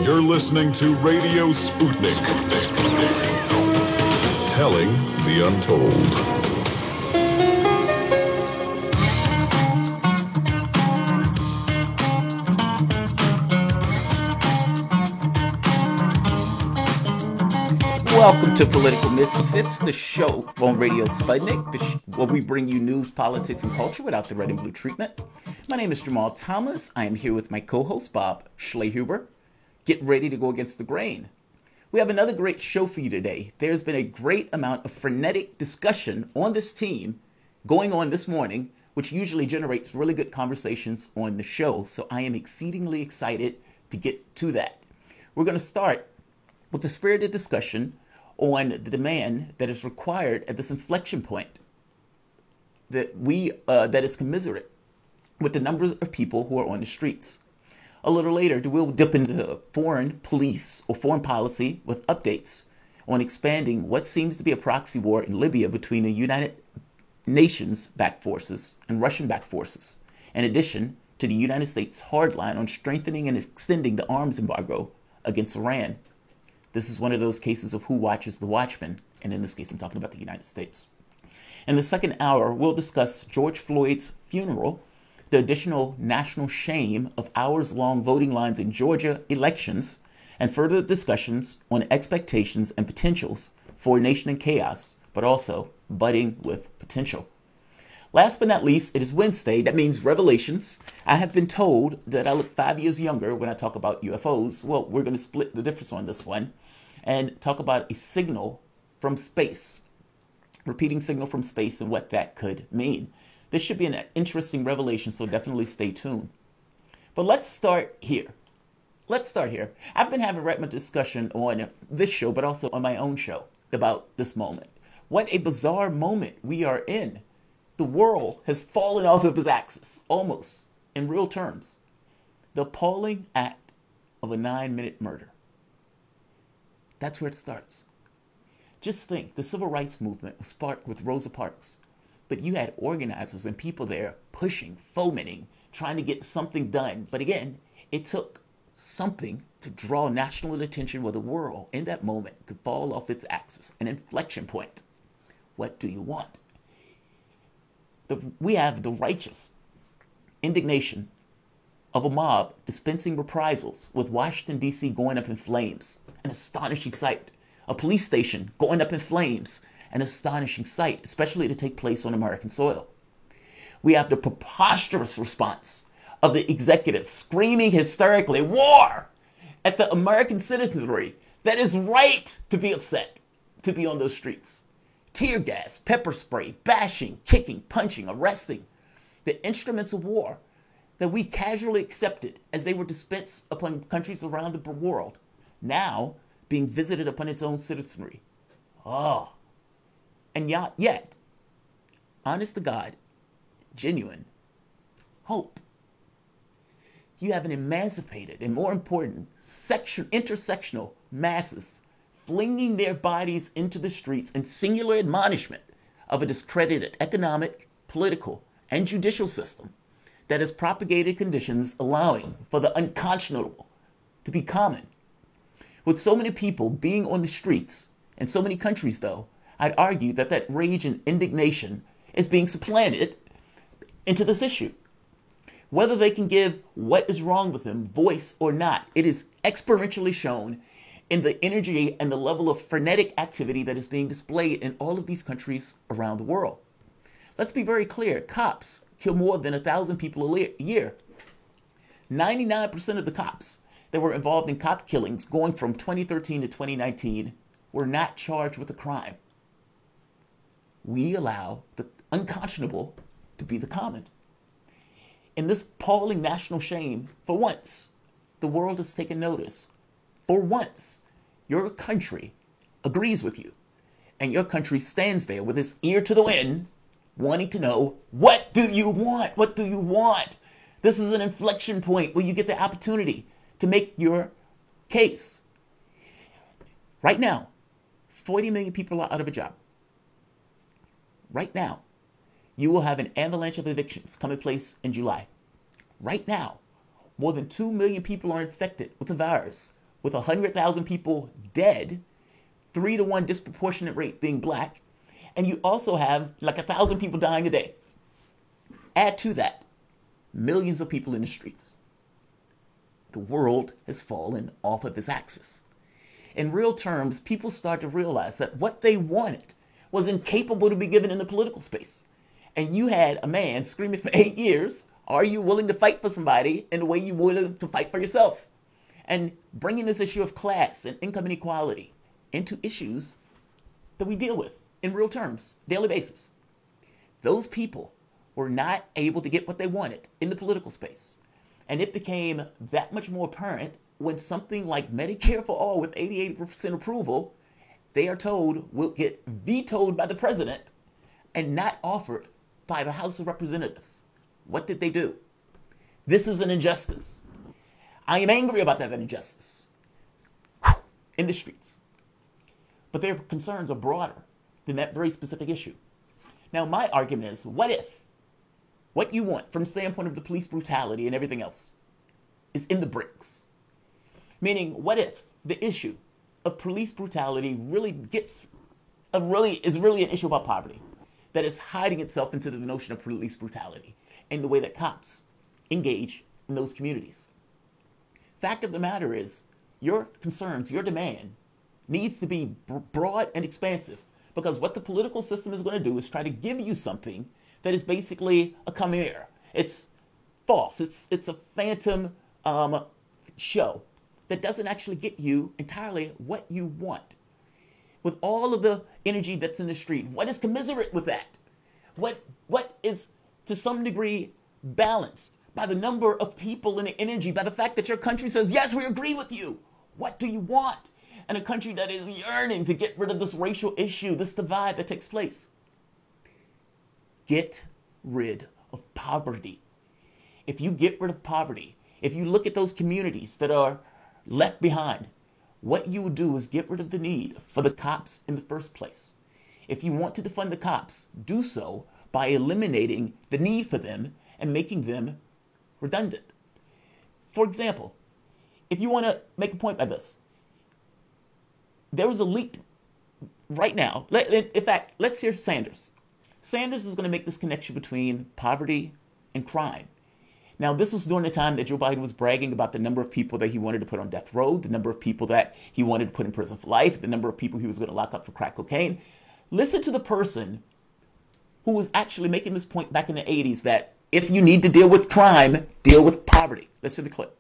You're listening to Radio Sputnik. Telling the untold. Welcome to Political Misfits, the show on Radio Sputnik, where we bring you news, politics, and culture without the red and blue treatment. My name is Jamal Thomas. I am here with my co-host, Bob Schlehuber. Get ready to go against the grain. We have another great show for you today. There's been a great amount of frenetic discussion on this team going on this morning, which usually generates really good conversations on the show. So I am exceedingly excited to get to that. We're going to start with a spirited discussion on the demand that is required at this inflection point that is commensurate with the number of people who are on the streets. A little later, we'll dip into foreign police or foreign policy with updates on expanding what seems to be a proxy war in Libya between the United Nations-backed forces and Russian-backed forces, in addition to the United States' hardline on strengthening and extending the arms embargo against Iran. This is one of those cases of who watches the watchman, and in this case, I'm talking about the United States. In the second hour, we'll discuss George Floyd's funeral, the additional national shame of hours-long voting lines in Georgia elections, and further discussions on expectations and potentials for a nation in chaos, but also budding with potential. Last but not least, it is Wednesday. That means revelations. I have been told that I look 5 years younger when I talk about UFOs. Well, we're going to split the difference on this one and talk about a signal from space, repeating signal from space and what that could mean. This should be an interesting revelation, so definitely stay tuned. But let's start here. I've been having a discussion on this show, but also on my own show about this moment. What a bizarre moment we are in. The world has fallen off of its axis, almost, in real terms. The appalling act of a 9-minute murder. That's where it starts. Just think, the civil rights movement was sparked with Rosa Parks, but you had organizers and people there pushing, fomenting, trying to get something done. But again, it took something to draw national attention where the world in that moment could fall off its axis, an inflection point. What do you want? We have the righteous indignation of a mob dispensing reprisals with Washington, D.C. going up in flames, an astonishing sight. A police station going up in flames, an astonishing sight, especially to take place on American soil. We have the preposterous response of the executive screaming hysterically, war, at the American citizenry that is right to be upset, to be on those streets. Tear gas, pepper spray, bashing, kicking, punching, arresting, the instruments of war that we casually accepted as they were dispensed upon countries around the world, now being visited upon its own citizenry. Oh, and yet, honest to God, genuine hope. You have an emancipated and, more important, intersectional masses flinging their bodies into the streets in singular admonishment of a discredited economic, political, and judicial system that has propagated conditions allowing for the unconscionable to be common. With so many people being on the streets in so many countries, though, I'd argue that rage and indignation is being supplanted into this issue. Whether they can give what is wrong with them voice or not, it is exponentially shown in the energy and the level of frenetic activity that is being displayed in all of these countries around the world. Let's be very clear. Cops kill more than 1,000 people a year. 99% of the cops that were involved in cop killings going from 2013 to 2019 were not charged with a crime. We allow the unconscionable to be the common. In this appalling national shame, for once, the world has taken notice. For once, your country agrees with you, and your country stands there with its ear to the wind, wanting to know, what do you want? What do you want? This is an inflection point where you get the opportunity to make your case. Right now, 40 million people are out of a job. Right now, you will have an avalanche of evictions coming place in July. Right now, more than 2 million people are infected with the virus, with 100,000 people dead, 3-to-1 disproportionate rate being black, and you also have like 1,000 people dying a day. Add to that millions of people in the streets. The world has fallen off of its axis. In real terms, people start to realize that what they wanted was incapable to be given in the political space. And you had a man screaming for 8 years, are you willing to fight for somebody in the way you're willing to fight for yourself? And bringing this issue of class and income inequality into issues that we deal with in real terms, daily basis. Those people were not able to get what they wanted in the political space. And it became that much more apparent when something like Medicare for All with 88% approval, they are told will get vetoed by the president and not offered by the House of Representatives. What did they do? This is an injustice. I am angry about that injustice in the streets. But their concerns are broader than that very specific issue. Now, my argument is, what if what you want from the standpoint of the police brutality and everything else is in the bricks? Meaning, what if the issue of police brutality is really an issue about poverty that is hiding itself into the notion of police brutality and the way that cops engage in those communities? Fact of the matter is, your concerns, your demand needs to be broad and expansive, because what the political system is going to do is try to give you something that is basically a chimera. It's false. It's a phantom show that doesn't actually get you entirely what you want. With all of the energy that's in the street, what is commiserate with that? What is to some degree balanced by the number of people and the energy, by the fact that your country says, yes, we agree with you. What do you want? And a country that is yearning to get rid of this racial issue, this divide that takes place. Get rid of poverty. If you get rid of poverty, if you look at those communities that are left behind, what you will do is get rid of the need for the cops in the first place. If you want to defund the cops, do so by eliminating the need for them and making them redundant. For example, if you want to make a point by this, there was a leak right now. In fact, let's hear Sanders. Sanders is going to make this connection between poverty and crime. Now, this was during the time that Joe Biden was bragging about the number of people that he wanted to put on death row, the number of people that he wanted to put in prison for life, the number of people he was going to lock up for crack cocaine. Listen to the person who was actually making this point back in the 80s that if you need to deal with crime, deal with poverty. Let's hear the clip.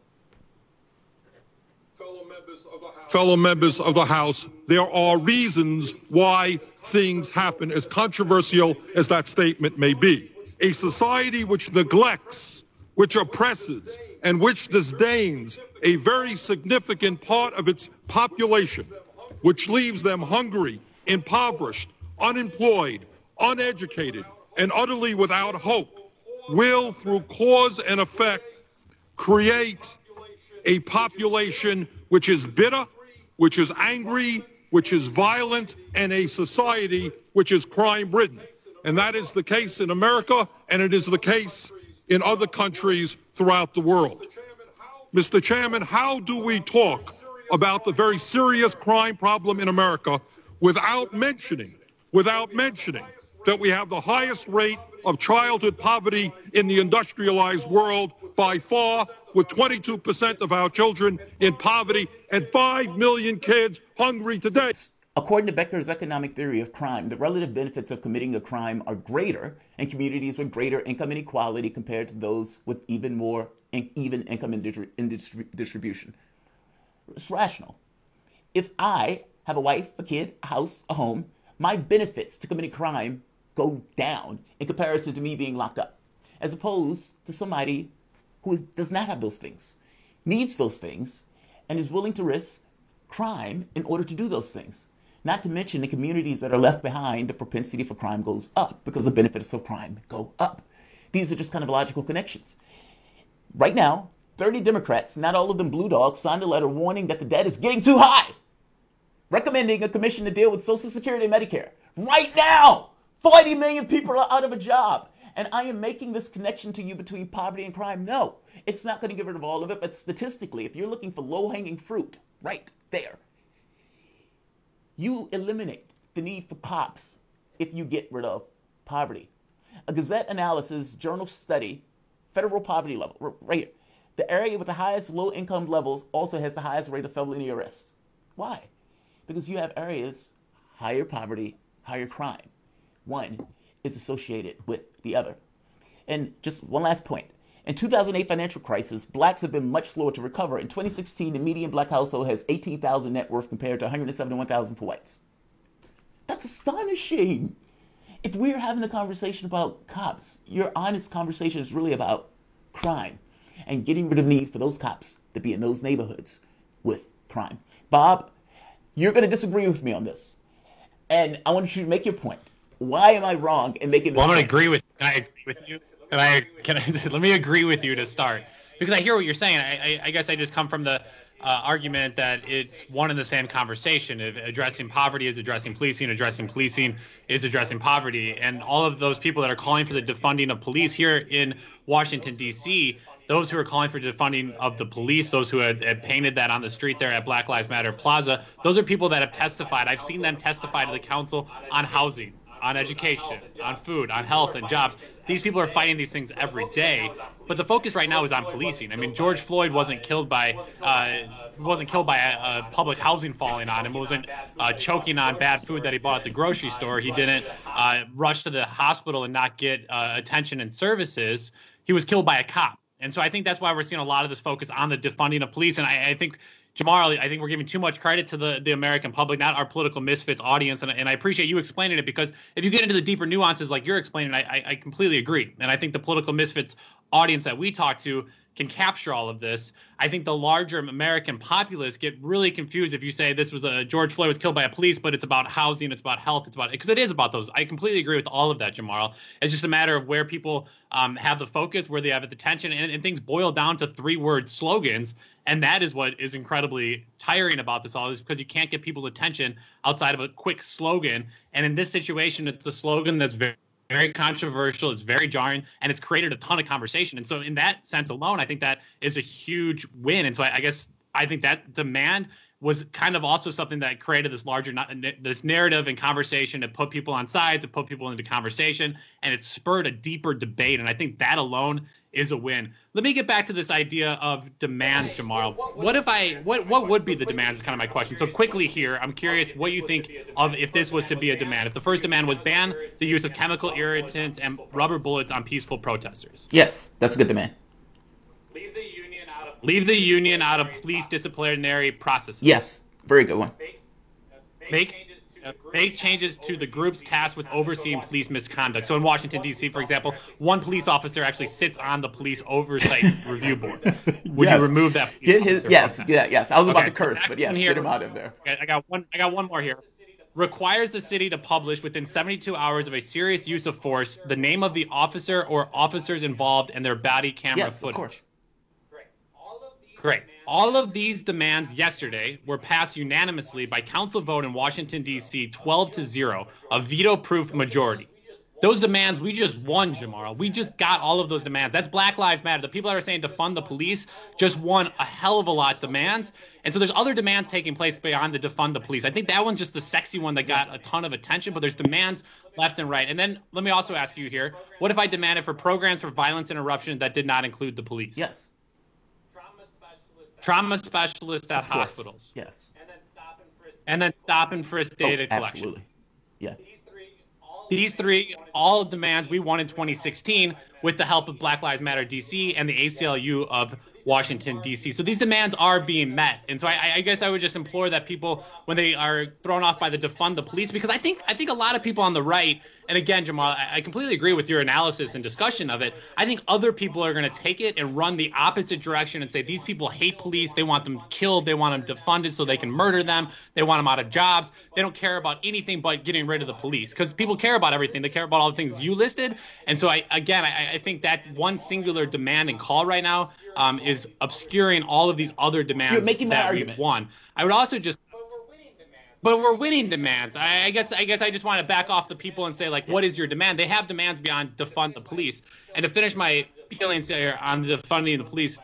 Fellow members of the House, there are reasons why things happen, as controversial as that statement may be. A society which neglects, which oppresses, and which disdains a very significant part of its population, which leaves them hungry, impoverished, unemployed, uneducated, and utterly without hope, will, through cause and effect, create a population which is bitter, which is angry, which is violent, and a society which is crime-ridden. And that is the case in America, and it is the case in other countries throughout the world. Mr. Chairman, how do we talk about the very serious crime problem in America without mentioning that we have the highest rate of childhood poverty in the industrialized world by far, with 22% of our children in poverty and 5 million kids hungry today? According to Becker's economic theory of crime, the relative benefits of committing a crime are greater in communities with greater income inequality compared to those with even income distribution. It's rational. If I have a wife, a kid, a house, a home, my benefits to committing crime go down in comparison to me being locked up, as opposed to somebody who does not have those things, needs those things, and is willing to risk crime in order to do those things. Not to mention the communities that are left behind, the propensity for crime goes up because the benefits of crime go up. These are just kind of logical connections. Right now, 30 Democrats, not all of them blue dogs, signed a letter warning that the debt is getting too high, recommending a commission to deal with Social Security and Medicare. Right now, 40 million people are out of a job. And I am making this connection to you between poverty and crime. No, it's not going to get rid of all of it. But statistically, if you're looking for low-hanging fruit right there. You eliminate the need for cops if you get rid of poverty. A Gazette analysis journal study, federal poverty level, right here. The area with the highest low income levels also has the highest rate of felony arrests. Why? Because you have areas, higher poverty, higher crime. One is associated with the other. And just one last point. In 2008 financial crisis, blacks have been much slower to recover. In 2016, the median black household has $18,000 net worth compared to $171,000 for whites. That's astonishing. If we're having a conversation about cops, your honest conversation is really about crime and getting rid of the need for those cops to be in those neighborhoods with crime. Bob, you're going to disagree with me on this. And I want you to make your point. Why am I wrong in making this point? I'm going to agree with you. Can I agree with you? Let me agree with you to start, because I hear what you're saying. I guess I just come from the argument that it's one and the same conversation. If addressing poverty is addressing policing is addressing poverty, and all of those people that are calling for the defunding of police here in Washington, D.C., those who are calling for defunding of the police, those who had painted that on the street there at Black Lives Matter Plaza, those are people that have testified. I've seen them testify to the council on housing, on education, on food, on health and jobs. These people are fighting these things every day, but the focus right now is on policing. I mean, George Floyd wasn't killed by a public housing falling on him. It wasn't choking on bad food that he bought at the grocery store. He didn't rush to the hospital and not get attention and services. He was killed by a cop. And so I think that's why we're seeing a lot of this focus on the defunding of police. And I think, Jamal, I think we're giving too much credit to the American public, not our political misfits audience. And I appreciate you explaining it, because if you get into the deeper nuances like you're explaining, I completely agree. And I think the political misfits audience that we talk to can capture all of this. I think the larger American populace get really confused if you say this was George Floyd was killed by a police, but it's about housing, it's about health, because it is about those. I completely agree with all of that, Jamal. It's just a matter of where people have the focus, where they have the attention, and things boil down to 3-word slogans. And that is what is incredibly tiring about this all, is because you can't get people's attention outside of a quick slogan. And in this situation, it's a slogan that's very controversial, it's very jarring, and it's created a ton of conversation. And so in that sense alone, I think that is a huge win. And so I think that demand was kind of also something that created this larger this narrative and conversation to put people on sides, to put people into conversation, and it spurred a deeper debate. And I think that alone is a win. Let me get back to this idea of demands, Jamal. What would be the demands is kind of my question. So quickly here, I'm curious what you think of if this was to be a demand. If the first demand was ban the use of chemical irritants and rubber bullets on peaceful protesters. Yes, that's a good demand. Leave the union out of police disciplinary processes. Yes, very good one. Make changes to the groups tasked with overseeing police misconduct. So in Washington, D.C., for example, one police officer actually sits on the police oversight review board. Would you remove that police officer? Yes. I was about to curse, but yes, get him out of there. Okay, I got one more here. Requires the city to publish within 72 hours of a serious use of force the name of the officer or officers involved and their body camera footage. Yes, of course. Great. All of these demands yesterday were passed unanimously by council vote in Washington, D.C., 12-0, a veto-proof majority. Those demands, we just won, Jamal. We just got all of those demands. That's Black Lives Matter. The people that are saying defund the police just won a hell of a lot of demands. And so there's other demands taking place beyond the defund the police. I think that one's just the sexy one that got a ton of attention, but there's demands left and right. And then let me also ask you here, what if I demanded for programs for violence interruption that did not include the police? Yes. Trauma specialists at hospitals. Yes. And then stop and frisk data collection. Absolutely. Yeah. These three, all demands we won in 2016 with the help of Black Lives Matter DC and the ACLU of Washington, D.C. So these demands are being met. And so I guess I would just implore that people, when they are thrown off by the defund the police, because I think a lot of people on the right, and again, Jamal, I completely agree with your analysis and discussion of it. I think other people are going to take it and run the opposite direction and say these people hate police. They want them killed. They want them defunded so they can murder them. They want them out of jobs. They don't care about anything but getting rid of the police, because people care about everything. They care about all the things you listed. And so I think that one singular demand and call right now is obscuring all of these other demands. You're making that argument. We've won. I would also just, but we're winning demands. I guess I just want to back off the people and say, like, what is your demand? They have demands beyond defund the police. And to finish my feelings here on the defunding the police,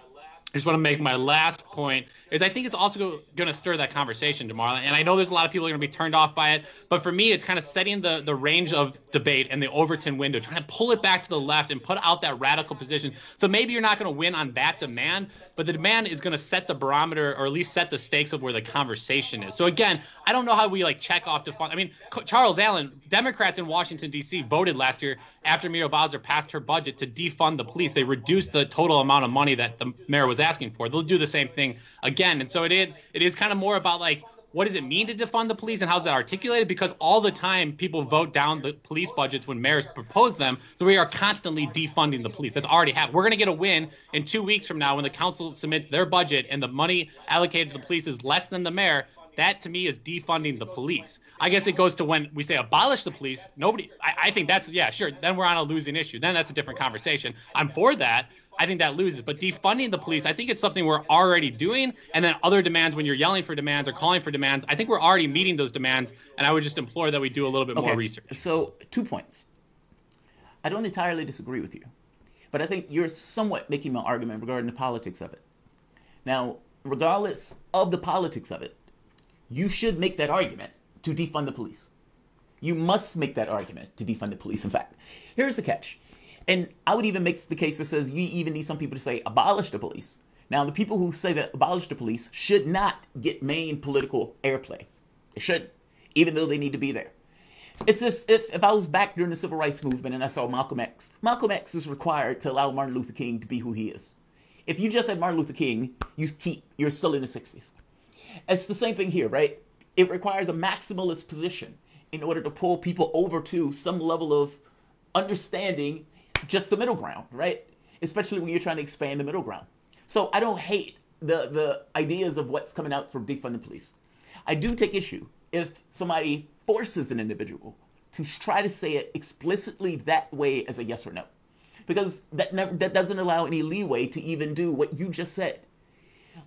I just want to make my last point is I think it's also going to stir that conversation tomorrow. And I know there's a lot of people are going to be turned off by it. But for me, it's kind of setting the range of debate and the Overton window, trying to pull it back to the left and put out that radical position. So maybe you're not going to win on that demand, but the demand is going to set the barometer or at least set the stakes of where the conversation is. So again, I don't know how we check off defund. I mean, Charles Allen, Democrats in Washington, D.C. voted last year after Muriel Bowser passed her budget to defund the police. They reduced the total amount of money that the mayor was asking for. They'll do the same thing again. And so it is kind of more about what does it mean to defund the police and how's that articulated? Because all the time people vote down the police budgets when mayors propose them. So we are constantly defunding the police. That's already happened. We're going to get a win in 2 weeks from now when the council submits their budget and the money allocated to the police is less than the mayor. That to me is defunding the police. I guess it goes to when we say abolish the police. I think that's, yeah, sure. Then we're on a losing issue. Then that's a different conversation. I'm for that. I think that loses. But defunding the police, I think it's something we're already doing. And then other demands, when you're yelling for demands or calling for demands, I think we're already meeting those demands. And I would just implore that we do a little bit more research. So 2 points. I don't entirely disagree with you, but I think you're somewhat making my argument regarding the politics of it. Now, regardless of the politics of it, you should make that argument to defund the police. You must make that argument to defund the police. In fact, here's the catch. And I would even make the case that says you even need some people to say abolish the police. Now, the people who say that abolish the police should not get main political airplay. They shouldn't, even though they need to be there. It's just if I was back during the Civil Rights Movement and I saw Malcolm X. Malcolm X is required to allow Martin Luther King to be who he is. If you just had Martin Luther King, you're still in the 60s. It's the same thing here, right? It requires a maximalist position in order to pull people over to some level of understanding just the middle ground, right? Especially when you're trying to expand the middle ground. So I don't hate the ideas of what's coming out for defund the police. I do take issue if somebody forces an individual to try to say it explicitly that way as a yes or no. Because that doesn't allow any leeway to even do what you just said.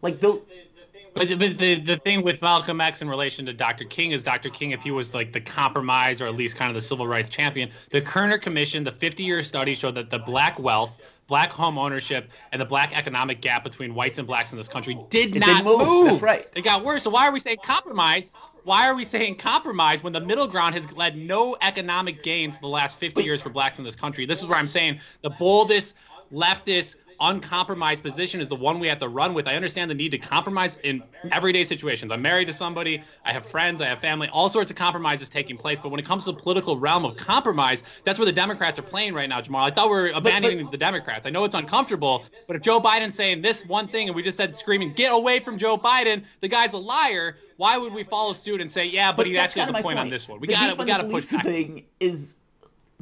But the thing with Malcolm X in relation to Dr. King is Dr. King, if he was the compromise or at least kind of the civil rights champion, the Kerner Commission, the 50-year study showed that the black wealth, black home ownership, and the black economic gap between whites and blacks in this country did not move. That's right. It got worse. So why are we saying compromise? Why are we saying compromise when the middle ground has led no economic gains the last 50 years for blacks in this country? This is where I'm saying the boldest, leftist, uncompromised position is the one we have to run with. I understand the need to compromise in everyday situations. I'm married to somebody, I have friends, I have family, all sorts of compromises taking place. But when it comes to the political realm of compromise, that's where the Democrats are playing right now, Jamal. I thought we were abandoning the Democrats. I know it's uncomfortable, but if Joe Biden's saying this one thing and we just said screaming, get away from Joe Biden, the guy's a liar, why would we follow suit and say, yeah, but he actually has a point on this one? We got to push back. The thing is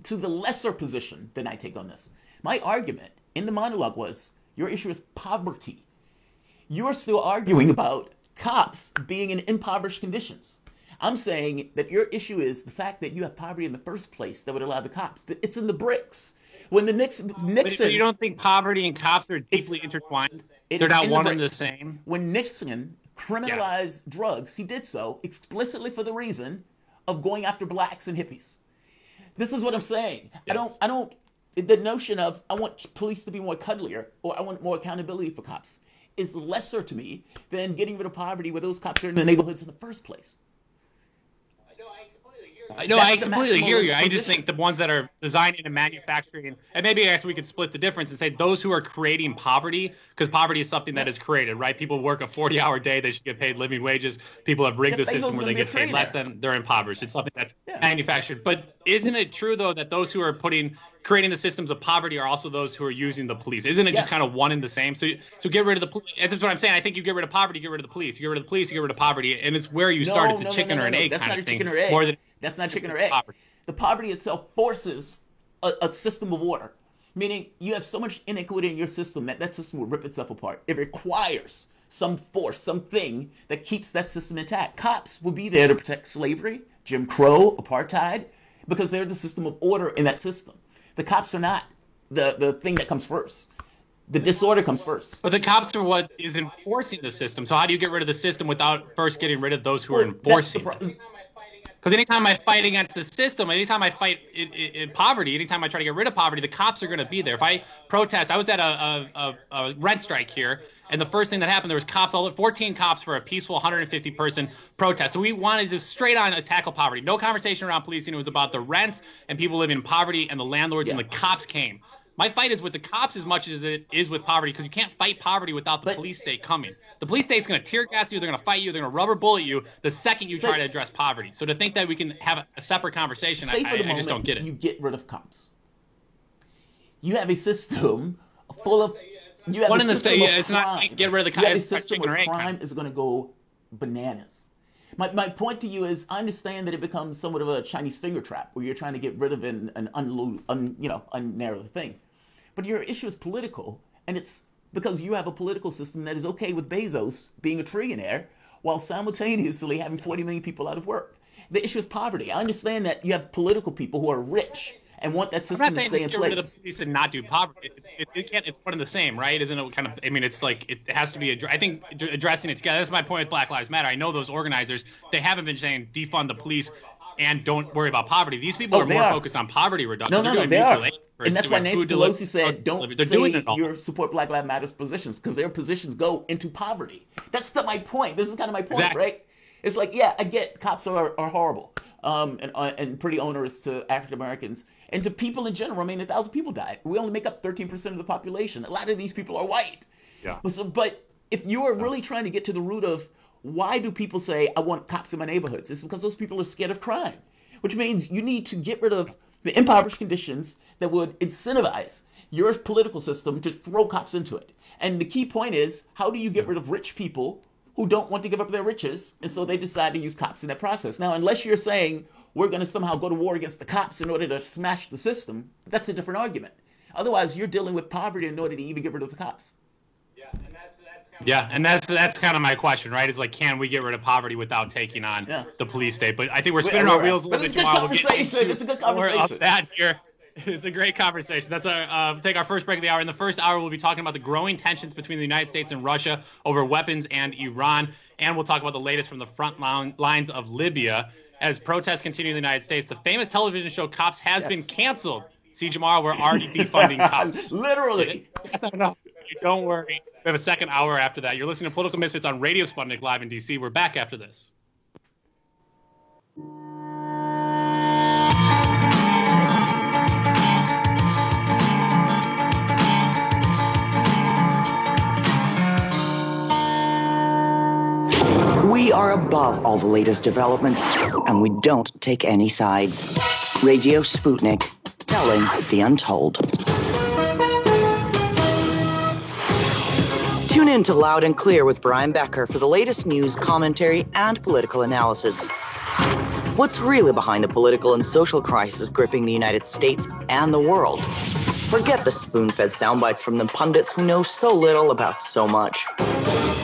to the lesser position than I take on this. My argument in the monologue was, your issue is poverty. You're still arguing about cops being in impoverished conditions. I'm saying that your issue is the fact that you have poverty in the first place that would allow the cops. It's in the bricks. When the Nixon, but you don't think poverty and cops are deeply intertwined? They're not one and the same? When Nixon criminalized drugs, he did so explicitly for the reason of going after blacks and hippies. This is what I'm saying. Yes. I don't. The notion of I want police to be more cuddlier or I want more accountability for cops is lesser to me than getting rid of poverty where those cops are in the neighborhoods in the first place. I completely hear you. I just think the ones that are designing and manufacturing, and maybe I guess we could split the difference and say those who are creating poverty, because poverty is something that is created, right? People work a 40-hour day. They should get paid living wages. People have rigged the system where they get paid less than they're impoverished. It's something that's manufactured. But isn't it true, though, that those who are creating the systems of poverty are also those who are using the police? Isn't it just kind of one and the same? So get rid of the police. That's what I'm saying. I think you get rid of poverty, you get rid of the police. You get rid of the police, you get rid of poverty. And it's where you start. It's a chicken or an egg kind of thing. That's not chicken or egg. The poverty itself forces a system of order, meaning you have so much inequity in your system that system will rip itself apart. It requires some force, something that keeps that system intact. Cops will be there to protect slavery, Jim Crow, apartheid, because they're the system of order in that system. The cops are not the thing that comes first. The disorder comes first. But the cops are what is enforcing the system. So how do you get rid of the system without first getting rid of those who are enforcing it? Because anytime I fight against the system, anytime I fight in poverty, anytime I try to get rid of poverty, the cops are going to be there. If I protest, I was at a rent strike here, and the first thing that happened, there was cops, 14 cops for a peaceful 150-person protest. So we wanted to straight on tackle poverty. No conversation around policing. It was about the rents and people living in poverty and the landlords, and the cops came. My fight is with the cops as much as it is with poverty, because you can't fight poverty without the police state coming. The police state's going to tear gas you, they're going to fight you, they're going to rubber bullet you the second you try to address poverty. So to think that we can have a separate conversation, I just don't get it. You get rid of cops. You have a system full of one in the state. Yeah, it's not get rid of the cops. You have a system where crime is going to go bananas. My point to you is, I understand that it becomes somewhat of a Chinese finger trap where you're trying to get rid of an unnarrow thing. But your issue is political, and it's because you have a political system that is okay with Bezos being a trillionaire while simultaneously having 40 million people out of work. The issue is poverty. I understand that you have political people who are rich and want that system to stay in place. I'm not saying get rid of the police and not do poverty. It's one and the same, right? Isn't it kind of? I mean, it's like it has to be. I think addressing it together. That's my point with Black Lives Matter. I know those organizers. They haven't been saying defund the police and don't worry about poverty. These people are more focused on poverty reduction. No, they are. And that's why Nancy Pelosi said, don't say you support Black Lives Matter's positions, because their positions go into poverty. That's my point. This is kind of my point, right? It's like, yeah, I get cops are horrible and pretty onerous to African Americans and to people in general. I mean, 1,000 people died. We only make up 13% of the population. A lot of these people are white. Yeah. But if you are really trying to get to the root of why do people say, I want cops in my neighborhoods, it's because those people are scared of crime, which means you need to get rid of the impoverished conditions that would incentivize your political system to throw cops into it. And the key point is, how do you get rid of rich people who don't want to give up their riches, and so they decide to use cops in that process? Now, unless you're saying we're going to somehow go to war against the cops in order to smash the system, that's a different argument. Otherwise, you're dealing with poverty in order to even get rid of the cops. Yeah, and that's kind of my question, right? Is like, can we get rid of poverty without taking on the police state? But I think we're spinning our wheels a little bit too long. It's a good conversation. That here. It's a great conversation. That's take our first break of the hour. In the first hour, we'll be talking about the growing tensions between the United States and Russia over weapons and Iran. And we'll talk about the latest from the front lines of Libya. As protests continue in the United States, the famous television show Cops has been canceled. See, Jamar, we're already defunding cops. Literally. Don't worry. We have a second hour after that. You're listening to Political Misfits on Radio Sputnik live in D.C. We're back after this. We are above all the latest developments, and we don't take any sides. Radio Sputnik, telling the untold. Tune in to Loud and Clear with Brian Becker for the latest news, commentary, and political analysis. What's really behind the political and social crisis gripping the United States and the world? Forget the spoon-fed soundbites from the pundits who know so little about so much.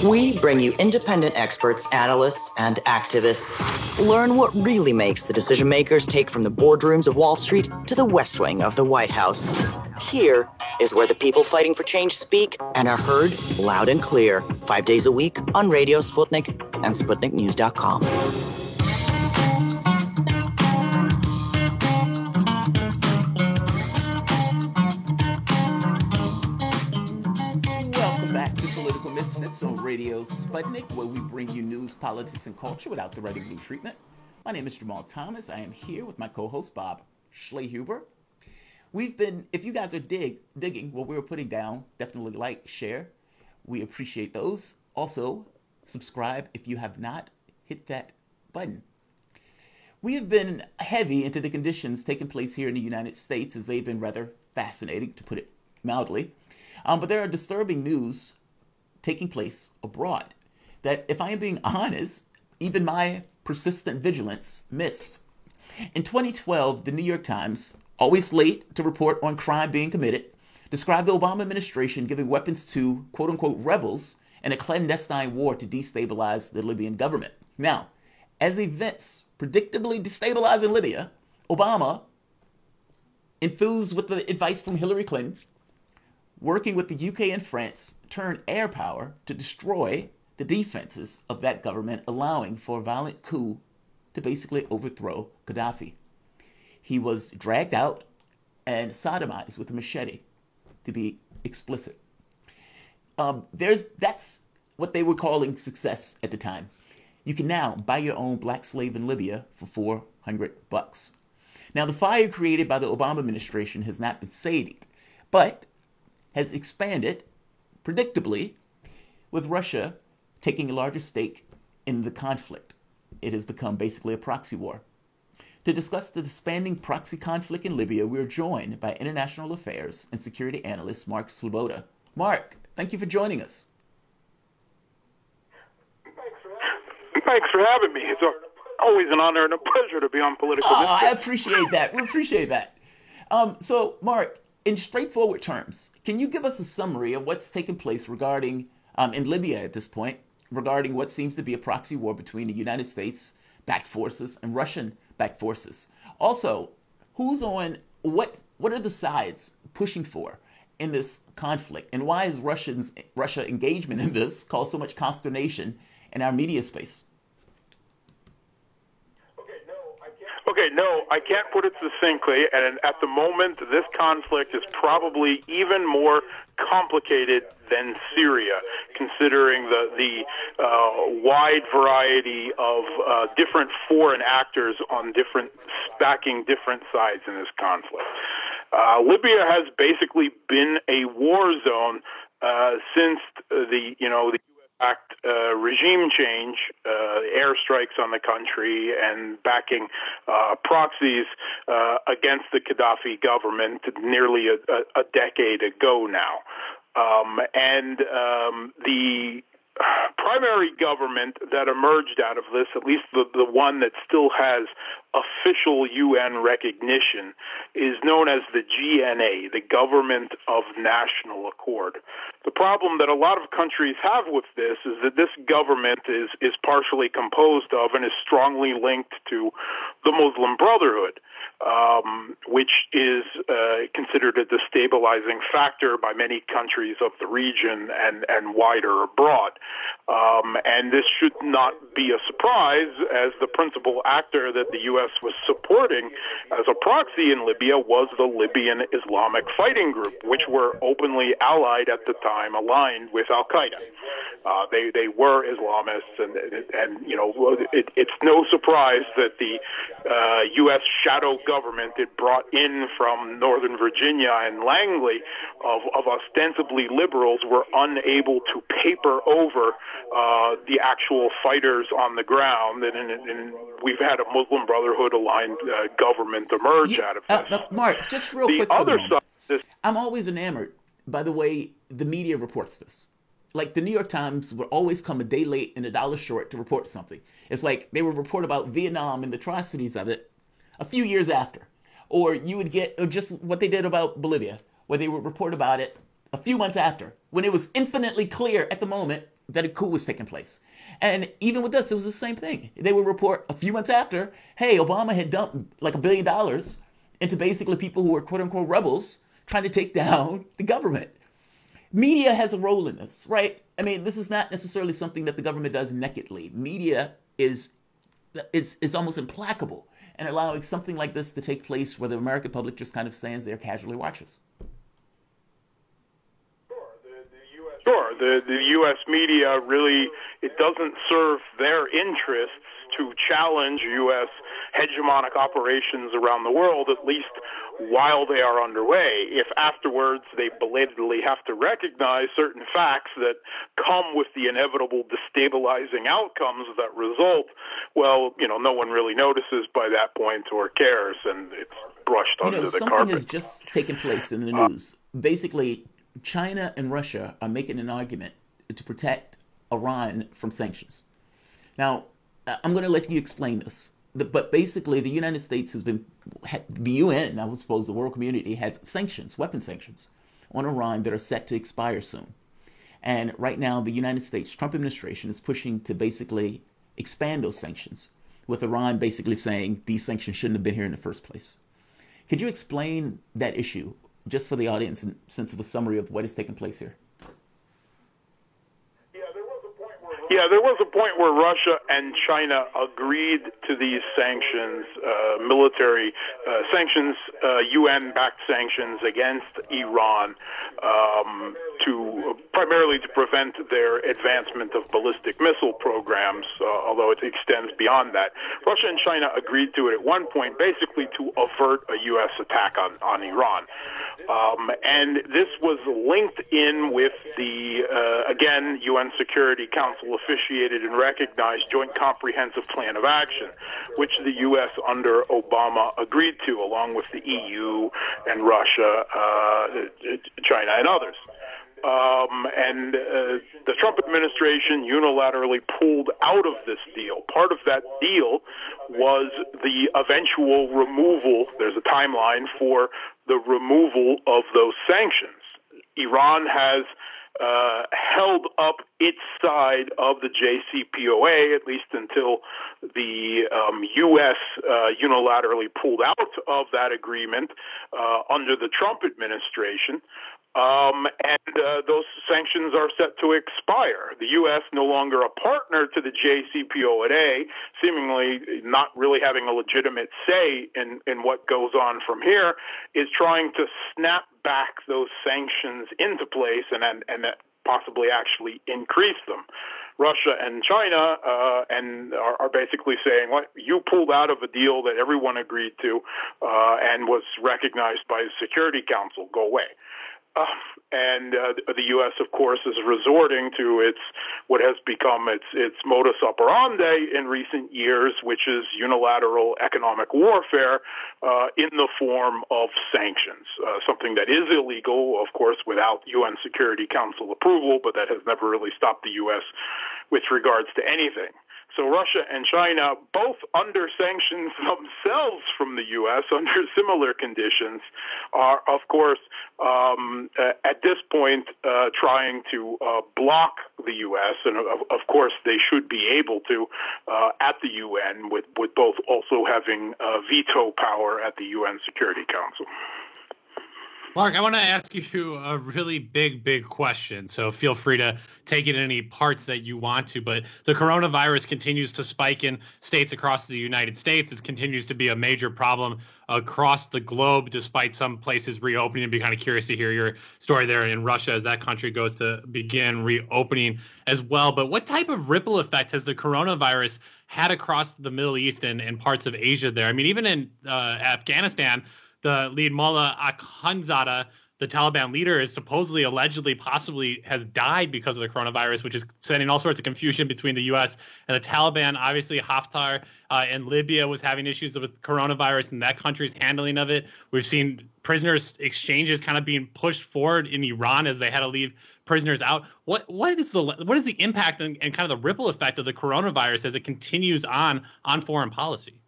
We bring you independent experts, analysts, and activists. Learn what really makes the decision makers take from the boardrooms of Wall Street to the West Wing of the White House. Here is where the people fighting for change speak and are heard loud and clear, 5 days a week on Radio Sputnik and SputnikNews.com. On Radio Sputnik, where we bring you news, politics, and culture without the red and blue treatment. My name is Jamal Thomas. I am here with my co-host, Bob Schlehuber. We've been, if you guys are digging what we were putting down, definitely like, share. We appreciate those. Also, subscribe if you have not. Hit that button. We have been heavy into the conditions taking place here in the United States, as they've been rather fascinating, to put it mildly. But there are disturbing news taking place abroad that, if I am being honest, even my persistent vigilance missed. In 2012, the New York Times, always late to report on crime being committed, described the Obama administration giving weapons to quote-unquote rebels in a clandestine war to destabilize the Libyan government. Now, as events predictably destabilizing Libya, Obama, enthused with the advice from Hillary Clinton, working with the UK and France, turned air power to destroy the defenses of that government, allowing for a violent coup to basically overthrow Gaddafi. He was dragged out and sodomized with a machete, to be explicit. That's what they were calling success at the time. You can now buy your own black slave in Libya for $400. Now, the fire created by the Obama administration has not been sated, but has expanded, predictably, with Russia taking a larger stake in the conflict. It has become basically a proxy war. To discuss the expanding proxy conflict in Libya, we are joined by international affairs and security analyst Mark Sloboda. Mark, thank you for joining us. Thanks for having me. It's always an honor and a pleasure to be on Political Mystery. I appreciate that. We appreciate that. So, Mark, in straightforward terms, can you give us a summary of what's taken place regarding, in Libya at this point, regarding what seems to be a proxy war between the United States-backed forces and Russian-backed forces? Also, who's on, what are the sides pushing for in this conflict? And why is Russia engagement in this caused so much consternation in our media space? Okay, no, I can't put it succinctly, and at the moment, this conflict is probably even more complicated than Syria, considering the wide variety of different foreign actors on backing different sides in this conflict. Libya has basically been a war zone since the U.S.-backed regime change, airstrikes on the country, and backing proxies against the Gaddafi government nearly a decade ago now. The primary government that emerged out of this, at least the one that still has official UN recognition, is known as the GNA, the Government of National Accord. The problem that a lot of countries have with this is that this government is partially composed of and is strongly linked to the Muslim Brotherhood, which is considered a destabilizing factor by many countries of the region and wider abroad. And this should not be a surprise, as the principal actor that the U.S. was supporting as a proxy in Libya was the Libyan Islamic Fighting Group, which were openly allied at the time, aligned with Al-Qaeda. They were Islamists, and it's no surprise that the U.S. shadow government it brought in from Northern Virginia and Langley of ostensibly liberals were unable to paper over the actual fighters on the ground, and we've had a Muslim Brotherhood-aligned government emerge out of this. Mark, just real quick for the moment. I'm always enamored by the way the media reports this. Like, the New York Times would always come a day late and $1 short to report something. It's like they would report about Vietnam and the atrocities of it a few years after. Or you would get just what they did about Bolivia, where they would report about it a few months after, when it was infinitely clear at the moment that a coup was taking place. And even with this, it was the same thing. They would report a few months after, hey, Obama had dumped like $1 billion into basically people who were quote-unquote rebels trying to take down the government. Media has a role in this, right? I mean, this is not necessarily something that the government does nakedly. Media is almost implacable in allowing something like this to take place where the American public just kind of stands there, casually watches. Sure, the U.S. media really, it doesn't serve their interests to challenge U.S. hegemonic operations around the world, at least while they are underway. If afterwards they belatedly have to recognize certain facts that come with the inevitable destabilizing outcomes that result, well, no one really notices by that point or cares, and it's brushed under the carpet. Something has just taken place in the news. Basically, China and Russia are making an argument to protect Iran from sanctions. Now, I'm going to let you explain this. But basically, the United States the UN, I suppose the world community, has sanctions, weapon sanctions, on Iran that are set to expire soon. And right now, the United States, Trump administration, is pushing to basically expand those sanctions, with Iran basically saying these sanctions shouldn't have been here in the first place. Could you explain that issue, just for the audience, in sense of a summary of what is taking place here? Yeah, there was a point where Russia and China agreed to these sanctions, military sanctions, UN-backed sanctions against Iran, primarily to prevent their advancement of ballistic missile programs, although it extends beyond that. Russia and China agreed to it at one point, basically to avert a U.S. attack on Iran. And this was linked in with the, again, UN Security Council officiated and recognized Joint Comprehensive Plan of Action, which the U.S. under Obama agreed to, along with the EU and Russia, China, and others. And the Trump administration unilaterally pulled out of this deal. Part of that deal was the eventual removal, there's a timeline for the removal of those sanctions. Iran has held up its side of the JCPOA, at least until the U.S. Unilaterally pulled out of that agreement under the Trump administration. And those sanctions are set to expire. The U.S., no longer a partner to the JCPOA, seemingly not really having a legitimate say in what goes on from here, is trying to snap back those sanctions into place and possibly actually increase them. Russia and China are basically saying, well, you pulled out of a deal that everyone agreed to and was recognized by the Security Council. Go away. And the U.S., of course, is resorting to what has become its modus operandi in recent years, which is unilateral economic warfare in the form of sanctions, something that is illegal, of course, without UN Security Council approval, but that has never really stopped the U.S. with regards to anything. So Russia and China, both under sanctions themselves from the U.S., under similar conditions, are, of course, at this point trying to block the U.S., and of course they should be able to at the UN, with both also having veto power at the UN Security Council. Mark, I want to ask you a really big question, so feel free to take it in any parts that you want to, but the coronavirus continues to spike in states across the United States. It continues to be a major problem across the globe, despite some places reopening. I'd be kind of curious to hear your story there in Russia as that country goes to begin reopening as well. But what type of ripple effect has the coronavirus had across the Middle East and parts of Asia there? I mean, even in Afghanistan, the lead Mullah Akhundzada, the Taliban leader, is supposedly, allegedly, possibly has died because of the coronavirus, which is sending all sorts of confusion between the U.S. and the Taliban. Obviously, Haftar in Libya was having issues with coronavirus and that country's handling of it. We've seen prisoners exchanges kind of being pushed forward in Iran as they had to leave prisoners out. What is the impact and kind of the ripple effect of the coronavirus as it continues on foreign policy?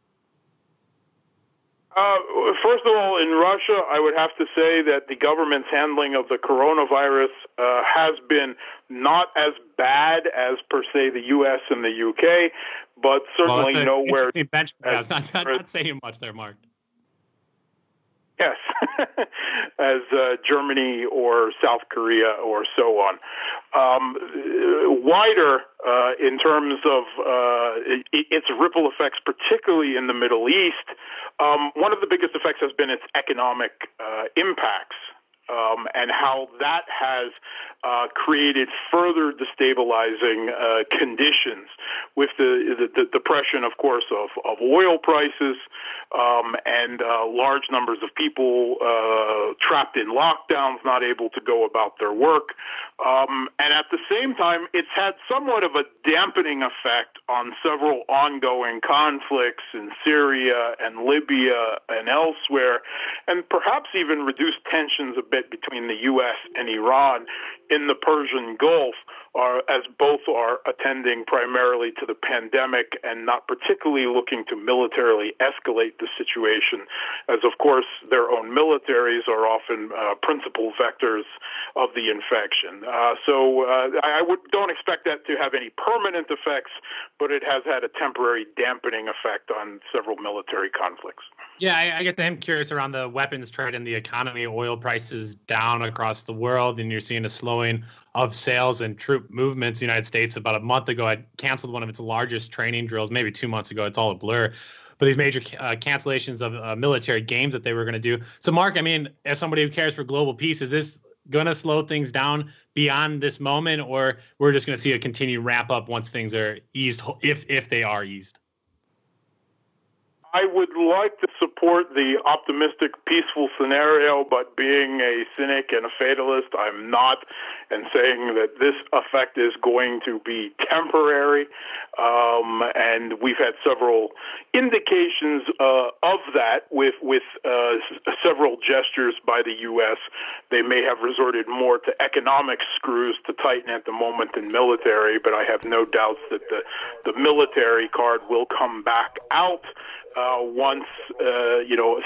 First of all, in Russia, I would have to say that the government's handling of the coronavirus has been not as bad as, per se, the U.S. and the U.K., but certainly nowhere. It's not saying much there, Mark. Yes, as Germany or South Korea or so on. Wider in terms of its ripple effects, particularly in the Middle East, one of the biggest effects has been its economic impacts. And how that has created further destabilizing conditions with the depression, of course, of oil prices and large numbers of people trapped in lockdowns, not able to go about their work. And at the same time, it's had somewhat of a dampening effect on several ongoing conflicts in Syria and Libya and elsewhere, and perhaps even reduced tensions a bit between the U.S. and Iran in the Persian Gulf, as both are attending primarily to the pandemic and not particularly looking to militarily escalate the situation, as of course their own militaries are often principal vectors of the infection. So I don't expect that to have any permanent effects, but it has had a temporary dampening effect on several military conflicts. Yeah, I guess I'm curious around the weapons trade and the economy. Oil prices down across the world, and you're seeing a slowing of sales and troop movements. The United States about a month ago had canceled one of its largest training drills, maybe 2 months ago. It's all a blur. But these major cancellations of military games that they were going to do. So, Mark, I mean, as somebody who cares for global peace, is this going to slow things down beyond this moment, or we're just going to see a continued ramp up once things are eased, if they are eased? I would like to support the optimistic, peaceful scenario, but being a cynic and a fatalist, I'm not, and saying that this effect is going to be temporary. And we've had several indications of that with several gestures by the U.S. They may have resorted more to economic screws to tighten at the moment than military, but I have no doubts that the military card will come back out once,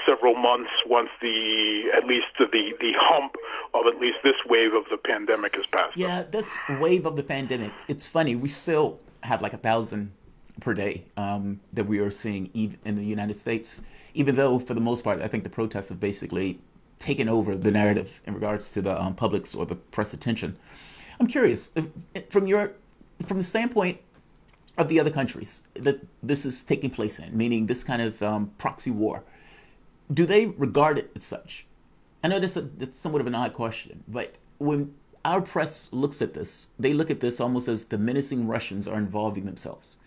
several months, once at least the hump of at least this wave of the pandemic has passed. Yeah, this wave of the pandemic, it's funny, we still have like 1,000 per day that we are seeing in the United States, even though for the most part, I think the protests have basically taken over the narrative in regards to the public's or the press attention. I'm curious, from the standpoint of the other countries that this is taking place in, meaning this kind of proxy war, do they regard it as such? I know that's somewhat of an odd question, but when our press looks at this, they look at this almost as the menacing Russians are involving themselves.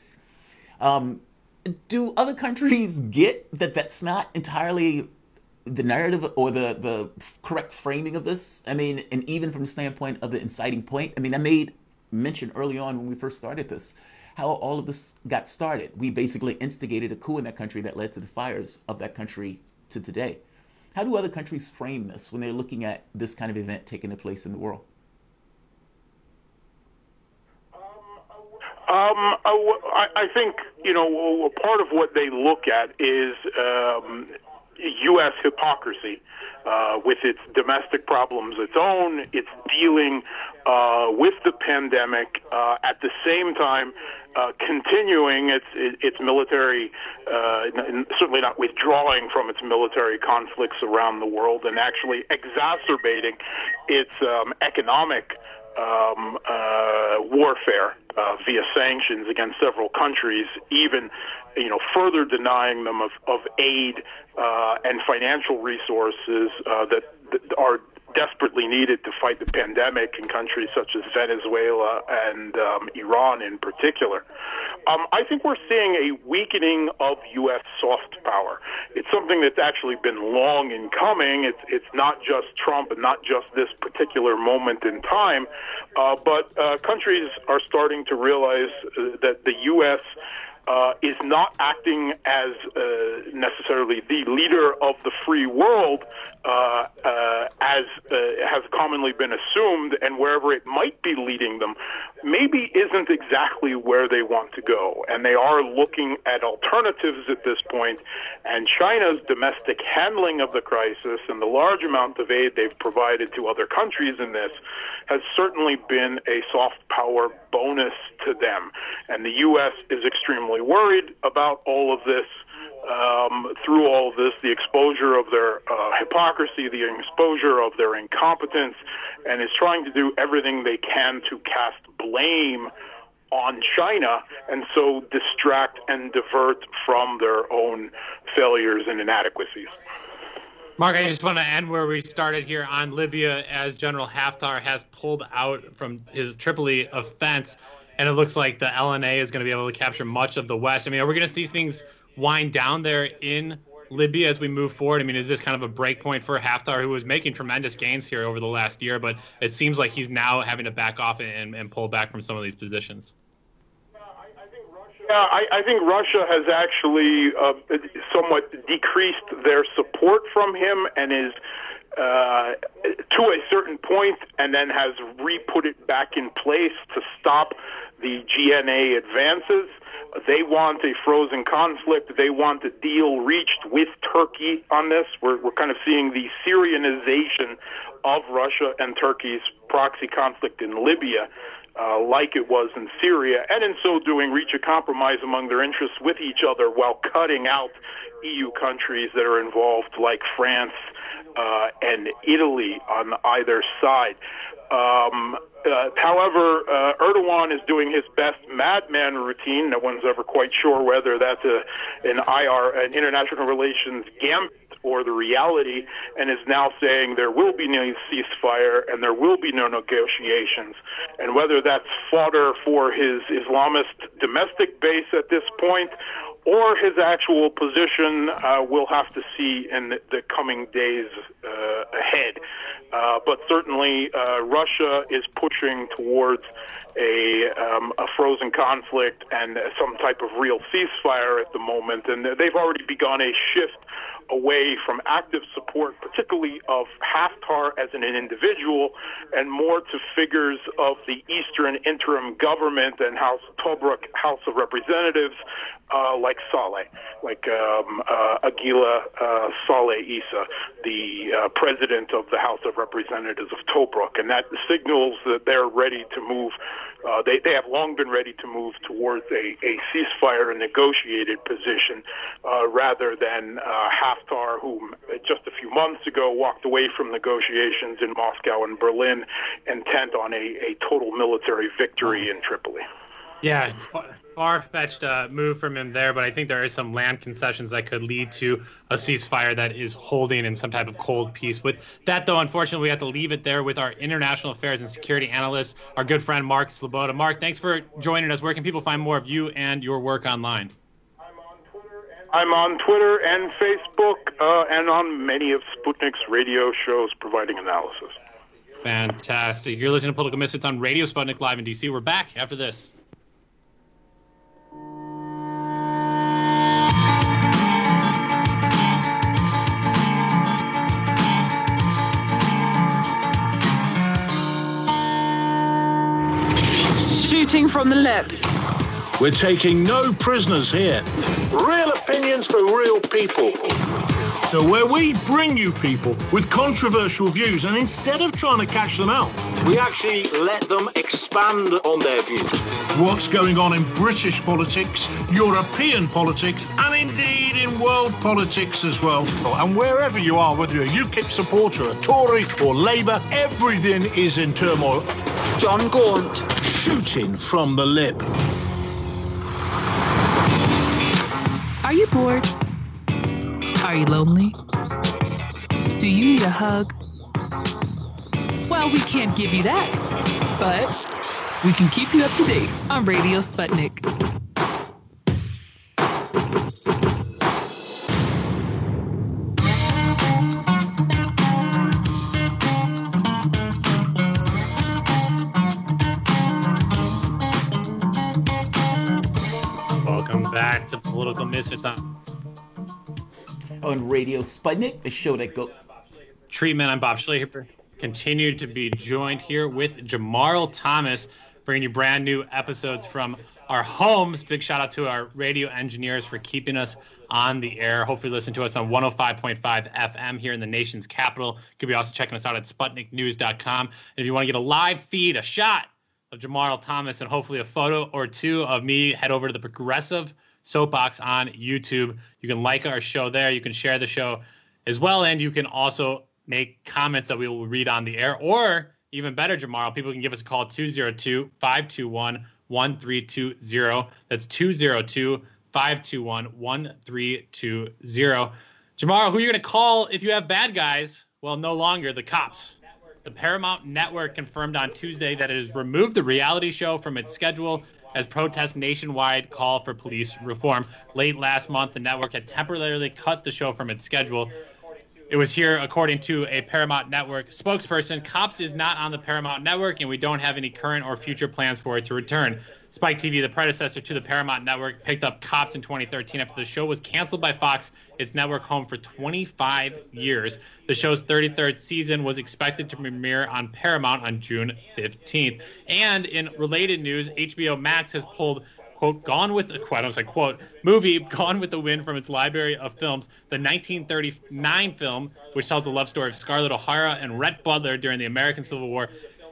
Do other countries get that that's not entirely the narrative or the correct framing of this? I mean, and even from the standpoint of the inciting point, I mean, I made mention early on when we first started this, how all of this got started. We basically instigated a coup in that country that led to the fires of that country to today. How do other countries frame this when they're looking at this kind of event taking place in the world? I think, part of what they look at is U.S. hypocrisy with its domestic problems, its own, its dealing with the pandemic, at the same time continuing its military, certainly not withdrawing from its military conflicts around the world, and actually exacerbating its economic warfare via sanctions against several countries, even further denying them of aid and financial resources that are desperately needed to fight the pandemic in countries such as Venezuela and Iran in particular. I think we're seeing a weakening of U.S. soft power. It's something that's actually been long in coming. It's not just Trump and not just this particular moment in time, but countries are starting to realize that the U.S. Is not acting as necessarily the leader of the free world as has commonly been assumed, and wherever it might be leading them maybe isn't exactly where they want to go. And they are looking at alternatives at this point, and China's domestic handling of the crisis and the large amount of aid they've provided to other countries in this has certainly been a soft power bonus to them. And the U.S. is extremely worried about all of this. Through all of this, the exposure of their hypocrisy, the exposure of their incompetence, and is trying to do everything they can to cast blame on China and so distract and divert from their own failures and inadequacies. Mark, I just want to end where we started here on Libya, as General Haftar has pulled out from his Tripoli offense, and it looks like the LNA is going to be able to capture much of the West. I mean, are we going to see things wind down there in Libya as we move forward? I mean, is this kind of a break point for Haftar, who was making tremendous gains here over the last year, but it seems like he's now having to back off and pull back from some of these positions? I think Russia has actually somewhat decreased their support from him and is to a certain point, and then has re-put it back in place to stop the GNA advances. They want a frozen conflict. They want a deal reached with Turkey on this. We're kind of seeing the Syrianization of Russia and Turkey's proxy conflict in Libya, like it was in Syria, and in so doing reach a compromise among their interests with each other while cutting out EU countries that are involved, like France and Italy on either side. However, Erdogan is doing his best madman routine. No one's ever quite sure whether that's an international relations gambit or the reality, and is now saying there will be no ceasefire and there will be no negotiations. And whether that's fodder for his Islamist domestic base at this point or his actual position, we'll have to see in the coming days ahead. But certainly Russia is pushing towards a frozen conflict and some type of real ceasefire at the moment. And they've already begun a shift away from active support, particularly of Haftar as an individual, and more to figures of the Eastern interim government and Tobruk House of Representatives, like Saleh, like Aguila Saleh Issa, the president of the House of Representatives of Tobruk. And that signals that they're ready to move. They have long been ready to move towards a ceasefire and negotiated position rather than Haftar, who just a few months ago walked away from negotiations in Moscow and Berlin, intent on a total military victory in Tripoli. Yeah, far-fetched move from him there, but I think there is some land concessions that could lead to a ceasefire that is holding in some type of cold peace. With that, though, unfortunately, we have to leave it there with our international affairs and security analyst, our good friend Mark Sleboda. Mark, thanks for joining us. Where can people find more of you and your work online? I'm on Twitter and Facebook and on many of Sputnik's radio shows providing analysis. Fantastic. You're listening to Political Misfits on Radio Sputnik Live in D.C. We're back after this. Shooting from the lip. We're taking no prisoners here. Real opinions for real people. So where we bring you people with controversial views, and instead of trying to catch them out, we actually let them expand on their views. What's going on in British politics, European politics, and indeed in world politics as well. And wherever you are, whether you're a UKIP supporter, a Tory or Labour, everything is in turmoil. John Gaunt. Shooting from the lip. Are you bored? Are you lonely? Do you need a hug? Well, we can't give you that, but we can keep you up to date on Radio Sputnik. Welcome back to Political Misfits on Radio Sputnik, the show that go treatment. I'm Bob Schleher. Continue to be joined here with Jamarl Thomas, bringing you brand new episodes from our homes. Big shout out to our radio engineers for keeping us on the air. Hopefully listen to us on 105.5 FM here in the nation's capital. You could be also checking us out at SputnikNews.com. And if you want to get a live feed, a shot of Jamarl Thomas, and hopefully a photo or two of me, head over to the Progressive Soapbox on YouTube. You can like our show there. You can share the show as well. And you can also make comments that we will read on the air. Or even better, Jamarl, people can give us a call, 202-521-1320. That's 202-521-1320. Jamarl, who are you going to call if you have bad guys? Well, no longer the cops. The Paramount Network confirmed on Tuesday that it has removed the reality show from its schedule as protests nationwide call for police reform. Late last month, the network had temporarily cut the show from its schedule. It was here, according to a Paramount Network spokesperson, Cops is not on the Paramount Network, and we don't have any current or future plans for it to return. Spike TV, the predecessor to the Paramount Network, picked up Cops in 2013 after the show was canceled by Fox, its network home for 25 years. The show's 33rd season was expected to premiere on Paramount on June 15th. And in related news, HBO Max has pulled quote, Gone with the movie Gone with the Wind from its library of films. The 1939 film, which tells the love story of Scarlett O'Hara and Rhett Butler during the American Civil War,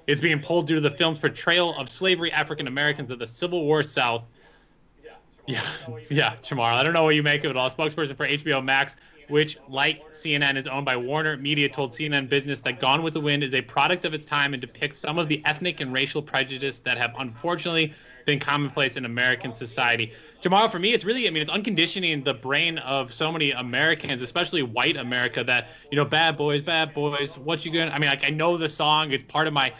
is being pulled due to the film's portrayal of slavery African Americans of the Civil War South. Yeah, Jamar. I don't know what you make of it all. Spokesperson for HBO Max, which, like CNN, is owned by Warner Media, told CNN Business that Gone with the Wind is a product of its time and depicts some of the ethnic and racial prejudice that have unfortunately been commonplace in American society. Jamar, for me, it's really, it's unconditioning the brain of so many Americans, especially white America, that, bad boys, what you gonna, I know the song, it's part of my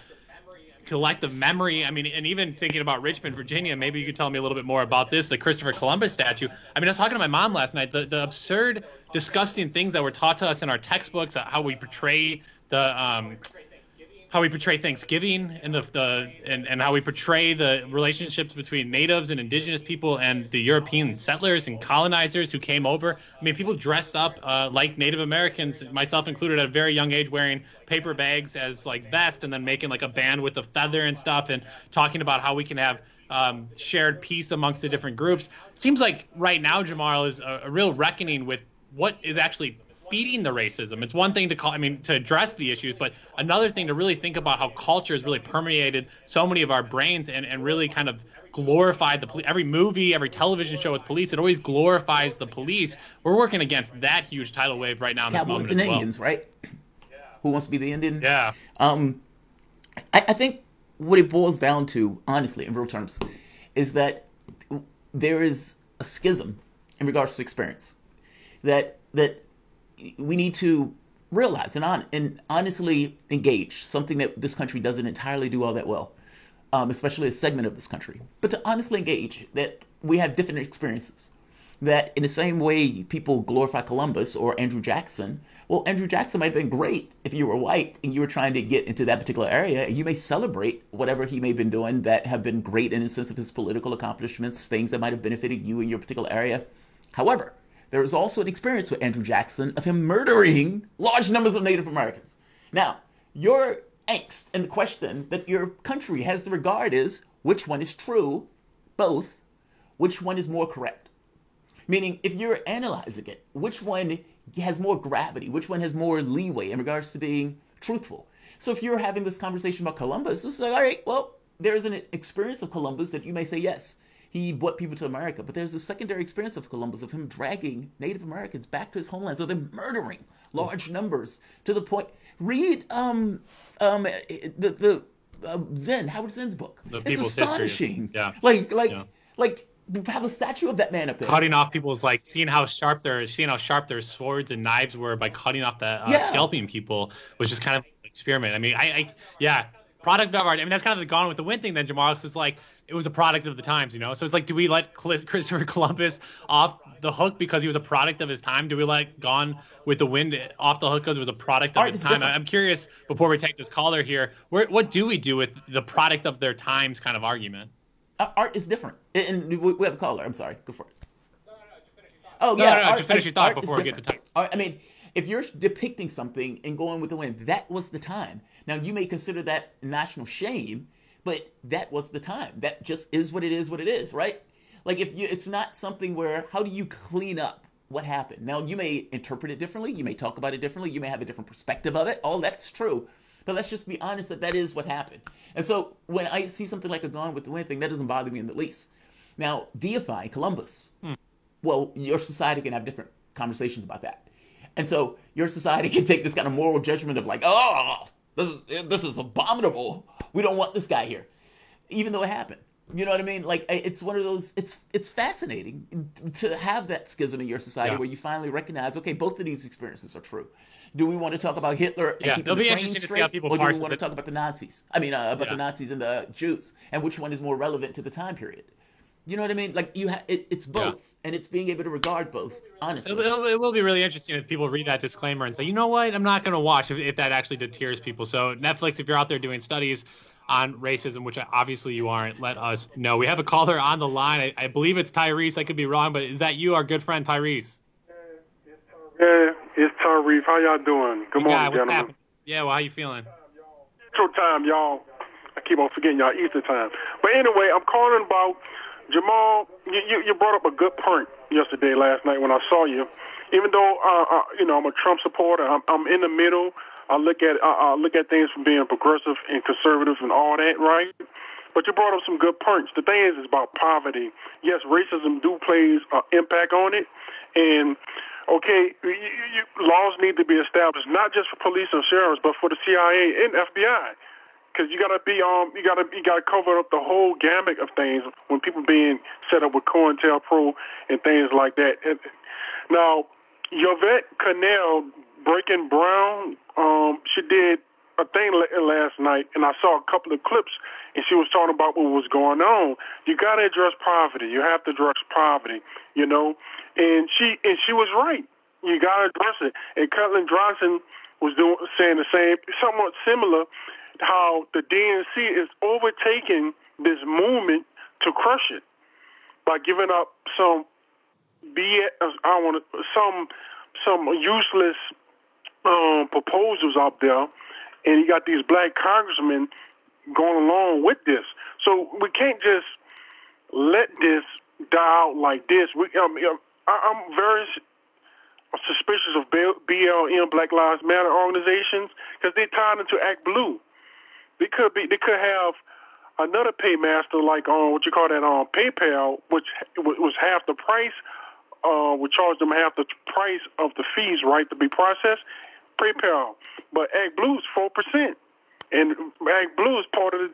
collective memory. And even thinking about Richmond, Virginia, maybe you could tell me a little bit more about this, the Christopher Columbus statue. I was talking to my mom last night, the absurd, disgusting things that were taught to us in our textbooks, how we portray Thanksgiving and and how we portray the relationships between natives and indigenous people and the European settlers and colonizers who came over. People dressed up like Native Americans, myself included, at a very young age, wearing paper bags as like vests and then making like a band with a feather and stuff, and talking about how we can have shared peace amongst the different groups. It seems like right now, Jamal, is a real reckoning with what is actually feeding the racism. It's one thing to address the issues, but another thing to really think about how culture has really permeated so many of our brains and really kind of glorified the police. Every movie, every television show with police, it always glorifies the police. We're working against that huge tidal wave right now in this moment and as well. Indians, right? Who wants to be the Indian? Yeah. I think what it boils down to, honestly, in real terms, is that there is a schism in regards to experience that we need to realize and honestly engage, something that this country doesn't entirely do all that well, especially a segment of this country. But to honestly engage that we have different experiences, that in the same way people glorify Columbus or Andrew Jackson, well, Andrew Jackson might have been great if you were white and you were trying to get into that particular area. You may celebrate whatever he may have been doing that have been great in the sense of his political accomplishments, things that might have benefited you in your particular area. However, there is also an experience with Andrew Jackson of him murdering large numbers of Native Americans. Now, your angst and the question that your country has to regard is, which one is true? Both. Which one is more correct? Meaning, if you're analyzing it, which one has more gravity? Which one has more leeway in regards to being truthful? So if you're having this conversation about Columbus, it's like, all right, well, there's an experience of Columbus that you may say, yes, he brought people to America. But there's a secondary experience of Columbus of him dragging Native Americans back to his homeland. So they're murdering large numbers to the point. Read Zen, Howard Zinn's book. It's astonishing. Yeah. Like have a statue of that man up there. Cutting off people's, seeing how sharp their swords and knives were by cutting off the scalping people was just kind of an experiment. Product of art. That's kind of the Gone with the Wind thing then, Jamal. It's like it was a product of the times, So it's like, do we let Christopher Columbus off the hook because he was a product of his time? Do we let Gone with the Wind off the hook because it was a product of its time? I'm curious, before we take this caller here, what do we do with the product of their times kind of argument? Art is different. And we have a caller. I'm sorry. Go for it. Just finish your thought before we get to time. If you're depicting something and going with the wind, that was the time. Now, you may consider that national shame, but that was the time. That just is what it is, right? Like, it's not something where, how do you clean up what happened? Now, you may interpret it differently. You may talk about it differently. You may have a different perspective of it. All that's true. But let's just be honest that is what happened. And so when I see something like a Gone with the Wind thing, that doesn't bother me in the least. Now, deifying Columbus, well, your society can have different conversations about that. And so your society can take this kind of moral judgment of like, oh, this is abominable. We don't want this guy here, even though it happened. You know what I mean? Like, it's one of those, it's fascinating to have that schism in your society where you finally recognize, okay, both of these experiences are true. Do we want to talk about Hitler and keep the train straight, or do we want to talk about the Nazis? The Nazis and the Jews, and which one is more relevant to the time period? You know what I mean? Like, it's both, and it's being able to regard both, honestly. It will be really interesting if people read that disclaimer and say, you know what, I'm not going to watch if that actually deters people. So Netflix, if you're out there doing studies on racism, which obviously you aren't, let us know. We have a caller on the line. I believe it's Tyrese. I could be wrong, but is that you, our good friend Tyrese? Yeah, it's Tyrese. How y'all doing? Good morning, gentlemen. Happening? Yeah, well, how you feeling? Central time, y'all. I keep on forgetting y'all Eastern time. But anyway, I'm calling about Jamal. You brought up a good point last night when I saw you. Even though I'm a Trump supporter, I'm in the middle. I look at things from being progressive and conservative and all that, right? But you brought up some good points. The thing is about poverty. Yes, racism do plays an impact on it, and okay, laws need to be established not just for police and sheriffs, but for the CIA and FBI, because you gotta be you gotta cover up the whole gamut of things when people being set up with COINTELPRO and things like that. And now, Yvette Connell, Breaking Brown, she did a thing last night, and I saw a couple of clips, and she was talking about what was going on. You got to address poverty. You have to address poverty, you know. And she was right. You got to address it. And Cutler Johnson was saying the same, somewhat similar, how the DNC is overtaking this movement to crush it by giving up some some useless proposals out there. And you got these black congressmen going along with this. So we can't just let this die out like this. I'm very suspicious of BLM, Black Lives Matter organizations, because they're tied into Act Blue. They could have another paymaster like what you call that PayPal, which was half the price. We charge them half the price of the fees, right, to be processed. PayPal, but Act Blue is 4%, and Act Blue is part of the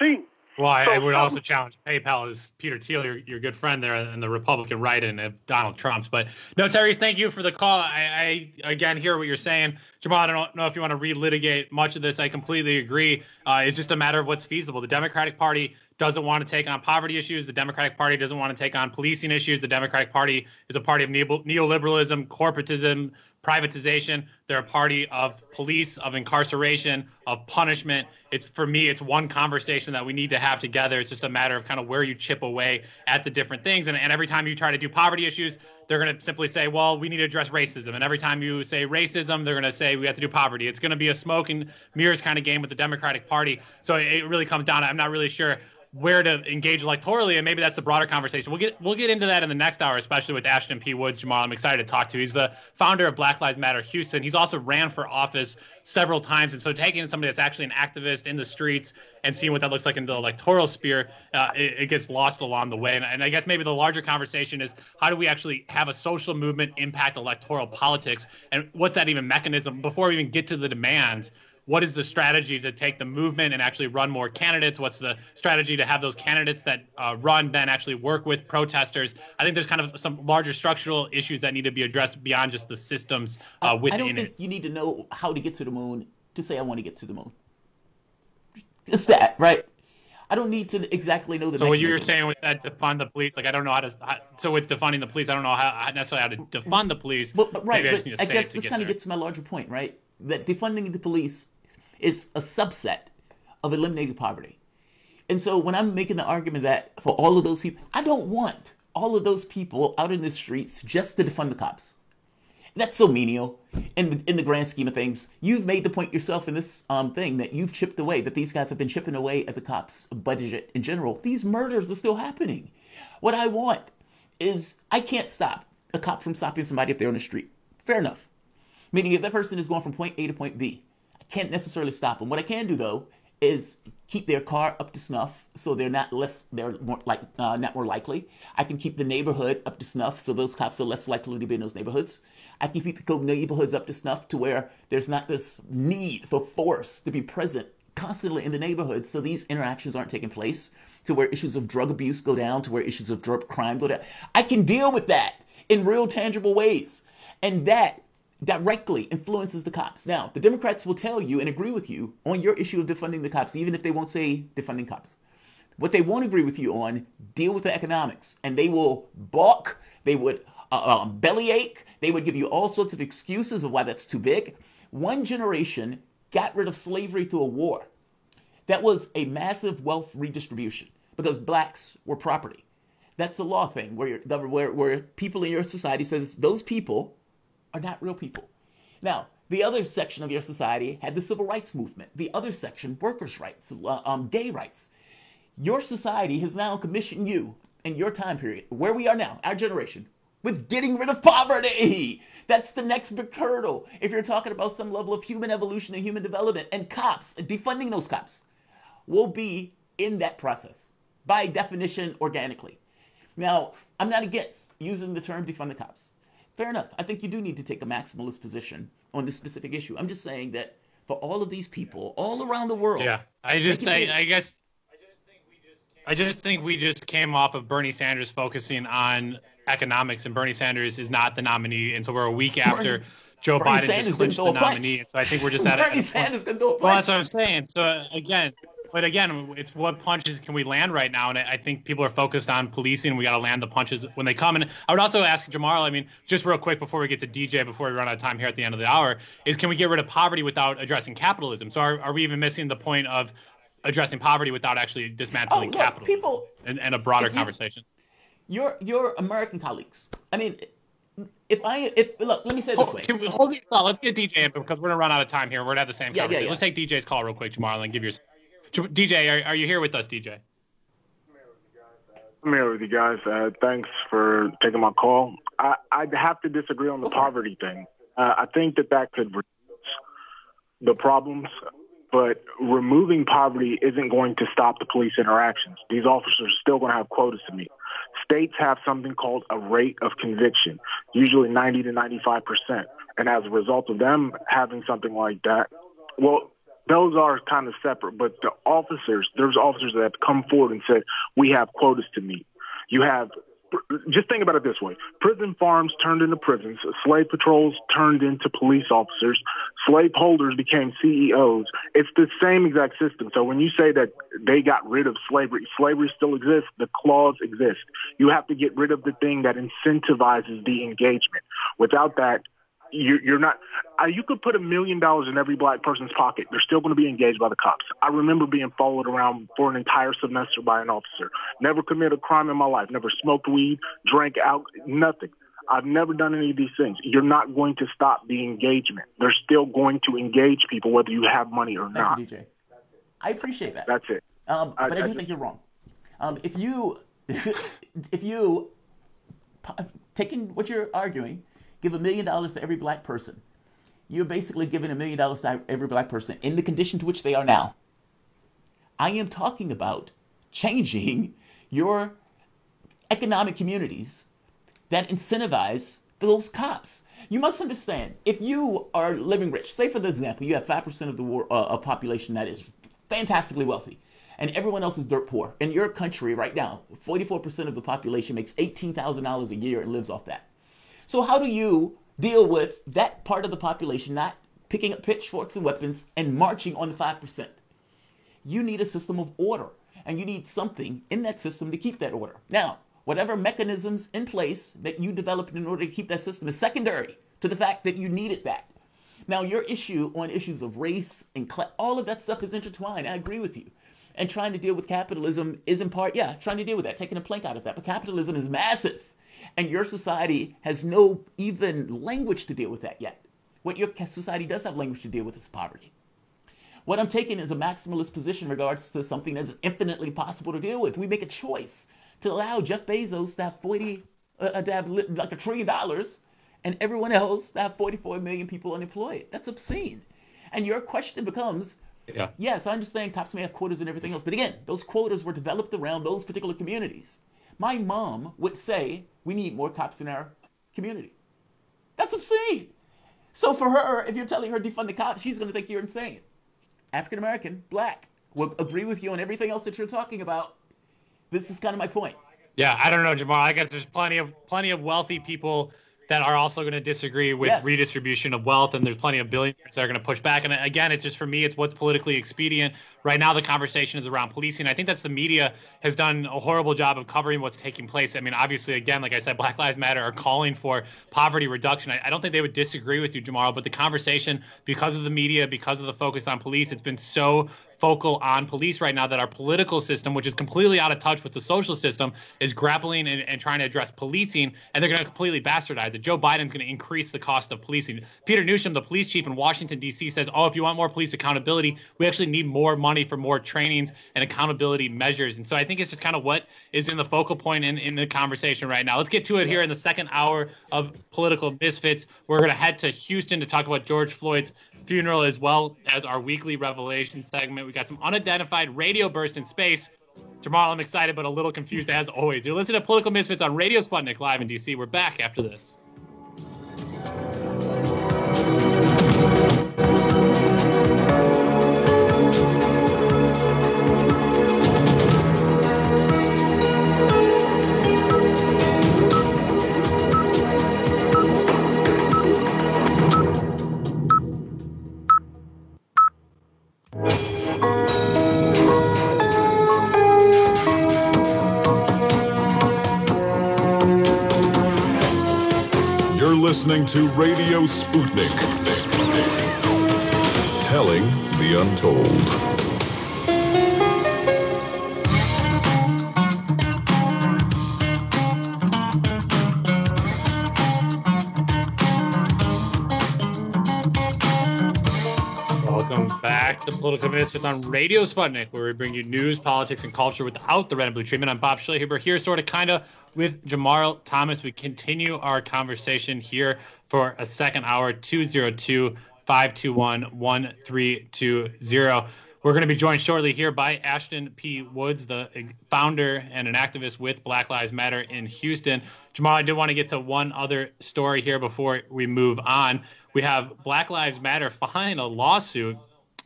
DNC. Well, I would also challenge PayPal is Peter Thiel, your good friend there, and the Republican write-in of Donald Trump's. But no, Tyrese, thank you for the call. I again hear what you're saying. Jamal, I don't know if you want to relitigate much of this. I completely agree. It's just a matter of what's feasible. The Democratic Party doesn't want to take on poverty issues. The Democratic Party doesn't want to take on policing issues. The Democratic Party is a party of neoliberalism, corporatism, privatization. They're a party of police, of incarceration, of punishment. For me, it's one conversation that we need to have together. It's just a matter of kind of where you chip away at the different things. And every time you try to do poverty issues, they're going to simply say, well, we need to address racism. And every time you say racism, they're going to say we have to do poverty. It's going to be a smoke and mirrors kind of game with the Democratic Party. So it really comes down to, I'm not really sure where to engage electorally, and maybe that's a broader conversation. We'll get into that in the next hour, especially with Ashton P. Woods, Jamal. I'm excited to talk to. He's the founder of Black Lives Matter Houston. He's also ran for office several times, and so taking somebody that's actually an activist in the streets and seeing what that looks like in the electoral sphere, it gets lost along the way. And I guess maybe the larger conversation is how do we actually have a social movement impact electoral politics, and what's that even mechanism? Before we even get to the demands, what is the strategy to take the movement and actually run more candidates? What's the strategy to have those candidates that run then actually work with protesters? I think there's kind of some larger structural issues that need to be addressed beyond just the systems within it. I don't think you need to know how to get to the moon to say I want to get to the moon. It's that, right? I don't need to exactly know the So what you were saying with that defund the police, like I don't know so with defunding the police, I don't know how necessarily how to defund the police. But right, but I guess this kind of gets to my larger point, right? That defunding the police is a subset of eliminating poverty. And so when I'm making the argument that for all of those people, I don't want all of those people out in the streets just to defund the cops. That's so menial in the grand scheme of things. You've made the point yourself in this thing that you've chipped away, that these guys have been chipping away at the cops' budget in general. These murders are still happening. What I want is I can't stop a cop from stopping somebody if they're on the street. Fair enough. Meaning if that person is going from point A to point B, can't necessarily stop them. What I can do though is keep their car up to snuff, so they're not more likely. I can keep the neighborhood up to snuff, so those cops are less likely to be in those neighborhoods. I can keep the neighborhoods up to snuff to where there's not this need for force to be present constantly in the neighborhoods, so these interactions aren't taking place, to where issues of drug abuse go down, to where issues of drug crime go down. I can deal with that in real tangible ways, and that directly influences the cops. Now, the Democrats will tell you and agree with you on your issue of defunding the cops, even if they won't say defunding cops. What they won't agree with you on, deal with the economics. And they will balk, they would bellyache, they would give you all sorts of excuses of why that's too big. One generation got rid of slavery through a war. That was a massive wealth redistribution because blacks were property. That's a law thing where people in your society says those people are not real people. Now, the other section of your society had the civil rights movement. The other section, workers' rights, gay rights. Your society has now commissioned you in your time period, where we are now, our generation, with getting rid of poverty. That's the next big hurdle. If you're talking about some level of human evolution and human development, and cops, defunding those cops, will be in that process, by definition, organically. Now, I'm not against using the term defund the cops. Fair enough. I think you do need to take a maximalist position on this specific issue. I'm just saying that for all of these people all around the world. Yeah, I just think we just came off of Bernie Sanders focusing on economics, and Bernie Sanders is not the nominee, and so we're a week after Joe Biden just clinched the nominee, and so I think we're just at Bernie Sanders can throw a punch. Well, that's what I'm saying. So again, it's what punches can we land right now, and I think people are focused on policing. And we got to land the punches when they come. And I would also ask Jamal, I mean, just real quick before we get to DJ, before we run out of time here at the end of the hour, is can we get rid of poverty without addressing capitalism? So are we even missing the point of addressing poverty without actually dismantling capitalism and a broader conversation? Your American colleagues. I mean, look, let me say it this way. Hold your thought. Let's get DJ in because we're gonna run out of time here. We're gonna have the same conversation. Yeah. Let's take DJ's call real quick, Jamal, and give your DJ. Are you here with us, DJ? I'm here with you guys. Thanks for taking my call. I'd have to disagree on the poverty thing. I think that could reduce the problems, but removing poverty isn't going to stop the police interactions. These officers are still going to have quotas to meet. States have something called a rate of conviction, usually 90 to 95%. And as a result of them having something like that, well, those are kind of separate. But there's officers that have come forward and said, we have quotas to meet. Just think about it this way. Prison farms turned into prisons. Slave patrols turned into police officers. Slave holders became CEOs. It's the same exact system. So when you say that they got rid of slavery still exists. The clause exists. You have to get rid of the thing that incentivizes the engagement. Without that, you're not. You could put $1 million in every black person's pocket. They're still going to be engaged by the cops. I remember being followed around for an entire semester by an officer. Never committed a crime in my life. Never smoked weed, drank out, nothing. I've never done any of these things. You're not going to stop the engagement. They're still going to engage people whether you have money or not. Thank you, DJ. I appreciate that. That's it. But I do think you're wrong. If you taking what you're arguing, give $1 million to every black person, you're basically giving $1 million to every black person in the condition to which they are now. I am talking about changing your economic communities that incentivize those cops. You must understand, if you are living rich, say for the example, you have 5% of the population that is fantastically wealthy, and everyone else is dirt poor. In your country right now, 44% of the population makes $18,000 a year and lives off that. So how do you deal with that part of the population not picking up pitchforks and weapons and marching on the 5%? You need a system of order, and you need something in that system to keep that order. Now, whatever mechanisms in place that you developed in order to keep that system is secondary to the fact that you needed that. Now, your issue on issues of race and class, all of that stuff is intertwined. I agree with you. And trying to deal with capitalism is in part, trying to deal with that, taking a plank out of that. But capitalism is massive. And your society has no even language to deal with that yet. What your society does have language to deal with is poverty. What I'm taking is a maximalist position in regards to something that is infinitely possible to deal with. We make a choice to allow Jeff Bezos to have like $1 trillion and everyone else to have 44 million people unemployed. That's obscene. And your question becomes, yes, I understand cops may have quotas and everything else, but again, those quotas were developed around those particular communities. My mom would say, we need more cops in our community. That's obscene. So for her, if you're telling her defund the cops, she's going to think you're insane. African American, black, will agree with you on everything else that you're talking about. This is kind of my point. Yeah, I don't know, Jamal. I guess there's plenty of wealthy people that are also going to disagree with redistribution of wealth, and there's plenty of billionaires that are going to push back. And again, it's just, for me, it's what's politically expedient. Right now, the conversation is around policing. I think that's the media has done a horrible job of covering what's taking place. I mean, obviously, again, like I said, Black Lives Matter are calling for poverty reduction. I don't think they would disagree with you, Jamal, but the conversation, because of the media, because of the focus on police, it's been so focal on police right now that our political system, which is completely out of touch with the social system, is grappling and trying to address policing, and they're going to completely bastardize it. Joe Biden's going to increase the cost of policing. Peter Newsham, the police chief in Washington, D.C., says, if you want more police accountability, we actually need more money for more trainings and accountability measures. And so I think it's just kind of what is in the focal point in the conversation right now. Let's get to it here in the second hour of Political Misfits. We're going to head to Houston to talk about George Floyd's funeral, as well as our weekly Revelation segment. We got some unidentified radio burst in space. Jamal, I'm excited but a little confused as always. You're listening to Political Misfits on Radio Sputnik live in DC. We're back after this. Listening to Radio Sputnik. Telling the untold. Welcome back to Political Misfits on Radio Sputnik, where we bring you news, politics, and culture without the red and blue treatment. I'm Bob Schlehuber here, sort of, kind of, with Jamal Thomas. We continue our conversation here for a second hour, 202-521-1320. We're going to be joined shortly here by Ashton P. Woods, the founder and an activist with Black Lives Matter in Houston. Jamal, I did want to get to one other story here before we move on. We have Black Lives Matter filing a lawsuit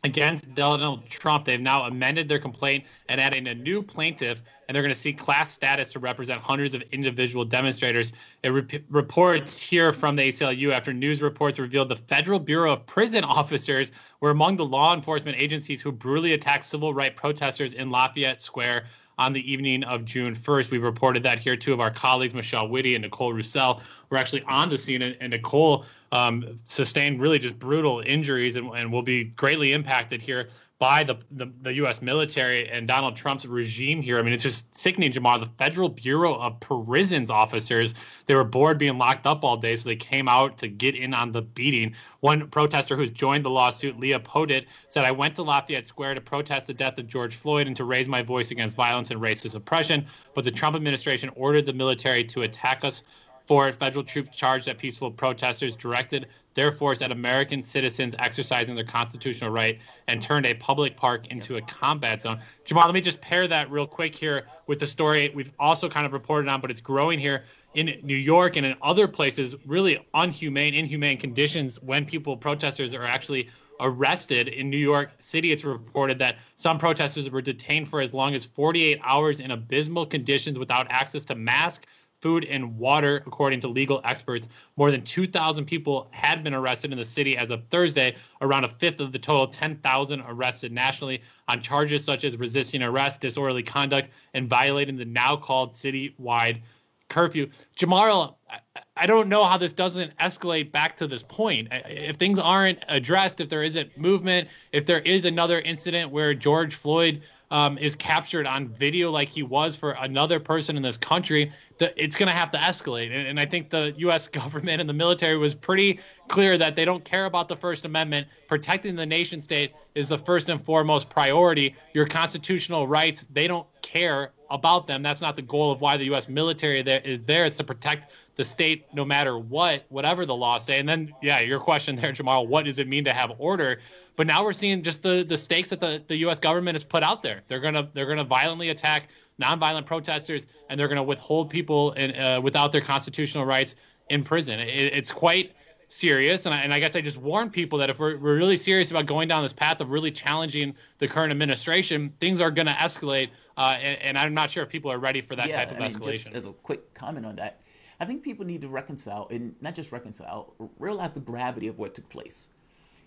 against Donald Trump. They've now amended their complaint and adding a new plaintiff, and they're going to seek class status to represent hundreds of individual demonstrators. It reports here from the ACLU after news reports revealed the Federal Bureau of Prison officers were among the law enforcement agencies who brutally attacked civil rights protesters in Lafayette Square on the evening of June 1st. We reported that here. Two of our colleagues, Michelle Whitty and Nicole Roussel, were actually on the scene, and Nicole sustained really just brutal injuries and will be greatly impacted here by the U.S. military and Donald Trump's regime here. I mean, it's just sickening, Jamal. The Federal Bureau of Prisons officers, they were bored being locked up all day, so they came out to get in on the beating. One protester who's joined the lawsuit, Leah Podit, said, "I went to Lafayette Square to protest the death of George Floyd and to raise my voice against violence and racist oppression, but the Trump administration ordered the military to attack us for it. Federal troops charged at peaceful protesters, directed their force at American citizens exercising their constitutional right, and turned a public park into a combat zone." Jamal, let me just pair that real quick here with the story we've also kind of reported on, but it's growing here in New York and in other places, really inhumane conditions when protesters are actually arrested. In New York City, it's reported that some protesters were detained for as long as 48 hours in abysmal conditions without access to masks, food, and water, according to legal experts. More than 2,000 people had been arrested in the city as of Thursday, around a fifth of the total 10,000 arrested nationally on charges such as resisting arrest, disorderly conduct, and violating the now called citywide curfew. Jamal, I don't know how this doesn't escalate back to this point. If things aren't addressed, if there isn't movement, if there is another incident where George Floyd is captured on video like he was for another person in this country, it's going to have to escalate. And I think the U.S. government and the military was pretty clear that they don't care about the First Amendment. Protecting the nation state is the first and foremost priority. Your constitutional rights, they don't care about them. That's not the goal of why the U.S. military is there. It's to protect the state no matter whatever the laws say. And then, yeah, your question there, Jamal, what does it mean to have order? But now we're seeing just the stakes that the U.S. government has put out there. They're gonna violently attack nonviolent protesters, and they're gonna withhold people without their constitutional rights in prison. It's quite serious, and I guess I just warn people that if we're really serious about going down this path of really challenging the current administration, things are gonna escalate, and I'm not sure if people are ready for that type of escalation. Just as a quick comment on that, I think people need to reconcile, and not just reconcile, realize the gravity of what took place.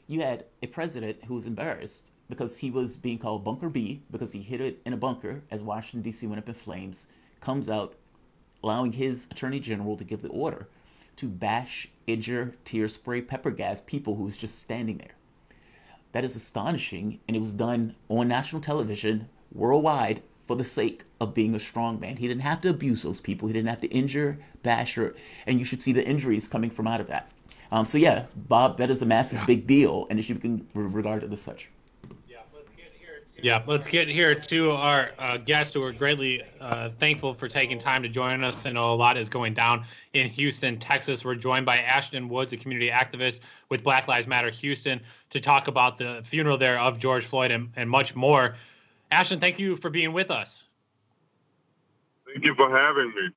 You had a president who was embarrassed because he was being called Bunker B because he hid it in a bunker as Washington, D.C. went up in flames, comes out allowing his attorney general to give the order to bash, injure, tear spray, pepper gas people who was just standing there. That is astonishing, and it was done on national television worldwide for the sake of being a strong man. He didn't have to abuse those people. He didn't have to injure, bash, and you should see the injuries coming from out of that. So yeah, Bob, that is a massive big deal, and it should be regarded as such. Yeah, let's get here Yeah, let's get here to our guests who are greatly thankful for taking time to join us. I know a lot is going down in Houston, Texas. We're joined by Ashton Woods, a community activist with Black Lives Matter Houston, to talk about the funeral there of George Floyd and much more. Ashton, thank you for being with us. Thank you for having me.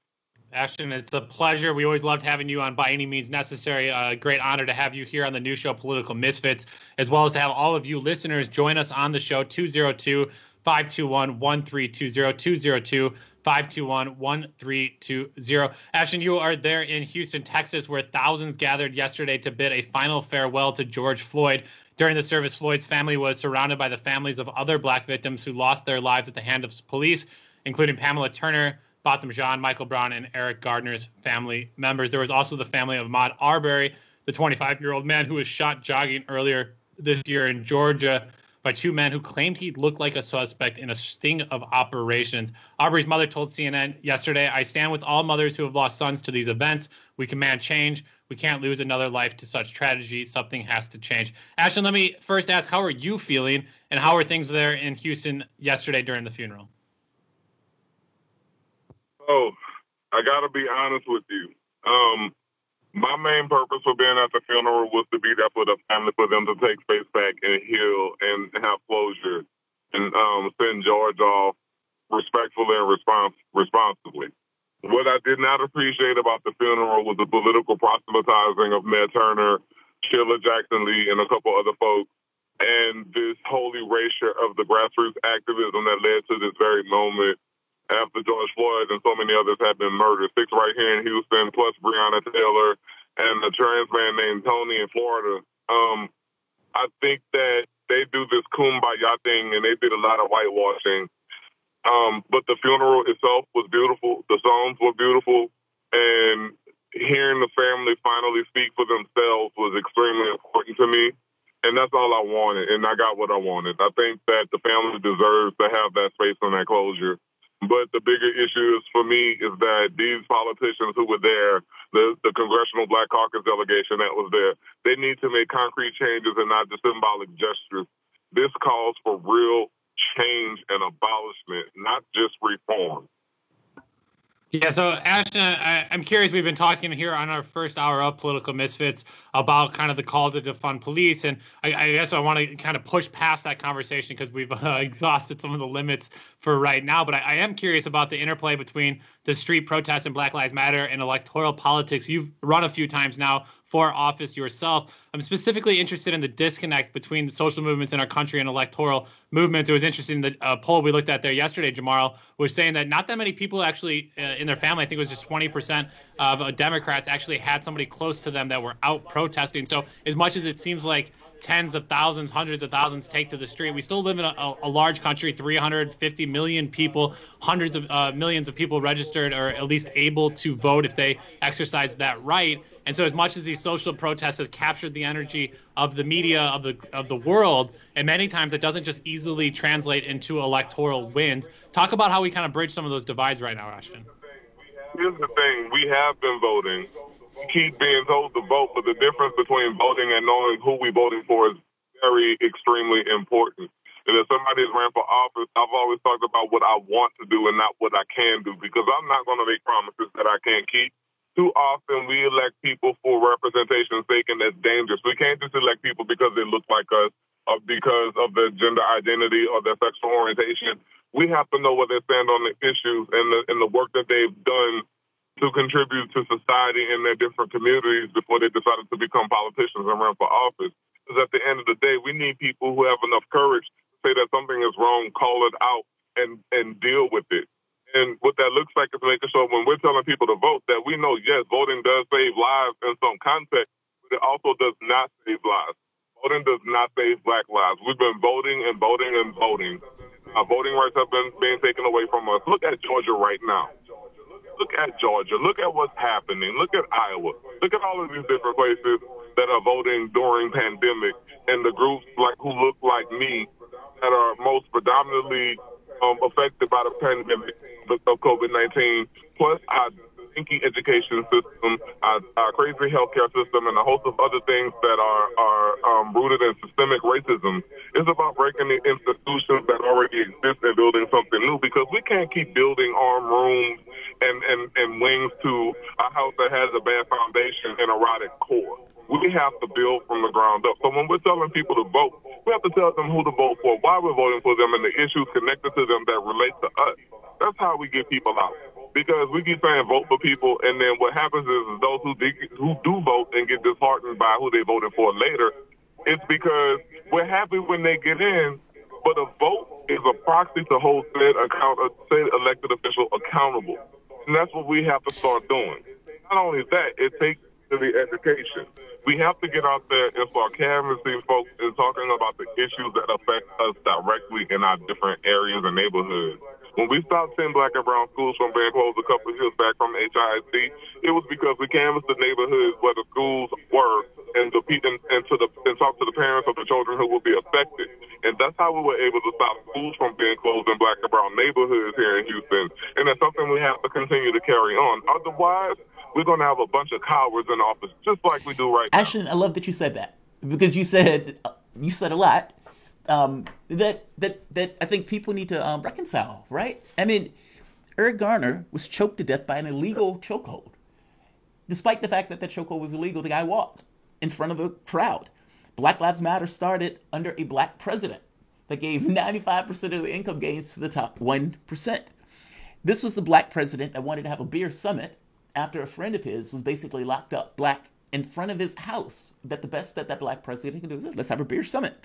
Ashton, it's a pleasure. We always loved having you on By Any Means Necessary. A great honor to have you here on the new show, Political Misfits, as well as to have all of you listeners join us on the show, 202-521-1320, 202-521-1320. Ashton, you are there in Houston, Texas, where thousands gathered yesterday to bid a final farewell to George Floyd. During the service, Floyd's family was surrounded by the families of other Black victims who lost their lives at the hand of police, including Pamela Turner, Botham Jean, Michael Brown, and Eric Gardner's family members. There was also the family of Ahmaud Arbery, the 25-year-old man who was shot jogging earlier this year in Georgia by two men who claimed he looked like a suspect in a sting of operations. Arbery's mother told CNN yesterday, "I stand with all mothers who have lost sons to these events. We command change. We can't lose another life to such tragedy. Something has to change." Ashton, let me first ask, how are you feeling, and how are things there in Houston yesterday during the funeral? Oh, I got to be honest with you. My main purpose for being at the funeral was to be there for the family, for them to take space back and heal and have closure and send George off respectfully and responsibly. What I did not appreciate about the funeral was the political proselytizing of Mayor Turner, Sheila Jackson Lee, and a couple other folks, and this holy erasure of the grassroots activism that led to this very moment after George Floyd and so many others have been murdered. 6 right here in Houston, plus Breonna Taylor and a trans man named Tony in Florida. I think that they do this kumbaya thing, and they did a lot of whitewashing. But the funeral itself was beautiful. The songs were beautiful. And hearing the family finally speak for themselves was extremely important to me. And that's all I wanted, and I got what I wanted. I think that the family deserves to have that space and that closure. But the bigger issue is, for me, is that these politicians who were there, the Congressional Black Caucus delegation that was there, they need to make concrete changes and not just symbolic gestures. This calls for real change and abolishment, not just reform. Yeah, so Ashton, I'm curious, we've been talking here on our first hour of Political Misfits about kind of the call to defund police, and I guess I want to kind of push past that conversation because we've exhausted some of the limits for right now, but I am curious about the interplay between the street protests and Black Lives Matter and electoral politics. You've run a few times now for office yourself. I'm specifically interested in the disconnect between the social movements in our country and electoral movements. It was interesting, the poll we looked at there yesterday, Jamarl, was saying that not that many people actually in their family, I think it was just 20% of Democrats actually had somebody close to them that were out protesting. So as much as it seems like tens of thousands, hundreds of thousands take to the street, we still live in a large country, 350 million people, hundreds of millions of people registered or at least able to vote if they exercise that right. And so as much as these social protests have captured the energy of the media, of the world, and many times it doesn't just easily translate into electoral wins. Talk about how we kind of bridge some of those divides right now, Ashton. Here's the thing. We have been voting. We keep being told to vote, but the difference between voting and knowing who we're voting for is very, extremely important. And if somebody has ran for office, I've always talked about what I want to do and not what I can do, because I'm not going to make promises that I can't keep. Too often we elect people for representation's sake, and that's dangerous. We can't just elect people because they look like us or because of their gender identity or their sexual orientation. We have to know where they stand on the issues and the work that they've done to contribute to society in their different communities before they decided to become politicians and run for office. Because at the end of the day, we need people who have enough courage to say that something is wrong, call it out, and deal with it. And what that looks like is making sure when we're telling people to vote that we know, yes, voting does save lives in some context, but it also does not save lives. Voting does not save Black lives. We've been voting and voting and voting. Our voting rights have been being taken away from us. Look at Georgia right now. Look at Georgia. Look at what's happening. Look at Iowa. Look at all of these different places that are voting during pandemic, and the groups who look like me that are most predominantly affected by the pandemic of COVID-19, plus our stinky education system, our crazy healthcare system, and a host of other things that are rooted in systemic racism. It's about breaking the institutions that already exist and building something new, because we can't keep building arm rooms and wings to a house that has a bad foundation and a rotted core. We have to build from the ground up. So when we're telling people to vote, we have to tell them who to vote for, why we're voting for them, and the issues connected to them that relate to us. That's how we get people out. Because we keep saying vote for people, and then what happens is those who do vote and get disheartened by who they voted for later, it's because we're happy when they get in, but a vote is a proxy to hold said elected official accountable. And that's what we have to start doing. Not only that, it takes to the education. We have to get out there and start canvassing folks and talking about the issues that affect us directly in our different areas and neighborhoods. When we stopped seeing black and brown schools from being closed a couple of years back from HISD, it was because we canvassed the neighborhoods where the schools were and talked to the parents of the children who will be affected. And that's how we were able to stop schools from being closed in black and brown neighborhoods here in Houston. And that's something we have to continue to carry on. Otherwise, we're going to have a bunch of cowards in office, just like we do right now. Ashton, I love that you said that, because you said a lot that I think people need to reconcile, right? I mean, Eric Garner was choked to death by an illegal chokehold. Despite the fact that that chokehold was illegal, the guy walked in front of a crowd. Black Lives Matter started under a black president that gave 95% of the income gains to the top 1%. This was the black president that wanted to have a beer summit after a friend of his was basically locked up black in front of his house. That the best that black president can do is, let's have a beer summit.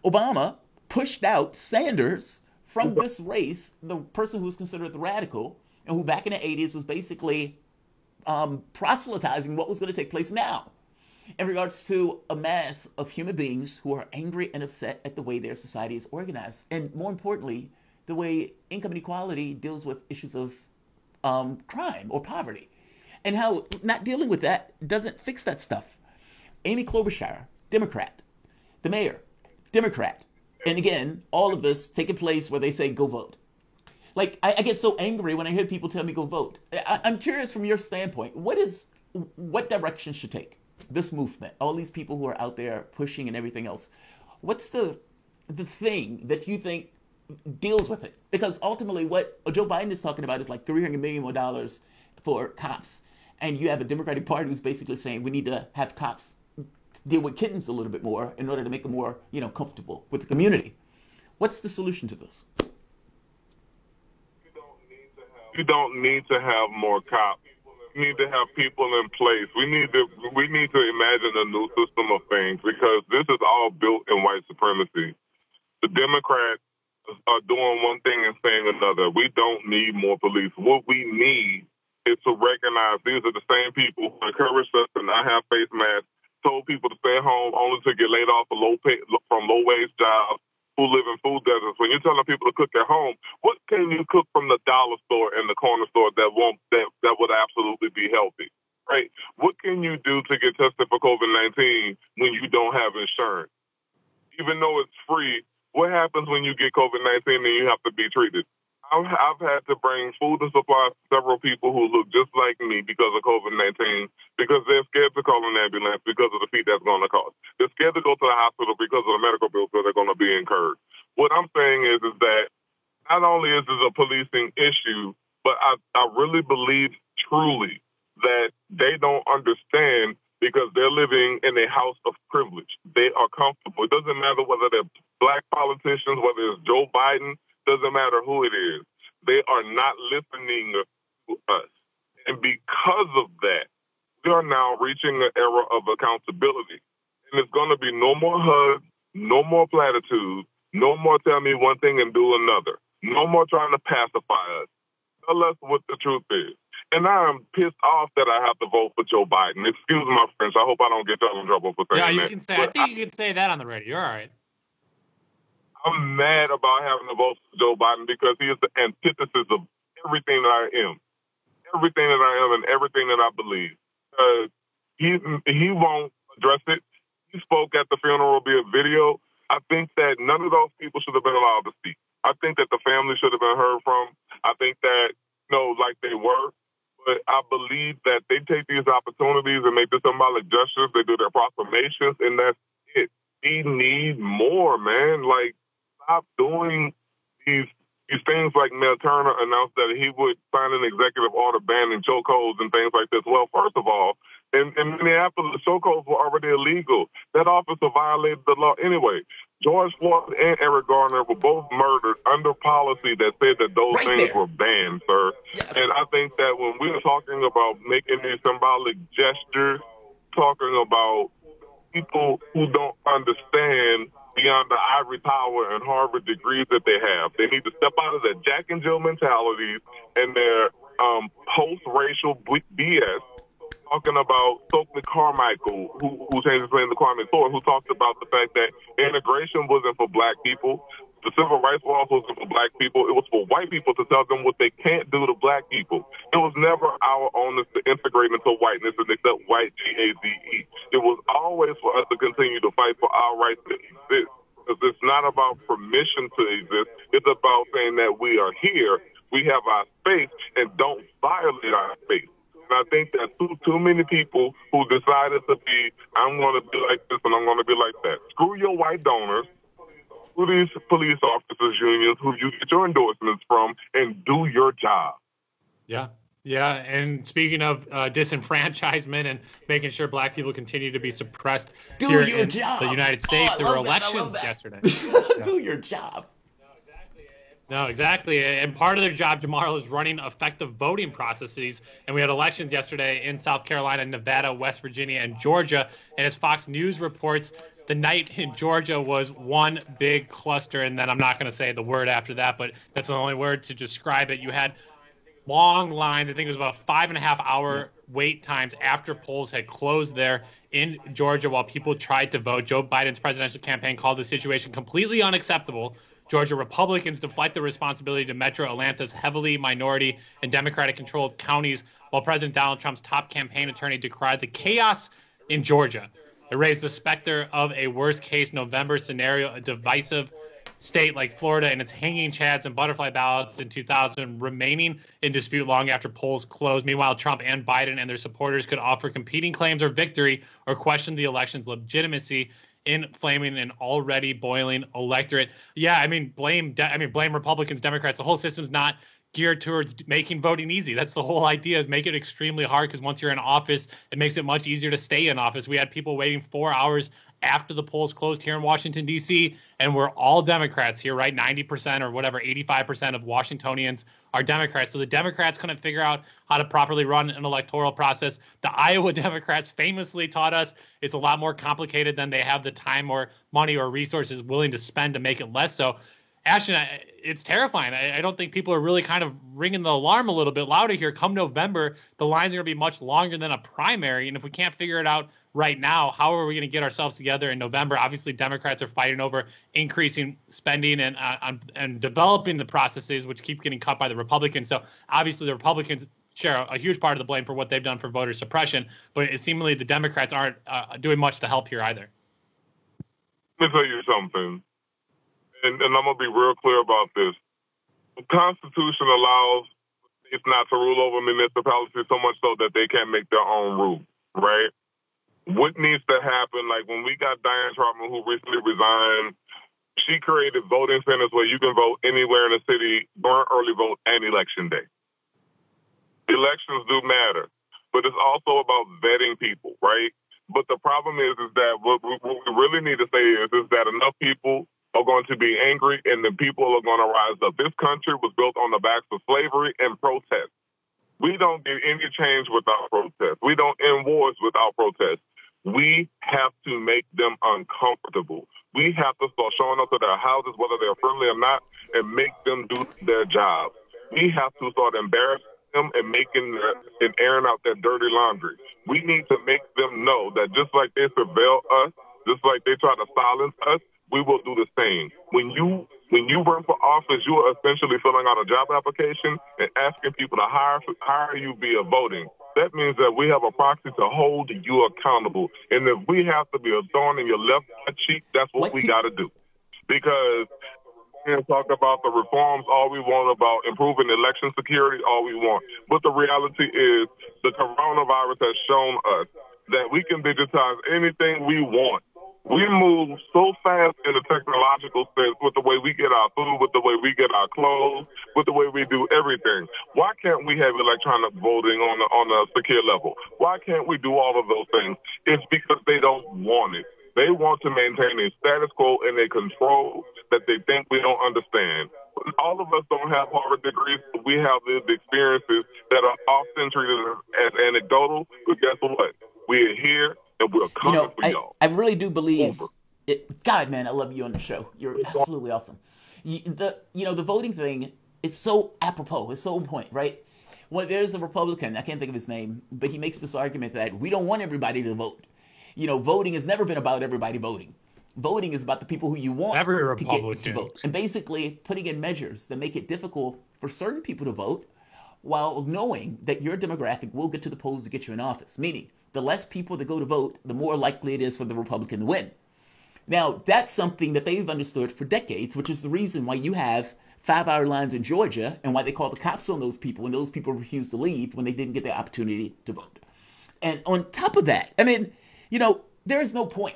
Obama pushed out Sanders from this race, the person who was considered the radical, and who back in the 80s was basically proselytizing what was going to take place now in regards to a mass of human beings who are angry and upset at the way their society is organized. And more importantly, the way income inequality deals with issues of crime or poverty, and how not dealing with that doesn't fix that stuff. Amy Klobuchar, Democrat. The mayor, Democrat. And again, all of this taking place where they say, go vote. Like, I get so angry when I hear people tell me go vote. I'm curious from your standpoint, what direction should take this movement? All these people who are out there pushing and everything else. What's the thing that you think deals with it? Because ultimately what Joe Biden is talking about is like $300 million more for cops. And you have a Democratic Party who's basically saying we need to have cops deal with kittens a little bit more in order to make them more, comfortable with the community. What's the solution to this? You don't need to have more cops. You need to have people in place. We need to imagine a new system of things, because this is all built in white supremacy. The Democrats are doing one thing and saying another. We don't need more police. What we need is to recognize these are the same people who encouraged us to not have face masks, told people to stay home only to get laid off from low-wage jobs, who live in food deserts. When you're telling people to cook at home, what can you cook from the dollar store and the corner store that would absolutely be healthy, right? What can you do to get tested for COVID-19 when you don't have insurance? Even though it's free, what happens when you get COVID-19 and you have to be treated? I've had to bring food and supplies to several people who look just like me because of COVID-19, because they're scared to call an ambulance because of the fee that's going to cost. They're scared to go to the hospital because of the medical bills that are going to be incurred. What I'm saying is that not only is this a policing issue, but I really believe truly that they don't understand, because they're living in a house of privilege. They are comfortable. It doesn't matter whether they're black politicians, whether it's Joe Biden, doesn't matter who it is. They are not listening to us. And because of that, we are now reaching an era of accountability. And it's going to be no more hugs, no more platitudes, no more tell me one thing and do another. No more trying to pacify us. Tell us what the truth is. And I am pissed off that I have to vote for Joe Biden. Excuse my French. I hope I don't get in trouble for saying that. Yeah, you can say. I think you can say that on the radio. You're all right. I'm mad about having to vote for Joe Biden because he is the antithesis of everything that I am. Everything that I am and everything that I believe. He won't address it. He spoke at the funeral via video. I think that none of those people should have been allowed to speak. I think that the family should have been heard from. I think that, like they were. But I believe that they take these opportunities and make the symbolic gestures. They do their proclamations, and that's it. we need more, man. Like, stop doing these things. Like Mel Turner announced that he would sign an executive order banning chokeholds and things like this. Well, first of all, in Minneapolis, chokeholds were already illegal. That officer violated the law anyway. George Floyd and Eric Garner were both murdered under policy that said that those things were banned, sir. Yes. And I think that when we're talking about making these symbolic gestures, talking about people who don't understand beyond the ivory tower and Harvard degrees that they have, they need to step out of their Jack and Jill mentalities and their post-racial BS. Talking about Stokely Carmichael, who changed his name to Kwame Thor, who talked about the fact that integration wasn't for black people. The civil rights laws wasn't for black people. It was for white people to tell them what they can't do to black people. It was never our onus to integrate into whiteness and accept white GAZE. It was always for us to continue to fight for our rights to exist. Because it's not about permission to exist. It's about saying that we are here, we have our space, and don't violate our space. And I think that too many people who decided to be, I'm going to be like this and I'm going to be like that. Screw your white donors, screw these police officers unions who you get your endorsements from, and do your job. Yeah. Yeah. And speaking of disenfranchisement and making sure black people continue to be suppressed here in the United States, there were elections yesterday. Do your job. No, exactly. And part of their job, Jamarl, is running effective voting processes. And we had elections yesterday in South Carolina, Nevada, West Virginia, and Georgia. And as Fox News reports, the night in Georgia was one big cluster. And then I'm not going to say the word after that, but that's the only word to describe it. You had long lines. I think it was about 5.5 hour wait times after polls had closed there in Georgia while people tried to vote. Joe Biden's presidential campaign called the situation completely unacceptable. Georgia Republicans deflect the responsibility to Metro Atlanta's heavily minority and Democratic-controlled counties, while President Donald Trump's top campaign attorney decried the chaos in Georgia. It raised the specter of a worst-case November scenario, a divisive state like Florida and its hanging chads and butterfly ballots in 2000 remaining in dispute long after polls closed. Meanwhile, Trump and Biden and their supporters could offer competing claims of victory or question the election's legitimacy, inflaming an already boiling electorate. Yeah, I mean, blame Republicans, Democrats. The whole system's not geared towards making voting easy. That's the whole idea, is make it extremely hard, because once you're in office, it makes it much easier to stay in office. We had people waiting 4 hours after the polls closed here in Washington, D.C., and we're all Democrats here, right? 90% or whatever, 85% of Washingtonians are Democrats. So the Democrats couldn't figure out how to properly run an electoral process. The Iowa Democrats famously taught us it's a lot more complicated than they have the time or money or resources willing to spend to make it less so. Ashton, it's terrifying. I don't think people are really kind of ringing the alarm a little bit louder here. Come November, the lines are going to be much longer than a primary. And if we can't figure it out right now, how are we going to get ourselves together in November? Obviously, Democrats are fighting over increasing spending and developing the processes, which keep getting cut by the Republicans. So obviously, the Republicans share a huge part of the blame for what they've done for voter suppression. But it seemingly the Democrats aren't doing much to help here either. Let me tell you something. And I'm going to be real clear about this. The Constitution allows states not to rule over municipalities so much so that they can't make their own rules, right? What needs to happen, like when we got Diane Trotman, who recently resigned, she created voting centers where you can vote anywhere in the city, during early vote, and election day. Elections do matter, but it's also about vetting people, right? But the problem is that what we really need to say is that enough people are going to be angry, and the people are going to rise up. This country was built on the backs of slavery and protest. We don't get any change without protest. We don't end wars without protest. We have to make them uncomfortable. We have to start showing up to their houses, whether they're friendly or not, and make them do their job. We have to start embarrassing them and airing out their dirty laundry. We need to make them know that just like they surveil us, just like they try to silence us, we will do the same. When you run for office, you are essentially filling out a job application and asking people to hire you via voting. That means that we have a proxy to hold you accountable. And if we have to be a thorn in your left cheek, that's what we got to do. Because we can talk about the reforms all we want, about improving election security all we want. But the reality is the coronavirus has shown us that we can digitize anything we want. We move so fast in the technological sense with the way we get our food, with the way we get our clothes, with the way we do everything. Why can't we have electronic voting on a secure level? Why can't we do all of those things? It's because they don't want it. They want to maintain a status quo and a control that they think we don't understand. All of us don't have Harvard degrees, but we have lived experiences that are often treated as anecdotal. But guess what? We're here and we're coming for y'all. I really do believe it. God, man, I love you on the show. You're absolutely awesome. The voting thing is so apropos. It's so on point, right? Well, there's a Republican, I can't think of his name, but he makes this argument that we don't want everybody to vote. Voting has never been about everybody voting. Voting is about the people who you want to get to vote. And basically putting in measures that make it difficult for certain people to vote while knowing that your demographic will get to the polls to get you in office. Meaning, the less people that go to vote, the more likely it is for the Republican to win. Now, that's something that they've understood for decades, which is the reason why you have 5-hour lines in Georgia and why they call the cops on those people when those people refuse to leave when they didn't get the opportunity to vote. And on top of that, there is no point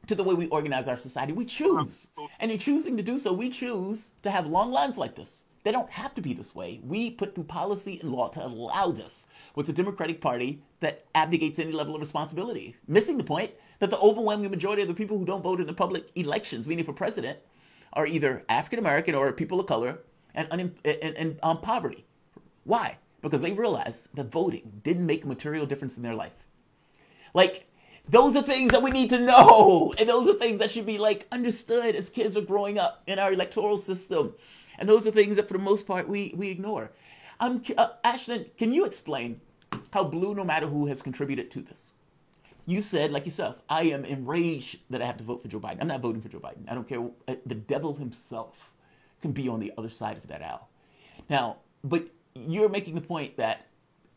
to the way we organize our society. We choose. And in choosing to do so, we choose to have long lines like this. They don't have to be this way. We put through policy and law to allow this with the Democratic Party that abdicates any level of responsibility, missing the point that the overwhelming majority of the people who don't vote in the public elections, meaning for president, are either African-American or people of color and poverty. Why? Because they realized that voting didn't make a material difference in their life. Those are things that we need to know. And those are things that should be understood as kids are growing up in our electoral system. And those are things that for the most part we ignore. Ashton, can you explain how Blue No Matter Who has contributed to this? You said, like yourself, I am enraged that I have to vote for Joe Biden. I'm not voting for Joe Biden. I don't care. The devil himself can be on the other side of that aisle. Now, but you're making the point that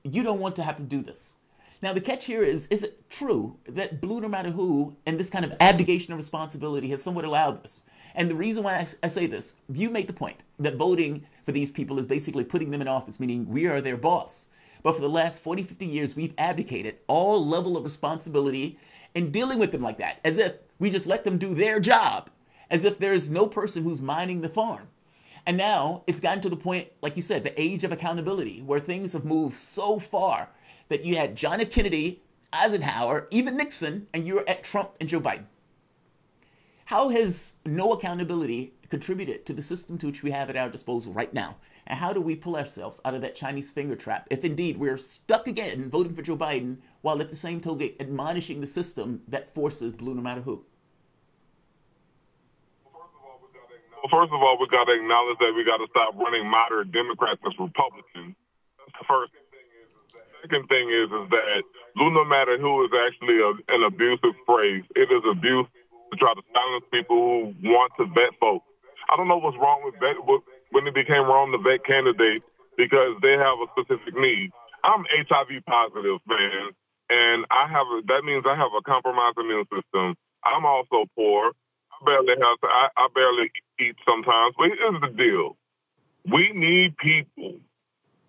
you don't want to have to do this. Now, the catch here is it true that Blue No Matter Who and this kind of abdication of responsibility has somewhat allowed this? And the reason why I say this, you make the point that voting for these people is basically putting them in office, meaning we are their boss. But for the last 40, 50 years, we've abdicated all level of responsibility in dealing with them like that, as if we just let them do their job, as if there's no person who's minding the farm. And now it's gotten to the point, like you said, the age of accountability, where things have moved so far that you had John F. Kennedy, Eisenhower, even Nixon, and you're at Trump and Joe Biden. How has no accountability contributed to the system to which we have at our disposal right now? And how do we pull ourselves out of that Chinese finger trap if indeed we're stuck again voting for Joe Biden while at the same token admonishing the system that forces Blue No Matter Who? Well, first of all, we got to acknowledge that we got to stop running moderate Democrats as Republicans. That's the first thing. Second thing is that Blue No Matter Who is actually an abusive phrase. It is abuse to try to silence people who want to vet folks. I don't know what's wrong with when it became wrong to vet candidates because they have a specific need. I'm HIV positive, man, and that means I have a compromised immune system. I'm also poor. I barely eat sometimes. But here's the deal: we need people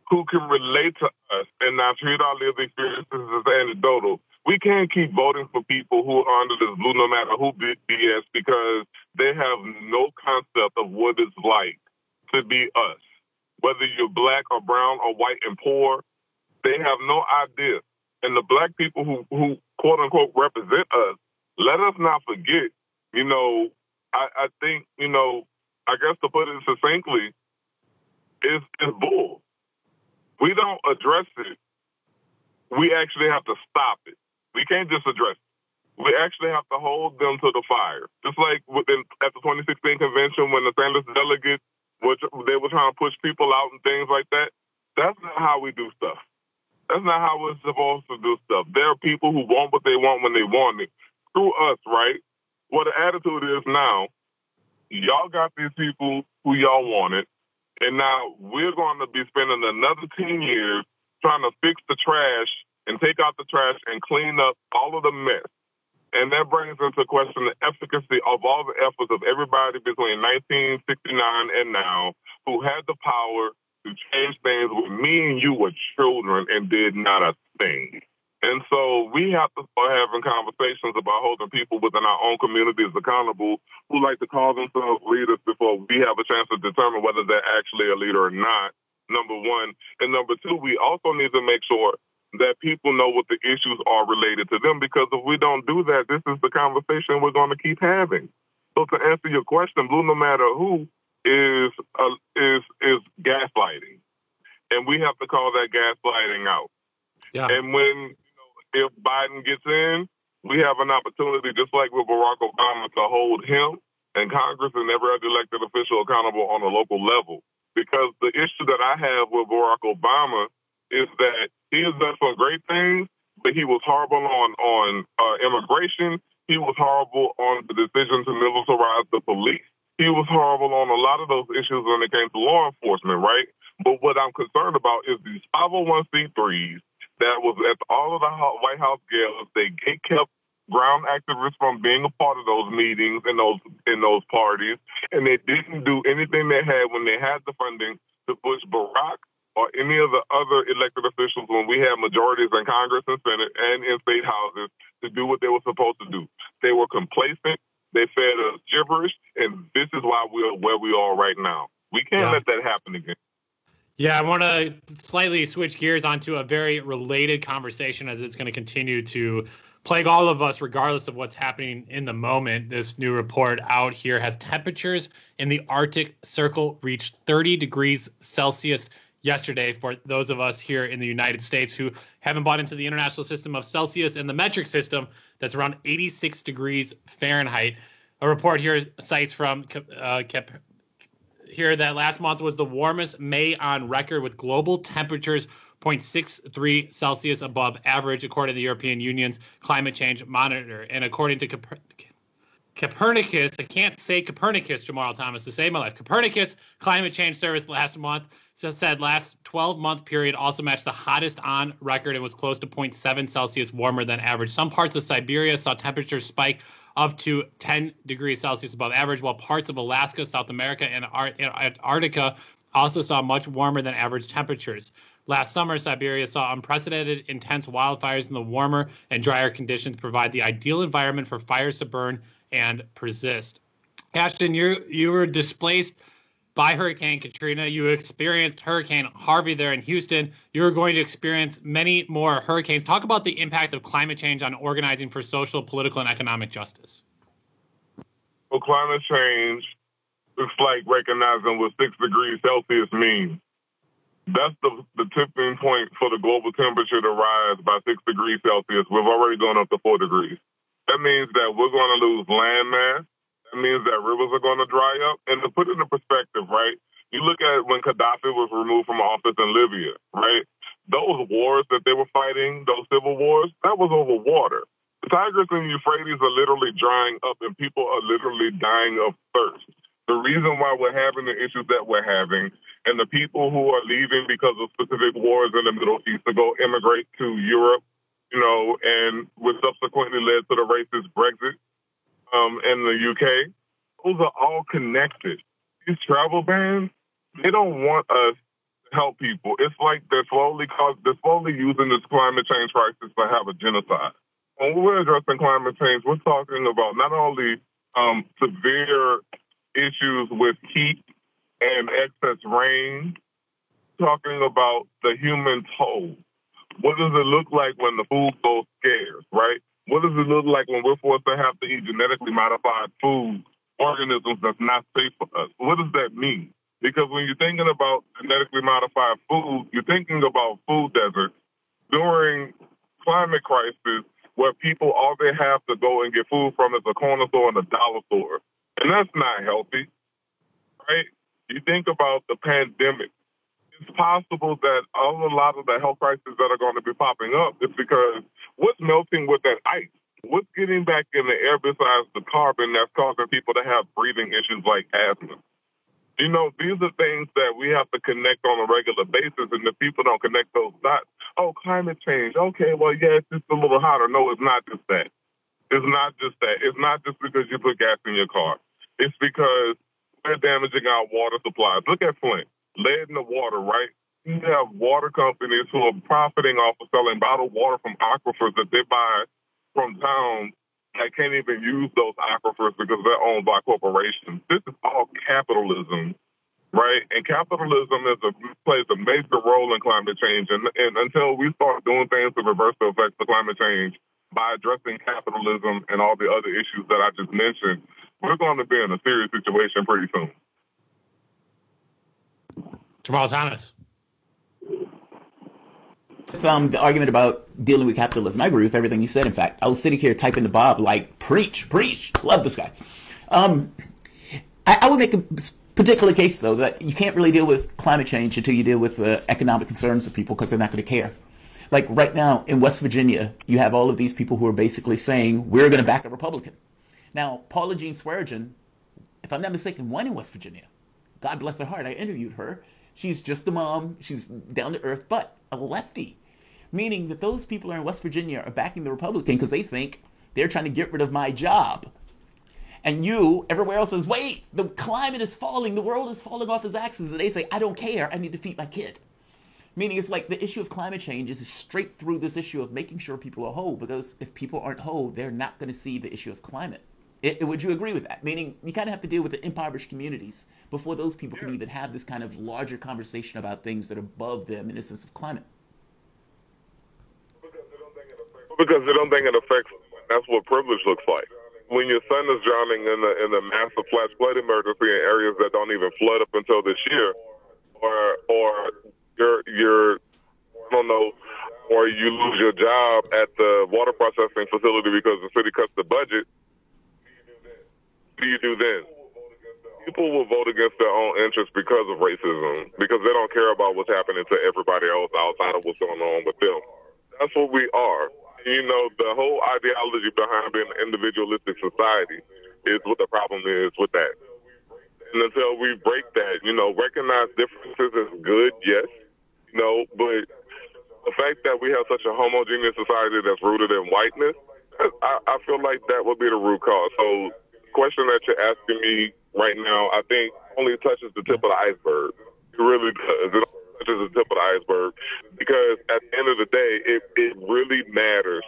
who can relate to us and not treat our lived experiences as anecdotal. We can't keep voting for people who are under this Blue No Matter Who BS because they have no concept of what it's like to be us. Whether you're black or brown or white and poor, they have no idea. And the black people who quote unquote represent us, let us not forget, I think, I guess to put it succinctly, is bull. We don't address it. We actually have to stop it. We can't just address it. We actually have to hold them to the fire. Just like at the 2016 convention when the Sanders delegates, they were trying to push people out and things like that. That's not how we do stuff. That's not how we're supposed to do stuff. There are people who want what they want when they want it. Through us, right? What the attitude is now, y'all got these people who y'all wanted, and now we're going to be spending another 10 years trying to fix the trash and take out the trash and clean up all of the mess. And that brings into question the efficacy of all the efforts of everybody between 1969 and now who had the power to change things when me and you were children and did not a thing. And so we have to start having conversations about holding people within our own communities accountable who like to call themselves leaders before we have a chance to determine whether they're actually a leader or not, number one. And number two, we also need to make sure that people know what the issues are related to them, because if we don't do that, this is the conversation we're going to keep having. So to answer your question, Blue No Matter Who is gaslighting. And we have to call that gaslighting out. Yeah. And when, if Biden gets in, we have an opportunity, just like with Barack Obama, to hold him and Congress and every other elected official accountable on a local level. Because the issue that I have with Barack Obama is that he has done some great things, but he was horrible on immigration. He was horrible on the decision to militarize the police. He was horrible on a lot of those issues when it came to law enforcement, right? But what I'm concerned about is these 501c3s that was at all of the White House galas. They kept ground activists from being a part of those meetings and those parties, and they didn't do anything they had when they had the funding to push Barack or any of the other elected officials when we had majorities in Congress and Senate and in state houses to do what they were supposed to do. They were complacent. They fed us gibberish, and this is why we're where we are right now. We can't let that happen again. Yeah, I want to slightly switch gears onto a very related conversation, as it's going to continue to plague all of us regardless of what's happening in the moment. This new report out here has temperatures in the Arctic Circle reached 30 degrees Celsius yesterday for those of us here in the United States who haven't bought into the international system of Celsius and the metric system. That's around 86 degrees Fahrenheit. A report here cites from here that last month was the warmest May on record, with global temperatures 0.63 Celsius above average, according to the European Union's Climate Change Monitor. And according to Copernicus, I can't say Copernicus, Jamal Thomas, to save my life. Copernicus Climate Change Service last month said last 12-month period also matched the hottest on record and was close to 0.7 Celsius warmer than average. Some parts of Siberia saw temperatures spike up to 10 degrees Celsius above average, while parts of Alaska, South America, and Antarctica also saw much warmer than average temperatures. Last summer, Siberia saw unprecedented intense wildfires, and the warmer and drier conditions provide the ideal environment for fires to burn and persist. Ashton, you were displaced by Hurricane Katrina. You experienced Hurricane Harvey there in Houston. You're going to experience many more hurricanes. Talk about the impact of climate change on organizing for social, political, and economic justice. Well, climate change is like recognizing what 6 degrees Celsius means. That's the tipping point for the global temperature to rise by 6 degrees Celsius. We've already gone up to 4 degrees. That means that we're going to lose land mass. That means that rivers are going to dry up. And to put it in perspective, right, you look at when Gaddafi was removed from office in Libya, right, those wars that they were fighting, those civil wars, that was over water. The Tigris and Euphrates are literally drying up, and people are literally dying of thirst. The reason why we're having the issues that we're having, and the people who are leaving because of specific wars in the Middle East to go immigrate to Europe, and which subsequently led to the racist Brexit in the UK, those are all connected. These travel bans, they don't want us to help people. It's like they're slowly using this climate change crisis to have a genocide. When we're addressing climate change, we're talking about not only severe issues with heat and excess rain, talking about the human toll. What does it look like when the food goes scarce, right? What does it look like when we're forced to have to eat genetically modified food, organisms that's not safe for us? What does that mean? Because when you're thinking about genetically modified food, you're thinking about food deserts during climate crisis where people, all they have to go and get food from is a corner store and a dollar store. And that's not healthy, right? You think about the pandemic. It's possible that a lot of the health crises that are going to be popping up is because what's melting with that ice? What's getting back in the air besides the carbon that's causing people to have breathing issues like asthma? These are things that we have to connect on a regular basis, and if people don't connect those dots, climate change. Okay, well, yeah, it's just a little hotter. No, it's not just that. It's not just that. It's not just because you put gas in your car. It's because we're damaging our water supplies. Look at Flint. Lead in the water, right? You have water companies who are profiting off of selling bottled water from aquifers that they buy from towns that can't even use those aquifers because they're owned by corporations. This is all capitalism, right? And capitalism plays a major role in climate change. And until we start doing things to reverse the effects of climate change by addressing capitalism and all the other issues that I just mentioned, we're going to be in a serious situation pretty soon. Jamal Thomas. The argument about dealing with capitalism, I agree with everything you said. In fact, I was sitting here typing to Bob like, preach, love this guy. I would make a particular case, though, that you can't really deal with climate change until you deal with the economic concerns of people because they're not going to care. Like right now in West Virginia, you have all of these people who are basically saying, we're going to back a Republican. Now, Paula Jean Swearengin, if I'm not mistaken, won in West Virginia. God bless her heart. I interviewed her. She's just a mom. She's down to earth, but a lefty. Meaning that those people in West Virginia are backing the Republican because they think they're trying to get rid of my job. And you, everywhere else says, wait, the climate is falling. The world is falling off its axis. And they say, I don't care. I need to feed my kid. Meaning it's like the issue of climate change is straight through this issue of making sure people are whole. Because if people aren't whole, they're not going to see the issue of climate. Would you agree with that? Meaning you kind of have to deal with the impoverished communities before those people can even have this kind of larger conversation about things that are above them in the sense of climate. Because they don't think it affects them. That's what privilege looks like. When your son is drowning in a massive flash flood emergency in areas that don't even flood up until this year, or you're I don't know, or you lose your job at the water processing facility because the city cuts the budget, what do you do then? People will vote against their own interests because of racism, because they don't care about what's happening to everybody else outside of what's going on with them. That's what we are. You know, the whole ideology behind being an individualistic society is what the problem is with that. And until we break that, you know, recognize differences is good, yes, you know, but the fact that we have such a homogeneous society that's rooted in whiteness, I feel like that would be the root cause. So the question that you're asking me right now, I think only touches the tip of the iceberg. It really does. It touches the tip of the iceberg because at the end of the day, it really matters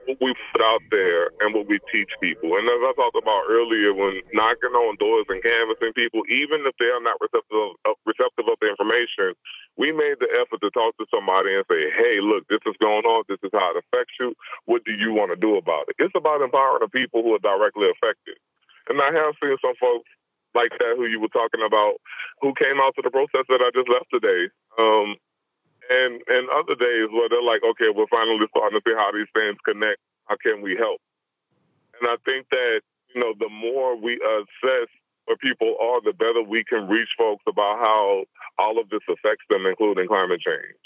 what we put out there and what we teach people. And as I talked about earlier, when knocking on doors and canvassing people, even if they are not receptive of the information, we made the effort to talk to somebody and say, hey, look, this is going on. This is how it affects you. What do you want to do about it? It's about empowering the people who are directly affected. And I have seen some folks like that who you were talking about who came out to the protest that I just left today. And other days where they're like, okay, we're finally starting to see how these things connect. How can we help? And I think that, you know, the more we assess where people are, the better we can reach folks about how all of this affects them, including climate change.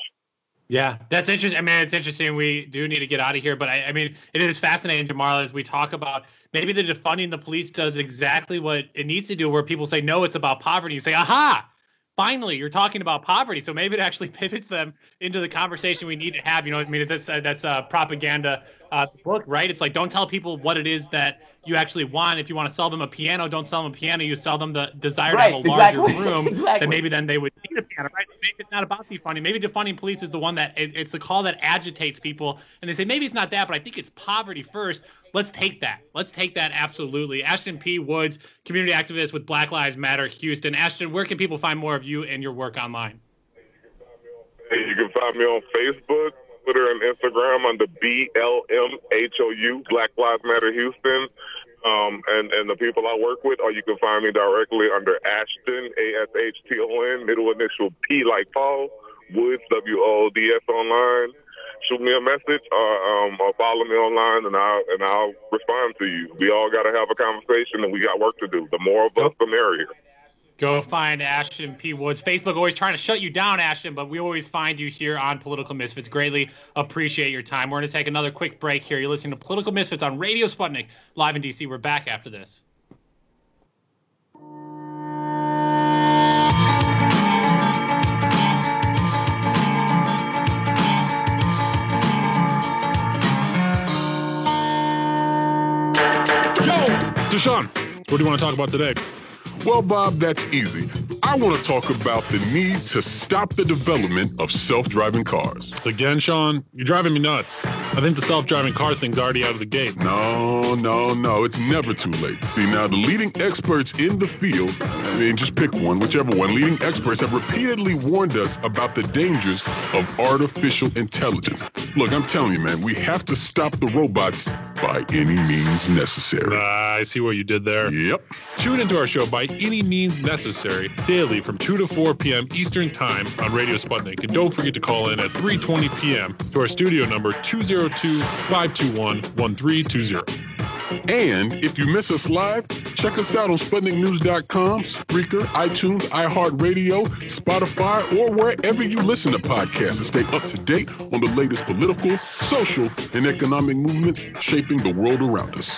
Yeah, that's interesting. I mean, it's interesting. We do need to get out of here, but I mean, it is fascinating, Jamal, as we talk about maybe the defunding the police does exactly what it needs to do, where people say, no, it's about poverty. You say, aha, finally, you're talking about poverty. So maybe it actually pivots them into the conversation we need to have. You know, I mean, that's propaganda book, right? It's like, don't tell people what it is that you actually want. If you want to sell them a piano, don't sell them a piano. You sell them the desire to have a larger room. Then maybe then they would need a piano, right? Maybe it's not about defunding. Maybe defunding police is the one that it's the call that agitates people. And they say, maybe it's not that, but I think it's poverty first. Let's take that. Let's take that. Absolutely. Ashton P. Woods, community activist with Black Lives Matter Houston. Ashton, where can people find more of you and your work online? You can find me on Facebook, Twitter, and Instagram under BLMHOU, Black Lives Matter Houston, and the people I work with. Or you can find me directly under Ashton, ASHTON, middle initial P like Paul, Woods, WOODS online. Shoot me a message or follow me online, and I'll respond to you. We all got to have a conversation, and we got work to do. The more of us, the merrier. Go find Ashton P. Woods. Facebook always trying to shut you down, Ashton, but we always find you here on Political Misfits. Greatly appreciate your time. We're going to take another quick break here. You're listening to Political Misfits on Radio Sputnik, live in D.C. We're back after this. Deshaun, what do you want to talk about today? Well, Bob, that's easy. I want to talk about the need to stop the development of self-driving cars. Again, Sean, you're driving me nuts. I think the self-driving car thing's already out of the gate. No, it's never too late. See, now the leading experts in the field, just pick one, whichever one, leading experts have repeatedly warned us about the dangers of artificial intelligence. Look, I'm telling you, man, we have to stop the robots by any means necessary. I see what you did there. Yep. Tune into our show By Any Means Necessary daily from 2 to 4 p.m. Eastern Time on Radio Sputnik. And don't forget to call in at 3:20 p.m. to our studio number 202-521-1320. And if you miss us live, check us out on SputnikNews.com, Spreaker, iTunes, iHeartRadio, Spotify, or wherever you listen to podcasts to stay up to date on the latest political, social, and economic movements shaping the world around us.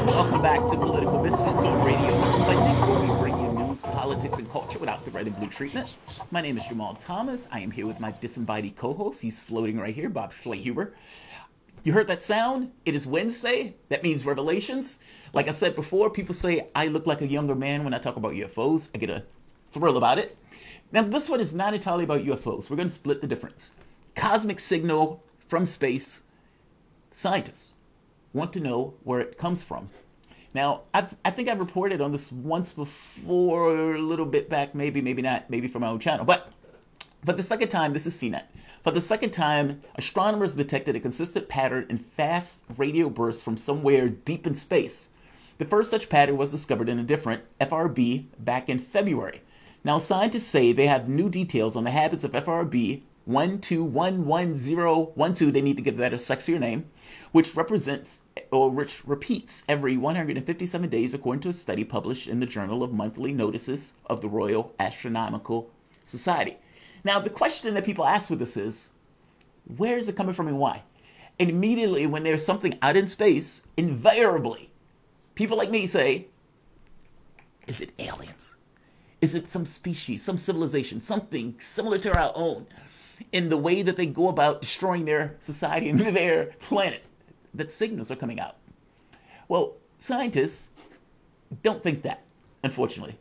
Welcome back to Political Misfits on Radio Sputnik, where we bring you news, politics, and culture without the red and blue treatment. My name is Jamal Thomas. I am here with my disembodied co-host. He's floating right here, Bob Schlehuber. You heard that sound? It is Wednesday. That means revelations. Like I said before, people say I look like a younger man when I talk about UFOs. I get a thrill about it. Now, this one is not entirely about UFOs. We're going to split the difference. Cosmic signal from space. Scientists want to know where it comes from. Now, I think I've reported on this once before, a little bit back, maybe not, maybe from my own channel. But for the second time, this is CNET. For the second time, astronomers detected a consistent pattern in fast radio bursts from somewhere deep in space. The first such pattern was discovered in a different FRB back in February. Now, scientists say they have new details on the habits of FRB 12111012. They need to give that a sexier name, which represents or which repeats every 157 days, according to a study published in the Journal of Monthly Notices of the Royal Astronomical Society. Now, the question that people ask with this is, where is it coming from and why? And immediately, when there's something out in space, invariably, people like me say, is it aliens? Is it some species, some civilization, something similar to our own in the way that they go about destroying their society and their planet, that signals are coming out? Well, scientists don't think that, unfortunately.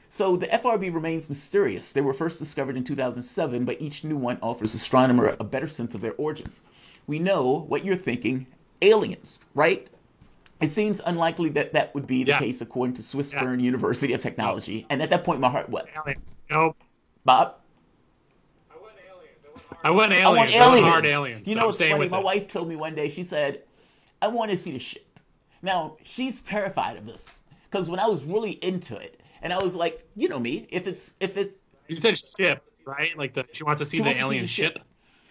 So the FRB remains mysterious. They were first discovered in 2007, but each new one offers astronomers a better sense of their origins. We know what you're thinking, aliens, right? It seems unlikely that that would be the case according to Swinburne University of Technology. And at that point, my heart wept. Aliens. Nope. Bob? I want aliens. I want aliens. Hard aliens. You know so what's funny? My wife told me one day, she said, I want to see the ship. Now, she's terrified of this. Because when I was really into it, and I was like, you know me, if it's You said ship, right? Like she wants to see the alien ship.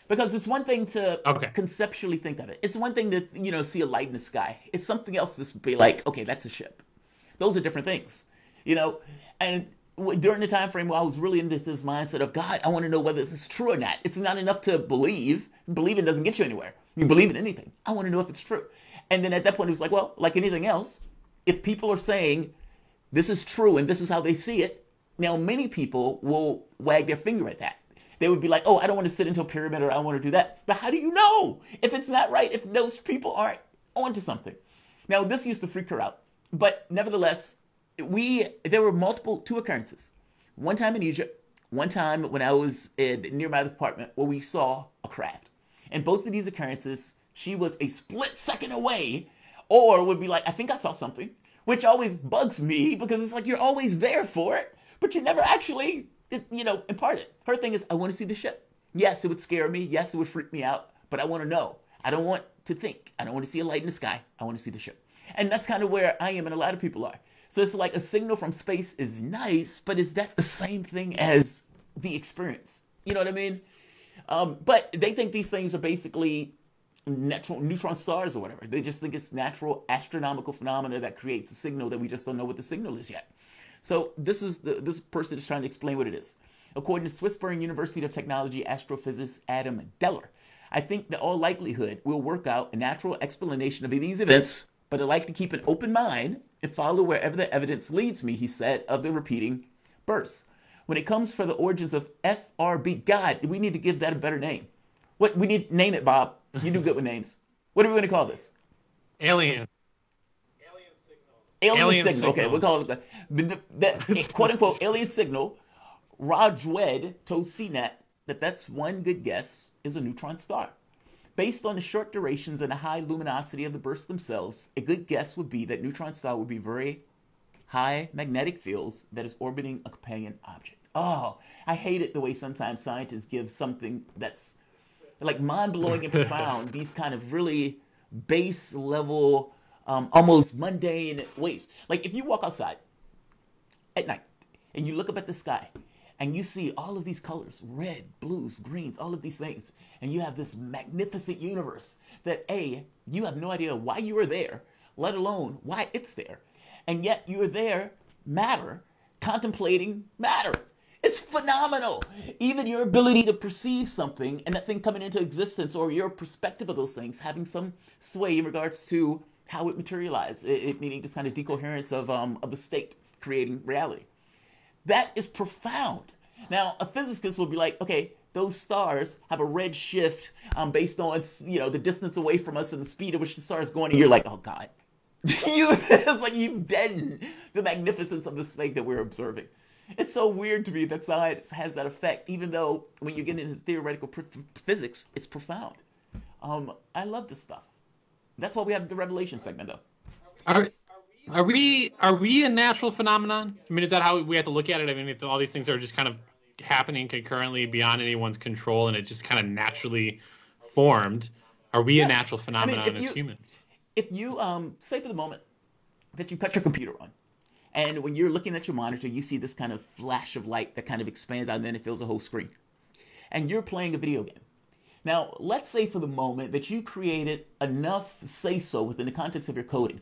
Because it's one thing to conceptually think of it. It's one thing to, see a light in the sky. It's something else to be like, okay, that's a ship. Those are different things, And during the time frame where I was really into this mindset of, God, I want to know whether this is true or not. It's not enough to believe. Believing doesn't get you anywhere. You believe in anything. I want to know if it's true. And then at that point, it was like, well, like anything else, if people are saying this is true and this is how they see it, now many people will wag their finger at that. They would be like, oh, I don't want to sit into a pyramid or I don't want to do that. But how do you know if it's not right, if those people aren't onto something? Now, this used to freak her out. But nevertheless, there were two occurrences. One time in Egypt, one time when I was near my apartment where we saw a craft. And both of these occurrences, she was a split second away or would be like, I think I saw something, which always bugs me because it's like you're always there for it, but you never actually impart it. Her thing is, I want to see the ship. Yes, it would scare me. Yes, it would freak me out, but I want to know. I don't want to think. I don't want to see a light in the sky. I want to see the ship. And that's kind of where I am and a lot of people are. So it's like a signal from space is nice, but is that the same thing as the experience? You know what I mean? But they think these things are basically natural neutron stars or whatever. They just think it's natural astronomical phenomena that creates a signal that we just don't know what the signal is yet. So this person is trying to explain what it is. According to Swinburne University of Technology astrophysicist Adam Deller, I think that all likelihood will work out a natural explanation of these events, but I like to keep an open mind and follow wherever the evidence leads me, he said, of the repeating bursts. When it comes for the origins of FRB, God, we need to give that a better name. What we need name it, Bob. You do good with names. What are we going to call this? Alien signal. Okay, we'll call it that quote unquote alien signal. Rajwed told CNET that's one good guess is a neutron star. Based on the short durations and the high luminosity of the bursts themselves, a good guess would be that neutron star would be very high magnetic fields that is orbiting a companion object. Oh, I hate it the way sometimes scientists give something that's like mind-blowing and profound, these kind of really base level, almost mundane ways. Like if you walk outside at night and you look up at the sky and you see all of these colors, red, blues, greens, all of these things, and you have this magnificent universe that you have no idea why you are there, let alone why it's there. And yet you are there, matter, contemplating matter. It's phenomenal. Even your ability to perceive something and that thing coming into existence, or your perspective of those things having some sway in regards to how it materialized, it meaning this kind of decoherence of the state creating reality. That is profound. Now, a physicist will be like, okay, those stars have a red shift based on the distance away from us and the speed at which the star is going, and you're like, oh God. It's like you deaden the magnificence of this thing that we're observing. It's so weird to me that science has that effect, even though when you get into theoretical physics, it's profound. I love this stuff. That's why we have the Revelation segment, though. Are we a natural phenomenon? I mean, is that how we have to look at it? I mean, if all these things are just kind of happening concurrently beyond anyone's control and it just kind of naturally formed, are we a natural phenomenon as humans? If you say for the moment that you cut your computer on, and when you're looking at your monitor, you see this kind of flash of light that kind of expands out and then it fills the whole screen. And you're playing a video game. Now, let's say for the moment that you created enough say-so within the context of your coding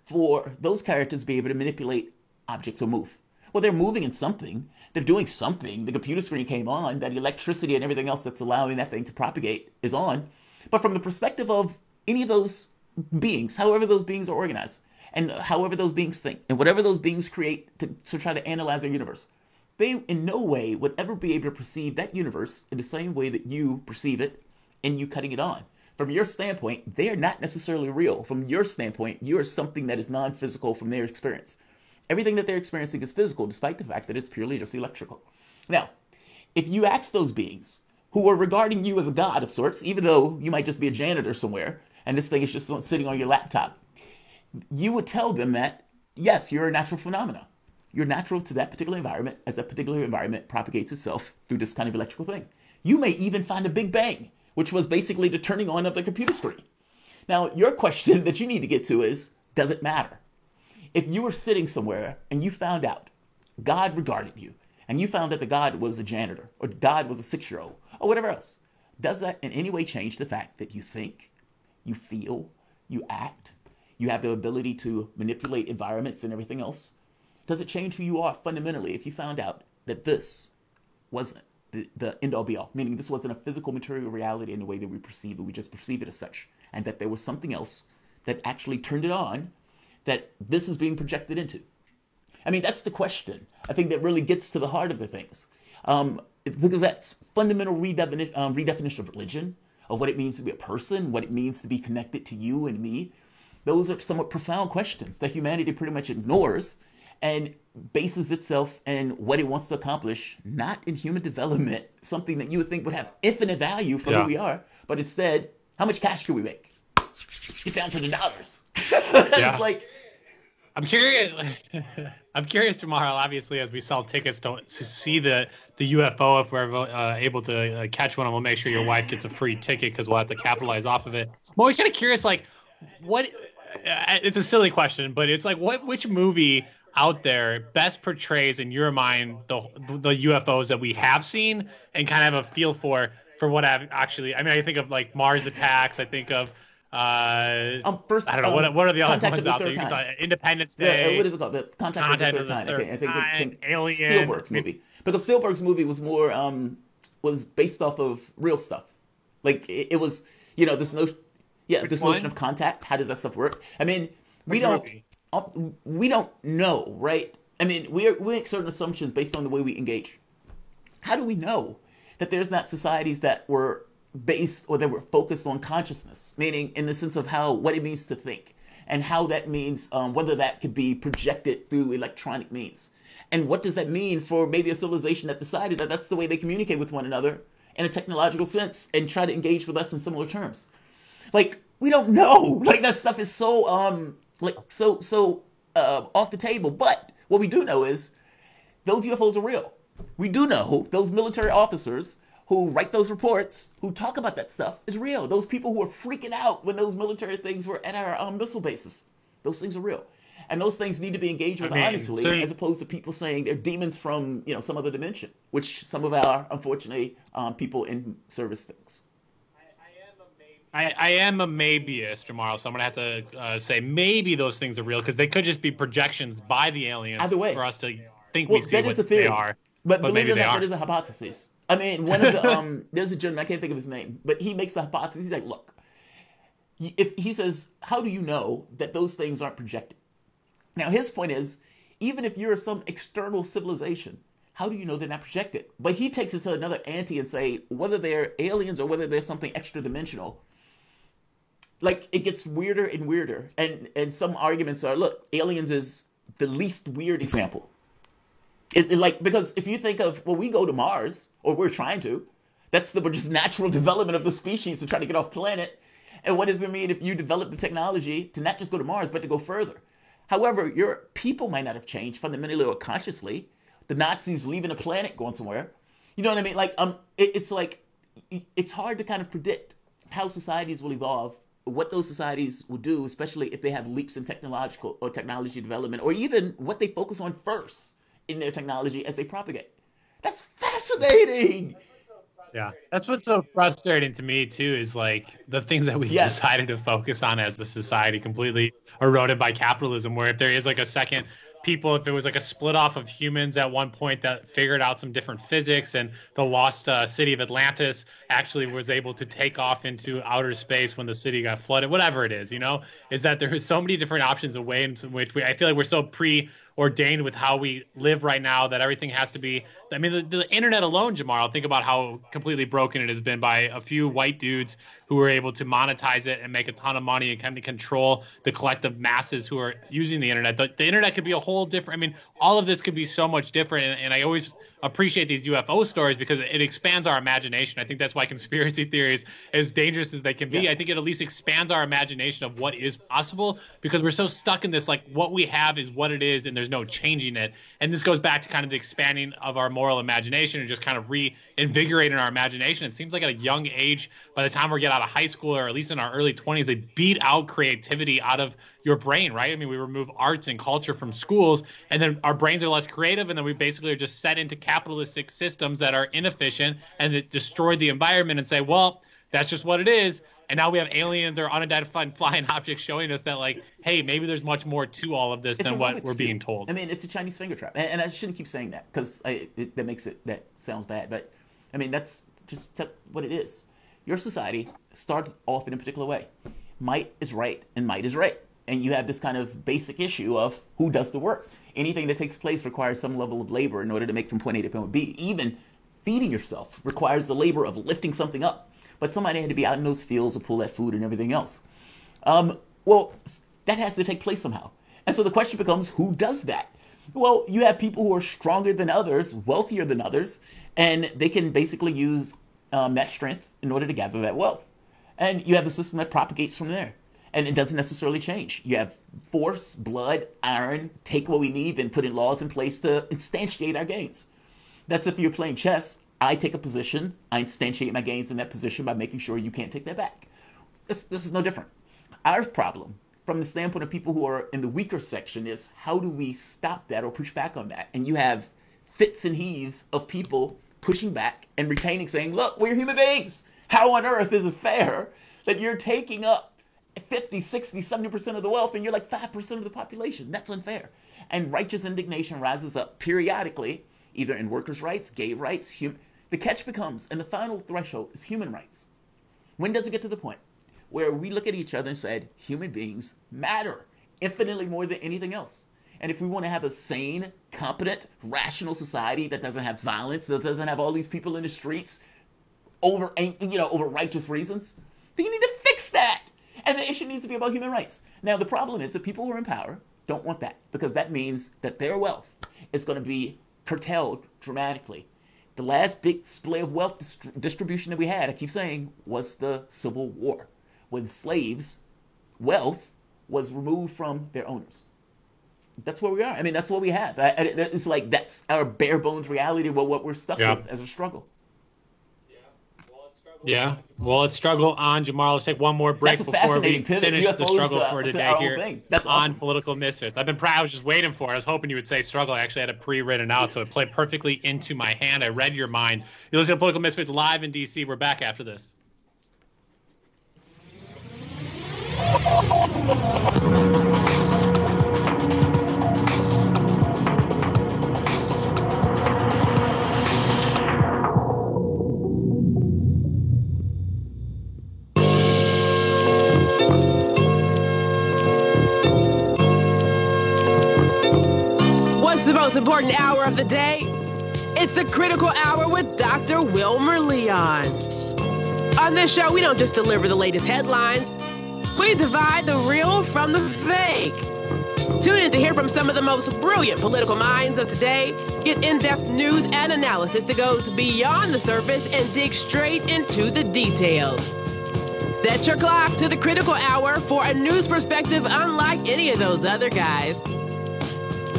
for those characters to be able to manipulate objects or move. Well, they're moving in something. They're doing something. The computer screen came on. That electricity and everything else that's allowing that thing to propagate is on. But from the perspective of any of those beings, however those beings are organized, and however those beings think, and whatever those beings create to try to analyze their universe, they in no way would ever be able to perceive that universe in the same way that you perceive it and you cutting it on. From your standpoint, they are not necessarily real. From your standpoint, you are something that is non-physical from their experience. Everything that they're experiencing is physical, despite the fact that it's purely just electrical. Now, if you ask those beings who are regarding you as a god of sorts, even though you might just be a janitor somewhere, and this thing is just sitting on your laptop, you would tell them that, yes, you're a natural phenomenon. You're natural to that particular environment as that particular environment propagates itself through this kind of electrical thing. You may even find a Big Bang, which was basically the turning on of the computer screen. Now, your question that you need to get to is, does it matter? If you were sitting somewhere and you found out God regarded you, and you found that the God was a janitor, or God was a 6-year-old, or whatever else, does that in any way change the fact that you think, you feel, you act, you have the ability to manipulate environments and everything else? Does it change who you are fundamentally if you found out that this wasn't the end-all be-all, meaning this wasn't a physical material reality in the way that we perceive it, we just perceive it as such, and that there was something else that actually turned it on that this is being projected into? I mean, that's the question. I think that really gets to the heart of the things, because that's fundamental redefinition of religion, of what it means to be a person, what it means to be connected to you and me. Those are somewhat profound questions that humanity pretty much ignores and bases itself in what it wants to accomplish, not in human development, something that you would think would have infinite value for who we are, but instead, how much cash can we make? Get down to the dollars. It's like, I'm curious. I'm curious tomorrow, obviously, as we sell tickets to see the UFO. If we're ever able to catch one, we'll make sure your wife gets a free ticket because we'll have to capitalize off of it. I'm always kind of curious, like, what? It's a silly question, but it's like, which movie out there best portrays in your mind the UFOs that we have seen and kind of have a feel for what I've actually? I mean, I think of like Mars Attacks. I think of first, I don't know what are the other ones out there. You can talk Independence Day. What is it called? The Contact of the Third Kind. I think Alien. Spielberg's movie, because Spielberg's movie was more was based off of real stuff. Like it was, this notion. Yeah, this notion of contact. How does that stuff work? I mean, we don't know, right? I mean, we make certain assumptions based on the way we engage. How do we know that there's not societies that were based, or they were focused on consciousness, meaning in the sense of what it means to think, and how that means, whether that could be projected through electronic means. And what does that mean for maybe a civilization that decided that that's the way they communicate with one another in a technological sense and try to engage with us in similar terms? Like, we don't know. Like, that stuff is so off the table. But what we do know is those UFOs are real. We do know those military officers who write those reports, who talk about that stuff, is real. Those people who were freaking out when those military things were at our missile bases, those things are real. And those things need to be engaged with honestly, as opposed to people saying they're demons from, some other dimension, which some of our, unfortunately, people in service thinks. I am a maybeist, Jamar, so I'm going to have to say maybe those things are real, because they could just be projections by the aliens Either way, for us to think we see what they are. But believe it or not, that is a hypothesis. I mean, one of the, there's a gentleman, I can't think of his name, but he makes the hypothesis. He's like, look, if he says, how do you know that those things aren't projected? Now, his point is, even if you're some external civilization, how do you know they're not projected? But he takes it to another ante and say, whether they're aliens or whether they're something extra dimensional, like, it gets weirder and weirder. And some arguments are, look, aliens is the least weird example. Because if you think of, well, we go to Mars, or we're trying to, that's the just natural development of the species to try to get off planet. And what does it mean if you develop the technology to not just go to Mars, but to go further? However, your people might not have changed fundamentally or consciously. The Nazis leaving the planet, going somewhere. You know what I mean? Like, it's hard to kind of predict how societies will evolve, what those societies will do, especially if they have leaps in technology development, or even what they focus on first in their technology as they propagate. That's fascinating. Yeah, that's what's so frustrating to me too, is like the things that we've decided to focus on as a society completely eroded by capitalism, where if there is like a second people, if it was like a split off of humans at one point that figured out some different physics, and the lost city of Atlantis actually was able to take off into outer space when the city got flooded, whatever it is, is that there is so many different options of ways in which I feel like we're so preordained with how we live right now that everything has to be, I mean, the internet alone, Jamar, think about how completely broken it has been by a few white dudes who were able to monetize it and make a ton of money and kind of control the collective masses who are using the internet. The internet could be a whole different, I mean, all of this could be so much different. And I always appreciate these UFO stories because it expands our imagination. I think that's why conspiracy theories, as dangerous as they can be, I think it at least expands our imagination of what is possible, because we're so stuck in this, like, what we have is what it is and there's no changing it. And this goes back to kind of the expanding of our moral imagination and just kind of reinvigorating our imagination. It seems like at a young age, by the time we get out of high school, or at least in our early 20s, they beat out creativity out of your brain, right? I mean, we remove arts and culture from schools, and then our brains are less creative, and then we basically are just set into capitalistic systems that are inefficient and that destroy the environment, and say, well, that's just what it is. And now we have aliens or unidentified flying objects showing us that, like, hey, maybe there's much more to all of this than what we're being told. I mean, it's a Chinese finger trap. And I shouldn't keep saying that, because that sounds bad. But, I mean, that's just what it is. Your society starts off in a particular way. Might is right and might is right. And you have this kind of basic issue of who does the work. Anything that takes place requires some level of labor in order to make from point A to point B. Even feeding yourself requires the labor of lifting something up. But somebody had to be out in those fields to pull that food and everything else. Well, that has to take place somehow. And so the question becomes, who does that? Well, you have people who are stronger than others, wealthier than others, and they can basically use that strength in order to gather that wealth. And you have the system that propagates from there. And it doesn't necessarily change. You have force, blood, iron, take what we need, then put in laws in place to instantiate our gains. That's if you're playing chess. I take a position, I instantiate my gains in that position by making sure you can't take that back. This is no different. Our problem, from the standpoint of people who are in the weaker section, is how do we stop that or push back on that? And you have fits and heaves of people pushing back and retaining, saying, look, we're human beings. How on earth is it fair that you're taking up 50, 60, 70% of the wealth and you're like 5% of the population? That's unfair. And righteous indignation rises up periodically, either in workers' rights, gay rights, the catch becomes, and the final threshold is human rights. When does it get to the point where we look at each other and said, human beings matter infinitely more than anything else? And if we want to have a sane, competent, rational society that doesn't have violence, that doesn't have all these people in the streets over righteous reasons, then you need to fix that. And the issue needs to be about human rights. Now, the problem is that people who are in power don't want that, because that means that their wealth is going to be curtailed dramatically. The last big display of wealth distribution that we had, I keep saying, was the Civil War, when slaves' wealth was removed from their owners. That's where we are. I mean, that's what we have. It's like that's our bare bones reality of what we're stuck with as a struggle. Yeah. Well, let's struggle on, Jamar. Let's take one more break before we finish the struggle for today here that's on awesome. Political Misfits. I was just waiting for it. I was hoping you would say struggle. I actually had it pre-written out, so it played perfectly into my hand. I read your mind. You listen to Political Misfits live in D.C. We're back after this. The most important hour of the day. It's the Critical Hour with Dr. Wilmer Leon. On this show, we don't just deliver the latest headlines. We divide the real from the fake. Tune in to hear from some of the most brilliant political minds of today. Get in-depth news and analysis that goes beyond the surface and dig straight into the details. Set your clock to the Critical Hour for a news perspective unlike any of those other guys.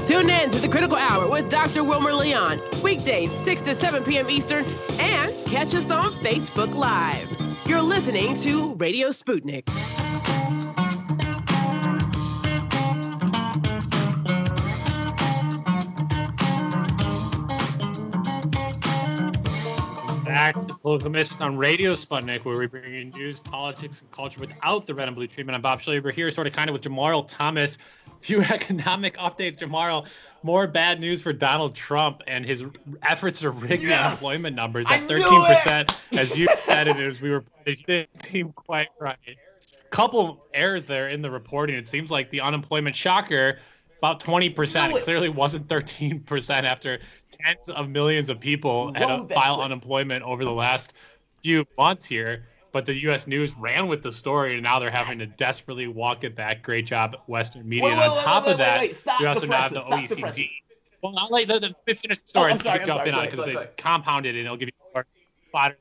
Tune in to the Critical Hour with Dr. Wilmer Leon, weekdays 6 to 7 p.m. Eastern, and catch us on Facebook Live. You're listening to Radio Sputnik. Back to Political Misfits on Radio Sputnik, where we bring you news, politics, and culture without the red and blue treatment. I'm Bob Shilley. We're here sort of kind of with Jamar Thomas. Few economic updates, Jamar. More bad news for Donald Trump and his efforts to rig the unemployment numbers at 13%. As you said it, as we were, it didn't seem quite right. Couple errors there in the reporting. It seems like the unemployment shocker, about 20%. It clearly wasn't 13% after tens of millions of people had to file unemployment over the last few months here. But the U.S. News ran with the story, and now they're having to desperately walk it back. Great job, Western media. And on top of that, you also now have the OECD. Well, I'll let the finish the story and jump in on it because it's compounded, and it'll give you more.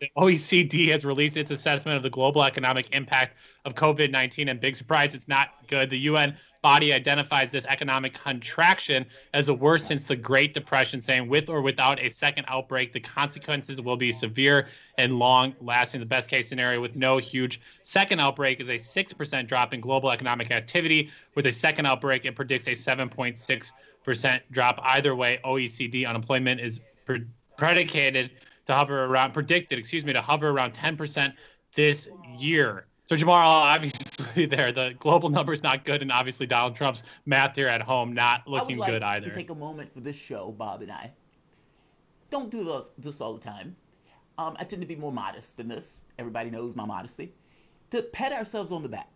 The OECD has released its assessment of the global economic impact of COVID-19, and big surprise, it's not good. The UN body identifies this economic contraction as the worst since the Great Depression, saying with or without a second outbreak, the consequences will be severe and long-lasting. The best-case scenario with no huge second outbreak is a 6% drop in global economic activity. With a second outbreak, it predicts a 7.6% drop. Either way, OECD unemployment is predicted to hover around 10% this year. So Jamar, obviously the global number is not good, and obviously Donald Trump's math here at home not looking good either. I would like to take a moment for this show, Bob and I. Don't do this all the time. I tend to be more modest than this. Everybody knows my modesty. To pat ourselves on the back.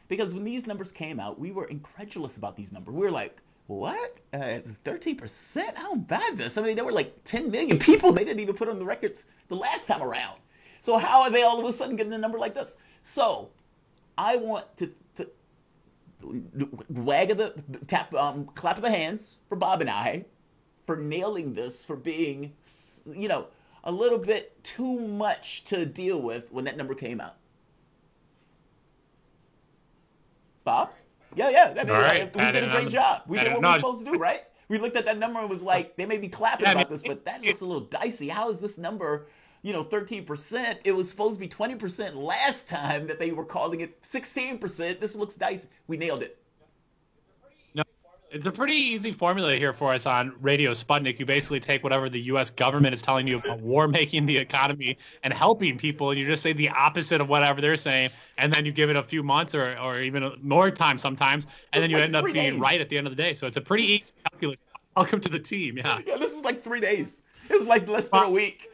Because when these numbers came out, we were incredulous about these numbers. We were like, what? 13%? I don't buy this. I mean, there were like 10 million people. They didn't even put on the records the last time around. So how are they all of a sudden getting a number like this? So I want to clap of the hands for Bob and I for nailing this, for being, a little bit too much to deal with when that number came out. Bob? Yeah. I mean, we did a great job. We did what we were supposed to do, right? We looked at that number and was like, they may be clapping about this, but that looks a little dicey. How is this number, 13%? It was supposed to be 20% last time that they were calling it 16%. This looks dicey. We nailed it. It's a pretty easy formula here for us on Radio Sputnik. You basically take whatever the U.S. government is telling you about war making the economy and helping people, and you just say the opposite of whatever they're saying, and then you give it a few months or even more time sometimes, and then you end up being right at the end of the day. So it's a pretty easy calculus. Welcome to the team. Yeah, this is like 3 days. It was like less than a week.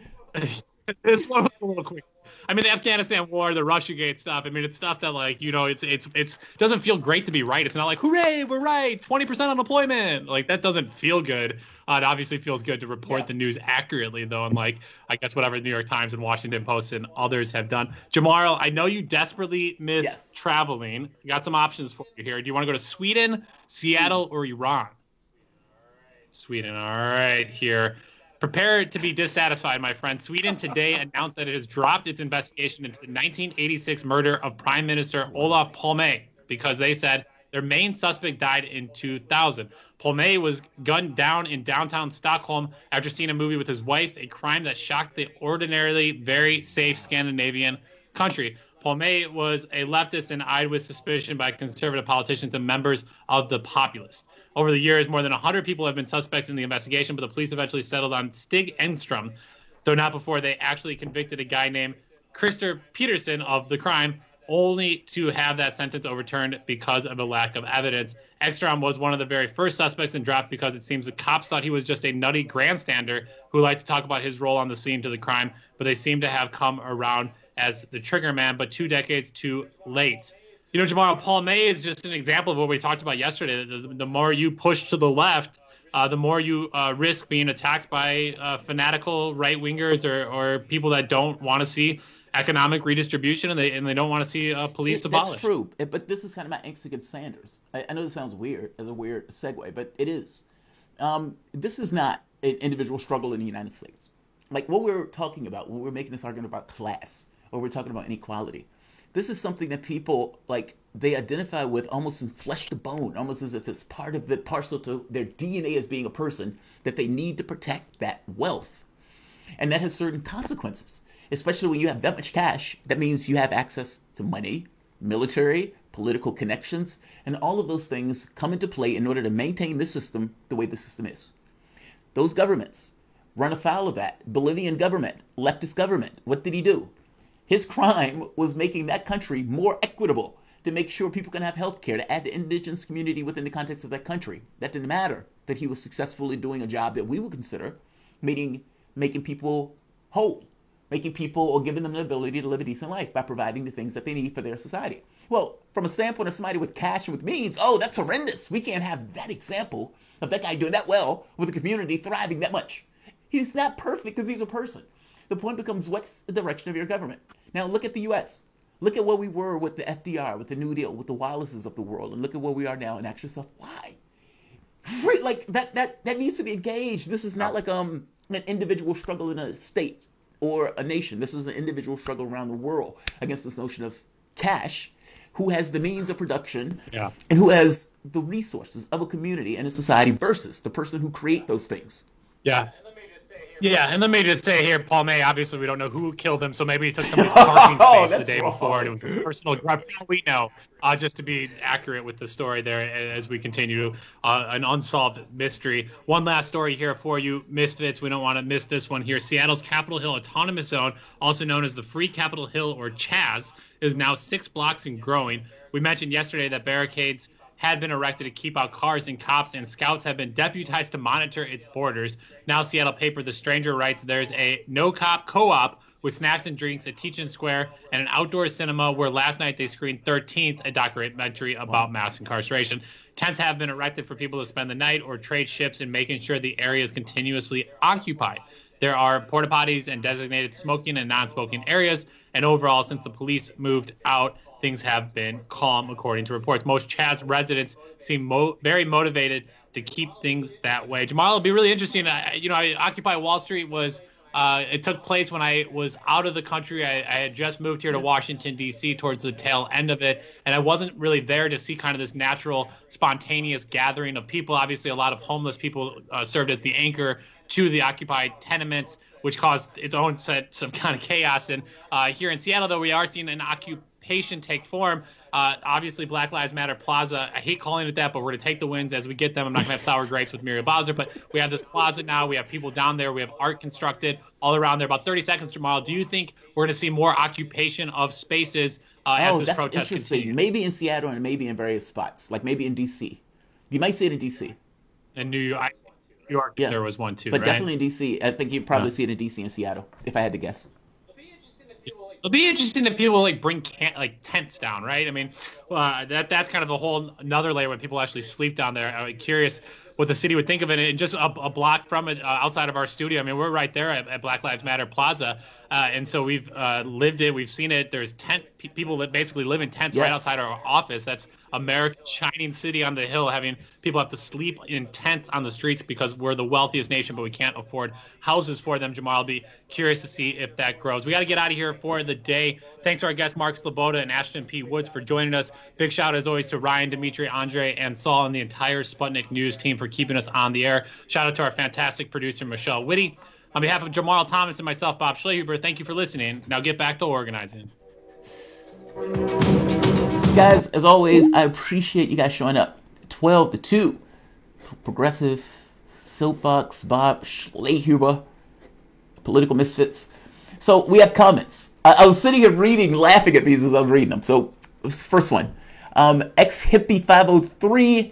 This one was a little quick. I mean, the Afghanistan war, the Russiagate stuff. I mean, it's stuff that it's doesn't feel great to be right. It's not like, hooray, we're right, 20% unemployment. Like that doesn't feel good. It obviously feels good to report the news accurately, though, unlike I guess whatever the New York Times and Washington Post and others have done. Jamaro, I know you desperately miss traveling. We got some options for you here. Do you want to go to Sweden, Seattle, or Iran? Sweden. All right, here. Prepare to be dissatisfied, my friend. Sweden today announced that it has dropped its investigation into the 1986 murder of Prime Minister Olof Palme because they said their main suspect died in 2000. Palme was gunned down in downtown Stockholm after seeing a movie with his wife, a crime that shocked the ordinarily very safe Scandinavian country. Palme was a leftist and eyed with suspicion by conservative politicians and members of the populace. Over the years, more than 100 people have been suspects in the investigation, but the police eventually settled on Stig Engstrom, though not before they actually convicted a guy named Christer Peterson of the crime, only to have that sentence overturned because of a lack of evidence. Engstrom was one of the very first suspects and dropped because it seems the cops thought he was just a nutty grandstander who liked to talk about his role on the scene to the crime, but they seem to have come around as the trigger man, but 2 decades too late. You know, Jamaro, Palme is just an example of what we talked about yesterday. The more you push to the left, the more you risk being attacked by fanatical right-wingers or people that don't want to see economic redistribution and they don't want to see police abolished. That's true, but this is kind of my angst against Sanders. I know this sounds weird as a weird segue, but it is. This is not an individual struggle in the United States. Like what we're talking about when we're making this argument about class or we're talking about inequality. This is something that people, like, they identify with almost in flesh to bone, almost as if it's part of the parcel to their DNA as being a person, that they need to protect that wealth. And that has certain consequences, especially when you have that much cash. That means you have access to money, military, political connections, and all of those things come into play in order to maintain the system the way the system is. Those governments run afoul of that. Bolivian government, leftist government, what did he do? His crime was making that country more equitable to make sure people can have health care, to add the indigenous community within the context of that country. That didn't matter, that he was successfully doing a job that we would consider making people whole, making people or giving them the ability to live a decent life by providing the things that they need for their society. Well, from a standpoint of somebody with cash and with means, oh, that's horrendous. We can't have that example of that guy doing that well with a community thriving that much. He's not perfect because he's a person. The point becomes, what's the direction of your government? Now look at the U.S. Look at where we were with the FDR, with the New Deal, with the Wallaces of the world, and look at where we are now and ask yourself, why? Right, like that needs to be engaged. This is not like an individual struggle in a state or a nation. This is an individual struggle around the world against this notion of cash, who has the means of production and who has the resources of a community and a society versus the person who create those things. Yeah. Yeah, and let me just say here, Palme, obviously we don't know who killed him, so maybe he took somebody's parking space the day before, and it was a personal grudge. We know, just to be accurate with the story there as we continue an unsolved mystery. One last story here for you, Misfits. We don't want to miss this one here. Seattle's Capitol Hill Autonomous Zone, also known as the Free Capitol Hill, or CHAZ, is now 6 blocks and growing. We mentioned yesterday that barricades had been erected to keep out cars, and cops and scouts have been deputized to monitor its borders. Now Seattle paper The Stranger writes there's a no-cop co-op with snacks and drinks at Teaching Square and an outdoor cinema where last night they screened 13th, a documentary about mass incarceration. Tents have been erected for people to spend the night or trade shifts in making sure the area is continuously occupied. There are porta potties and designated smoking and non-smoking areas, and overall, since the police moved out, things have been calm, according to reports. Most CHAZ residents seem very motivated to keep things that way. Jamal, it'll be really interesting. Occupy Wall Street was it took place when I was out of the country. I had just moved here to Washington, D.C. towards the tail end of it, and I wasn't really there to see kind of this natural, spontaneous gathering of people. Obviously, a lot of homeless people served as the anchor to the occupied tenements, which caused its own set of kind of chaos. And here in Seattle, though, we are seeing an occupation take form. Obviously, Black Lives Matter Plaza, I hate calling it that, but we're going to take the wins as we get them. I'm not going to have sour grapes with Muriel Bowser, but we have this plaza now. We have people down there. We have art constructed all around there. About 30 seconds tomorrow. Do you think we're going to see more occupation of spaces as this protest continues? Maybe in Seattle and maybe in various spots, like maybe in D.C. You might see it in D.C. In New York, there was one too, but right? definitely in D.C. I think you'd probably see it in D.C. and Seattle, if I had to guess. It'll be interesting if people like bring tents down, right? I mean, that's kind of a whole another layer when people actually sleep down there. I'm curious what the city would think of it. And just a block from it, outside of our studio, I mean, we're right there at Black Lives Matter Plaza, and so we've lived it, we've seen it. There's people that basically live in tents right outside our office. That's America's shining city on the hill, having people have to sleep in tents on the streets because we're the wealthiest nation, but we can't afford houses for them. Jamal, I'll be curious to see if that grows. We got to get out of here for the day. Thanks to our guests, Mark Sloboda and Ashton P. Woods, for joining us. Big shout, as always, to Ryan, Dimitri, Andre, and Saul, and the entire Sputnik News team for keeping us on the air. Shout out to our fantastic producer, Michelle Whitty. On behalf of Jamal Thomas and myself, Bob Schlehuber, thank you for listening. Now get back to organizing. Guys, as always, I appreciate you guys showing up. 12 to 2. Progressive, Soapbox, Bob Schlehuber, Political Misfits. So we have comments. I was sitting here reading, laughing at these as I was reading them. So first one. Ex-Hippie503,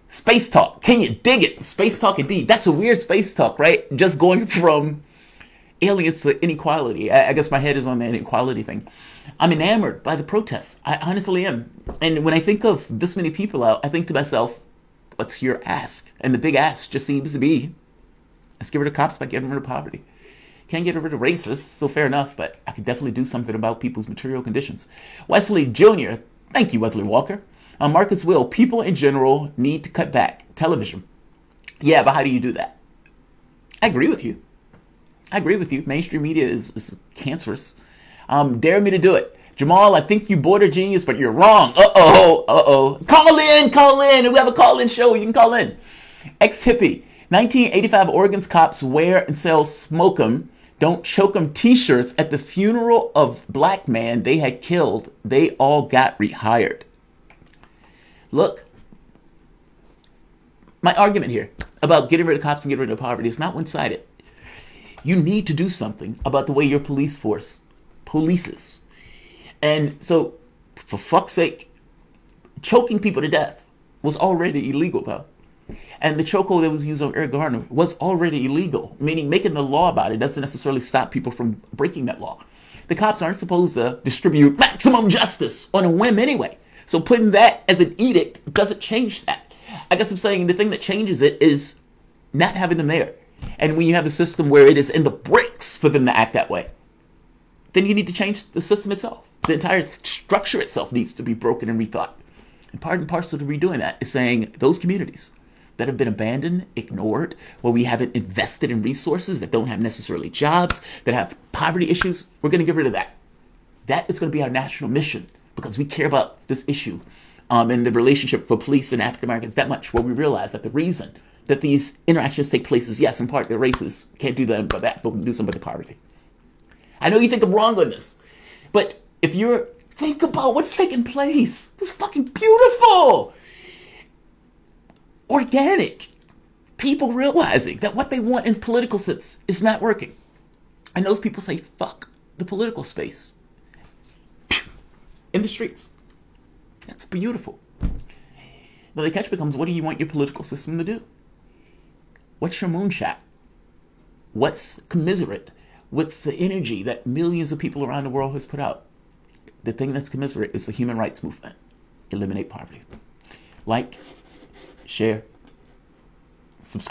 Space Talk. Can you dig it? Space Talk indeed. That's a weird space talk, right? Just going from aliens to inequality. I guess my head is on the inequality thing. I'm enamored by the protests. I honestly am. And when I think of this many people out, I think to myself, what's your ask? And the big ask just seems to be, let's get rid of cops by getting rid of poverty. Can't get rid of racists, so fair enough, but I could definitely do something about people's material conditions. Wesley Jr., thank you, Wesley Walker. Marcus Will, people in general need to cut back. Television. Yeah, but how do you do that? I agree with you. Mainstream media is cancerous. Dare me to do it. Jamal, I think you border genius, but you're wrong. Uh-oh. Call in. We have a call-in show. You can call in. Ex-hippie. 1985 Oregon's cops wear and sell smoke 'em, don't choke 'em t-shirts at the funeral of black man they had killed. They all got rehired. Look, my argument here about getting rid of cops and getting rid of poverty is not one-sided. You need to do something about the way your police force polices. And so, for fuck's sake, choking people to death was already illegal, pal. And the chokehold that was used on Eric Garner was already illegal, meaning making the law about it doesn't necessarily stop people from breaking that law. The cops aren't supposed to distribute maximum justice on a whim anyway. So putting that as an edict doesn't change that. I guess I'm saying the thing that changes it is not having them there. And when you have a system where it is in the bricks for them to act that way, then you need to change the system itself. The entire structure itself needs to be broken and rethought. And part and parcel to redoing that is saying those communities that have been abandoned, ignored, where we haven't invested in resources, that don't have necessarily jobs, that have poverty issues, we're going to get rid of that. That is going to be our national mission because we care about this issue and the relationship for police and African Americans that much, where we realize that the reason that these interactions take place is, yes, in part, they're racist. Can't do that, but we can do something about the poverty. I know you think I'm wrong on this, but if you're, think about what's taking place. This is fucking beautiful. Organic. People realizing that what they want in political sense is not working. And those people say, fuck the political space. In the streets. That's beautiful. Now the catch becomes, what do you want your political system to do? What's your moonshot? What's commiserate with the energy that millions of people around the world has put out? The thing that's commiserate is the human rights movement. Eliminate poverty. Like, share, subscribe.